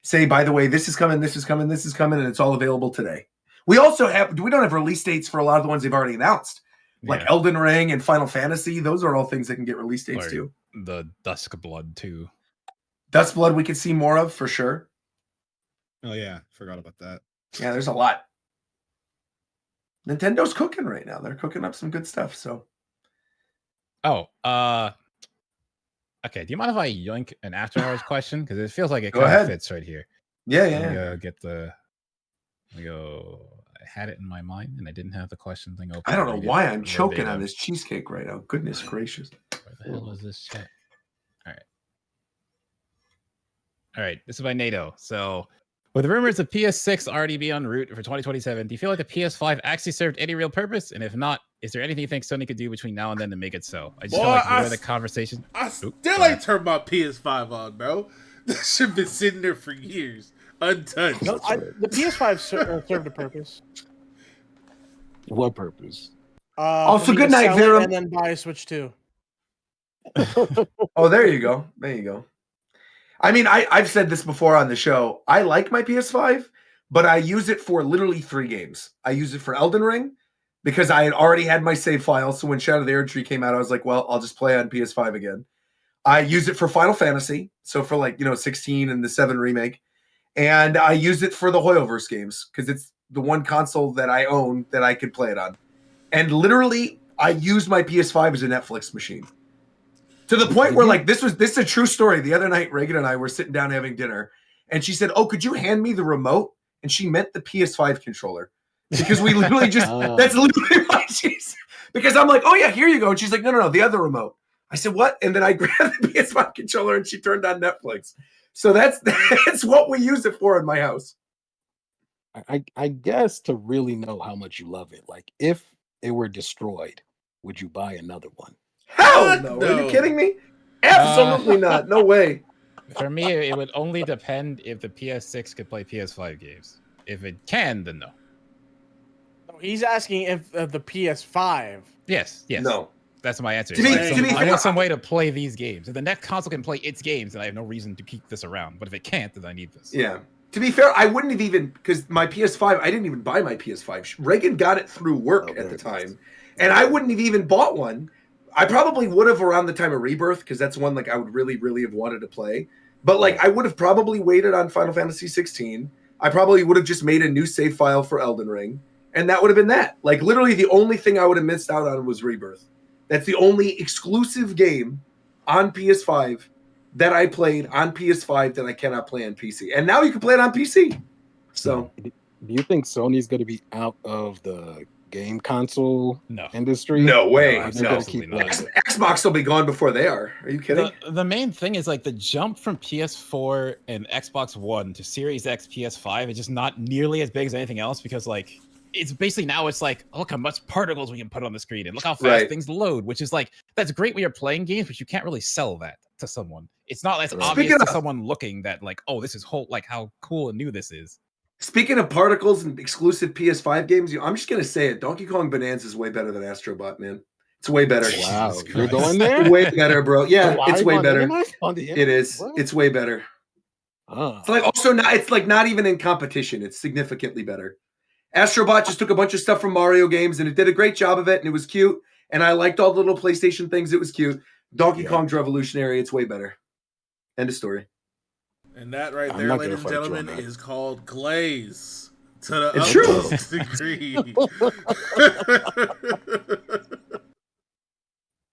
say, by the way, this is coming, this is coming, this is coming, and it's all available today. We don't have release dates for a lot of the ones they've already announced. Like Elden Ring and Final Fantasy, those are all things that can get release dates Or too. the Dusk Blood too. Dust Blood we could see more of for sure. Oh yeah, forgot about that. Yeah, there's a lot. Nintendo's cooking right now. They're cooking up some good stuff. So Oh, okay. Do you mind if I yoink an after hours question? Because it feels like it Go kind of ahead. fits right here. Yeah, Let yeah. me get the. Let me go. I had it in my mind and I didn't have the question thing open. I don't know Read it why I'm choking verbatim. on this cheesecake right now. Goodness gracious. Where the hell is this chat? All right. All right. This is by NATO. So, with rumors of PS6 already be en route for 2027, do you feel like the PS5 actually served any real purpose? And if not, is there anything you think Sony could do between now and then to make it so? I just feel like where the conversation. I still ain't turned my PS5 on, bro. That shit been sitting there for years, untouched. No, the PS5 served a purpose. What purpose? Also, For me good to night, sell it Viram. And then buy a Switch 2. Oh, there you go. There you go. I mean, I've said this before on the show. I like my PS5, but I use it for literally 3 games. I use it for Elden Ring because I had already had my save file. So when Shadow of the Erdtree came out, I was like, well, I'll just play on PS5 again. I use it for Final Fantasy. So for 16 and the 7 remake. And I use it for the Hoyoverse games because it's the one console that I own that I could play it on. And literally, I use my PS5 as a Netflix machine. To the point where, this is a true story. The other night, Reagan and I were sitting down having dinner, and she said, "Oh, could you hand me the remote?" And she meant the PS5 controller because we literally just that's literally what she said. Because I'm like, "Oh yeah, here you go," and she's like, "No, the other remote." I said, what? And then I grabbed the PS5 controller and she turned on Netflix. So that's what we use it for in my house. I guess to really know how much you love it, like if it were destroyed, would you buy another one? Hell no. Are you kidding me? Absolutely not. No way. For me, it would only depend if the PS6 could play PS5 games. If it can, then no. He's asking if the PS5. Yes. No. That's my answer. To be I fair, want some way to play these games. If the next console can play its games, then I have no reason to keep this around. But if it can't, then I need this. Yeah. To be fair, I wouldn't have even, because my PS5, I didn't even buy my PS5. Reagan got it through work at the time. And I wouldn't have even bought one. I probably would have around the time of Rebirth, because that's one like I would really, really have wanted to play. But like I would have probably waited on Final Fantasy 16. I probably would have just made a new save file for Elden Ring. And that would have been that. Like literally the only thing I would have missed out on was Rebirth. That's the only exclusive game on PS5 that I played on PS5 that I cannot play on PC. And now you can play it on PC. So do you think Sony's going to be out of the game console industry? No way. No, No. Xbox will be gone before they are. Are you kidding? The main thing is like the jump from PS4 and Xbox One to Series X PS5 is just not nearly as big as anything else because like it's basically now it's like look how much particles we can put on the screen and look how fast things load, which is like that's great when you're playing games, but you can't really sell that to someone. It's not as obvious to someone looking that like, oh, this is like how cool and new this is. Speaking of particles and exclusive PS5 games, I'm just gonna say it. Donkey Kong Bonanza is way better than Astro Bot, man. It's way better. Wow, you're going there? Way better, bro. Yeah, it's way better. On the It is. What? It's way better. It's like also not. It's like not even in competition. It's significantly better. Astrobot just took a bunch of stuff from Mario games and it did a great job of it, and it was cute. And I liked all the little PlayStation things. It was cute. Donkey Kong's revolutionary. It's way better. End of story. And that right there, ladies and gentlemen, is called Glaze to the It's utmost true. degree.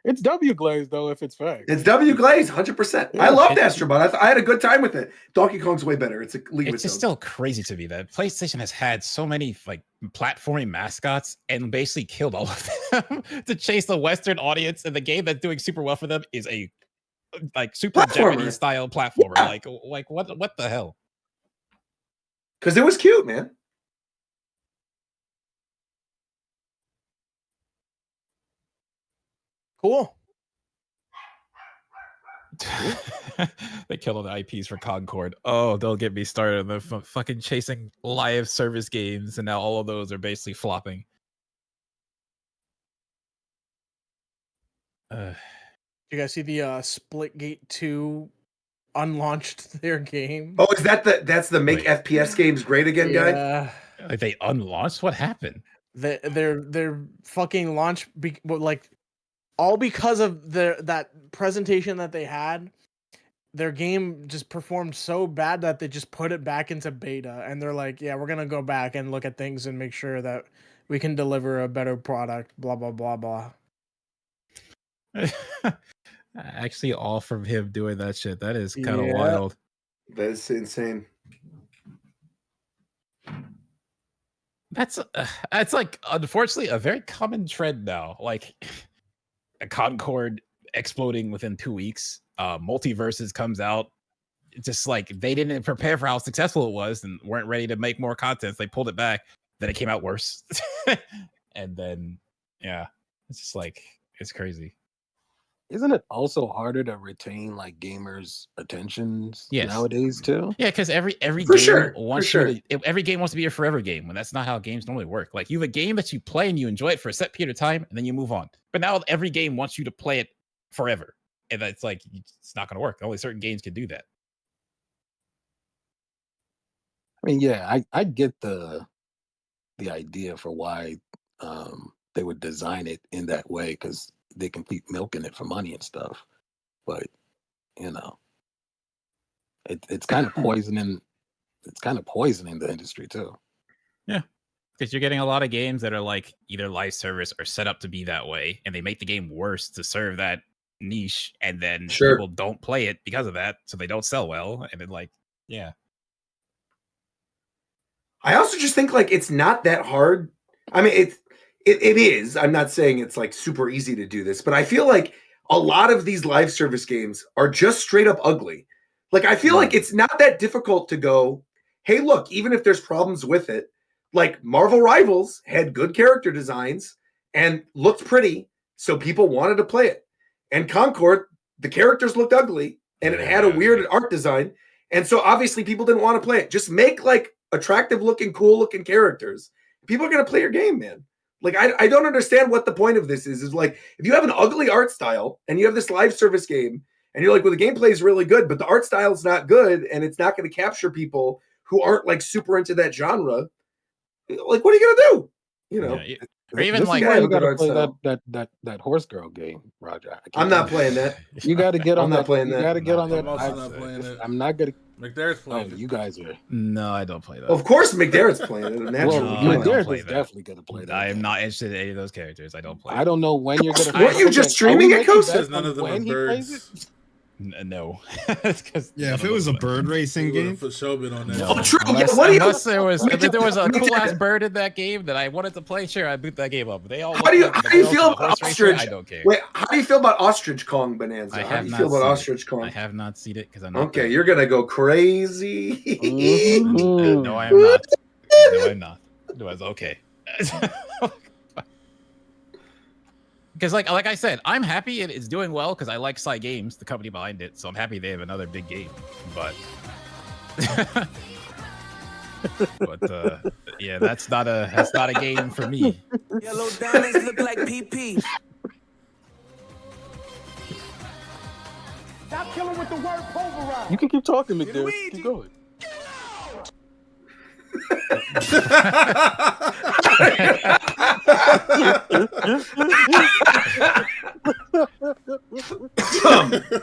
It's W Glaze though, if it's fact. It's W Glaze, 100%. I loved Astrobot. I had a good time with it. Donkey Kong's way better. It's a league of It's its just own. still crazy to me that PlayStation has had so many like platforming mascots and basically killed all of them to chase the Western audience. And the game that's doing super well for them is a like super Platformer. Japanese style platformer. Yeah. Like what the hell? Because it was cute, man. Cool. They killed all the IPs for Concord. Oh, don't get me started on the fucking chasing live service games, and now all of those are basically flopping. You guys see the Splitgate 2 unlaunched their game? Oh, is that that's the make FPS games great again guy? Yeah. Like they unlaunched? What happened? Their fucking launch like all because of that presentation that they had. Their game just performed so bad that they just put it back into beta, and they're like, yeah, we're gonna go back and look at things and make sure that we can deliver a better product, blah blah blah blah. Actually, all from him doing that shit. That is kind of Yeah. wild. That is insane. That's like unfortunately a very common trend now. Like a Concord exploding within 2 weeks. Multiverses comes out. It's just like they didn't prepare for how successful it was and weren't ready to make more content. So they pulled it back. Then it came out worse. And then yeah, it's just like it's crazy. Isn't it also harder to retain like gamers' attentions Yes. nowadays too? Yeah, because every For game sure, wants for you to, every game wants to be a forever game when that's not how games normally work. Like you have a game that you play and you enjoy it for a set period of time and then you move on. But now every game wants you to play it forever, and that's like it's not going to work. Only certain games can do that. I mean, yeah, I get the idea for why they would design it in that way because they can keep milking it for money and stuff. But you know, it's kind of poisoning. It's kind of poisoning the industry too. Yeah, because you're getting a lot of games that are like either live service or set up to be that way, and they make the game worse to serve that niche, and then people don't play it because of that, so they don't sell well, and then like yeah. I also just think like it's not that hard. I mean, it is. I'm not saying it's like super easy to do this, but I feel like a lot of these live service games are just straight up ugly. Like, I feel like it's not that difficult to go, hey, look, even if there's problems with it, like Marvel Rivals had good character designs and looked pretty, so people wanted to play it. And Concord, the characters looked ugly and it had a weird art design. And so obviously people didn't want to play it. Just make like attractive looking, cool looking characters. People are going to play your game, man. Like, I don't understand what the point of this is like, if you have an ugly art style and you have this live service game and you're like, well, the gameplay is really good, but the art style is not good and it's not going to capture people who aren't like super into that genre. Like, what are you going to do? You know, or even this like, is why you got to play that horse girl game, Roger. I'm not playing that. You got to get on I'm that. not playing You that. got to get on that. I'm also not playing it. I'm not gonna. McDarrett's playing it. You guys are. No, I don't play that. Of course, McDarrett's playing it. Naturally. Well, No, I don't McDarrett play is that. definitely gonna play that. I am not interested in any of those characters. I don't play. I don't know when you're gonna. Weren't you just streaming it, Coast? Says none of them when are he plays birds. it? No. Yeah, if it was a bird racing game, For sure been on that. No. Oh, true. Unless, What do you- unless there was Let me if there was a let me cool ass tell- bird in that game that I wanted to play, sure, I'd boot that game up. They all How do you feel about horse racer, Ostrich? I don't care. Wait, how do you feel about Ostrich Kong Bonanza? I How have do you not feel about seen Ostrich it. Kong? I have not seen it because I'm not. Okay, you're gonna go crazy. No, I am not. No, I'm not. No, it's okay. Because like I said, I'm happy it is doing well because I like Psy Games, the company behind it. So I'm happy they have another big game. But yeah, that's not a game for me. Yellow diamonds look like PP. Stop killing with the word pulverize. You can keep talking, McDarrett. Keep going.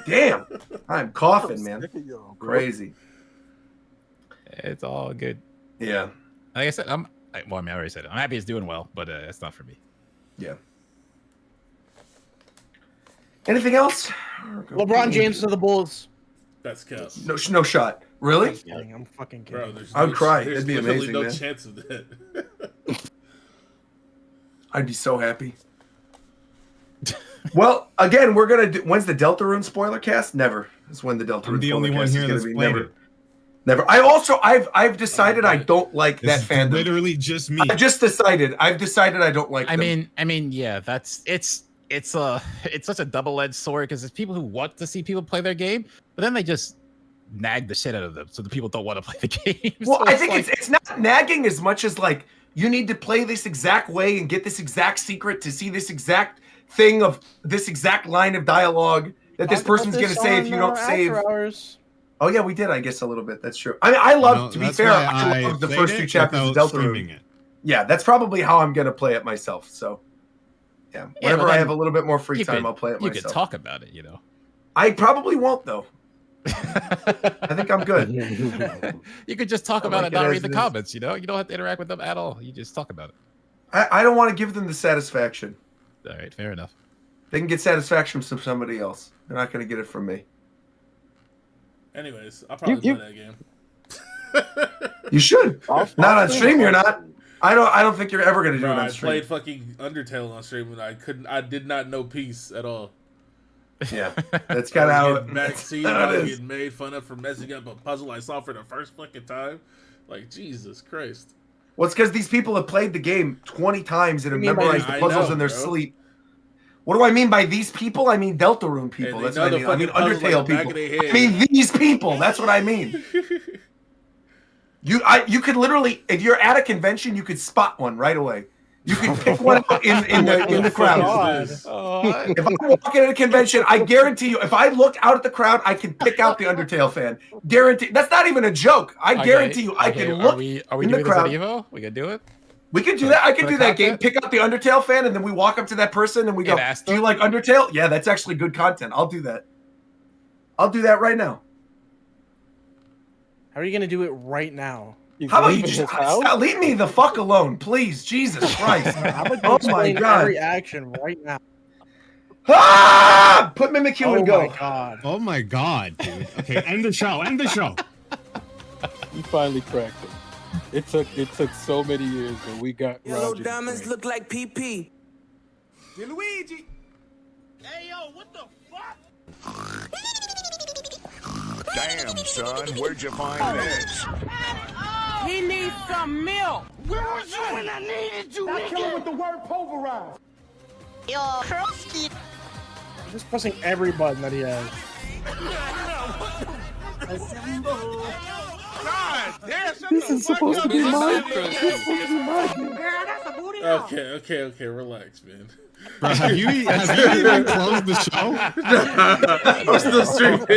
Damn, I'm coughing, man. Crazy. It's all good. Yeah. Like I said, I already said it. I'm happy it's doing well, but it's not for me. Yeah. Anything else? LeBron James to the Bulls. That's cap. No shot. Really? I'm kidding. I'm fucking kidding. Bro, there's I would cry. There's That'd be literally amazing, no man. chance of that. I'd be so happy. Well, again, we're gonna do. When's the Deltarune spoiler cast? Never. It's when the Deltarune. I'm the only spoiler one cast here is gonna that's be. played Never. it. Never. I've decided I don't like that It's fandom. literally just me. I've decided I don't like. I them. mean, yeah, it's such a double-edged sword because there's people who want to see people play their game, but then they just nag the shit out of them, so the people don't want to play the game. Well, So I think like, it's not nagging as much as like you need to play this exact way and get this exact secret to see this exact thing of this exact line of dialogue that this person's going to say if you don't save. Oh yeah, we did. I guess a little bit. That's true. I mean, I love. To be that's fair, why I I love the played first it two chapters of without Deltarune. streaming it. Yeah, that's probably how I'm going to play it myself. So, yeah, Yeah, whenever but I then have a little bit more free you time, could- I'll play it you myself. could talk about it, you know. I probably won't though. I think I'm good. You could just talk I about like it, it not as read the it is. comments. You know, you don't have to interact with them at all. You just talk about it. I don't want to give them the satisfaction. All right, fair enough. They can get satisfaction from somebody else. They're not going to get it from me. Anyways, I'll probably You- play that game. You should. Not on stream, you're not. I don't think you're ever going to do Bro, it on I stream. played fucking Undertale on stream and I did not know peace at all. Yeah, that's kind of how it, Backseat, how I it was is. getting made fun of for messing up a puzzle I saw for the first fucking time. Like, Jesus Christ. Well, it's because these people have played the game 20 times and have What do you mean by memorized these? the puzzles I know, in their bro. sleep. What do I mean by these people? I mean Deltarune people. And they That's what I know mean. the I mean fucking puzzles like Undertale the back people. of their head. I mean these people. That's what I mean. You could literally, if you're at a convention, you could spot one right away. You could pick one out in the crowd. If I walk in at a convention, I guarantee you, if I look out at the crowd, I can pick out the Undertale fan. Guarantee. That's not even a joke. I guarantee you, I can look Are we in doing the this crowd. at Evo? We can do it. We could do that. I could For do the that game. content? Pick out the Undertale fan, and then we walk up to that person and we go, And ask "Do you them? like Undertale?" Yeah, that's actually good content. I'll do that. I'll do that right now. How are you gonna do it right now? How about you just stop, leave me the fuck alone, please? Jesus Christ! Oh my god! Every action right now. Ah! Put Mimikyu and go. Oh my god. Oh my god, dude. Okay, end the show. End the show. You finally cracked it. It took so many years, but we got Yellow Roger. diamonds look like PP. Luigi. Hey, yo, what the fuck? Damn, son, where'd you find this? He needs some milk. Where was you when I needed you, nigga? with the word pulverized. Yo, Krusty. Just pressing every button that he has. God damn, shut This the is fuck supposed up. to be This my is- game. This is supposed to be my game. Okay, relax, man. Bro, have you even closed the show? No, I'm still streaming.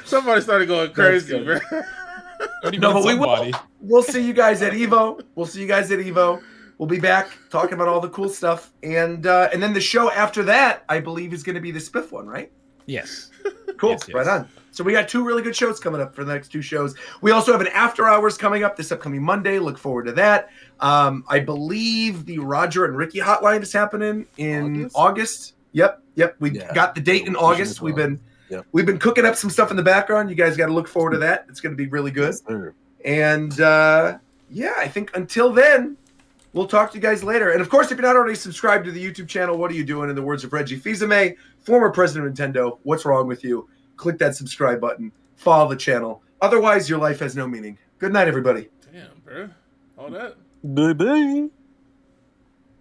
Somebody started going crazy, bro. No, but we will. We'll see you guys at Evo. We'll be back talking about all the cool stuff, and then the show after that, I believe, is going to be the Spiff one, right? Yes. Cool. Yes, yes. Right on. So we got 2 really good shows coming up for the next 2 shows. We also have an after hours coming up this upcoming Monday. Look forward to that. I believe the Roger and Ricky hotline is happening in August. Yep. We got the date in August. We've been cooking up some stuff in the background. You guys got to look forward to that. It's going to be really good. And I think until then, we'll talk to you guys later. And of course, if you're not already subscribed to the YouTube channel, what are you doing? In the words of Reggie Fils-Aimé, former president of Nintendo, what's wrong with you? Click that subscribe button. Follow the channel. Otherwise, your life has no meaning. Good night, everybody. Damn, bro. All that. Bye-bye.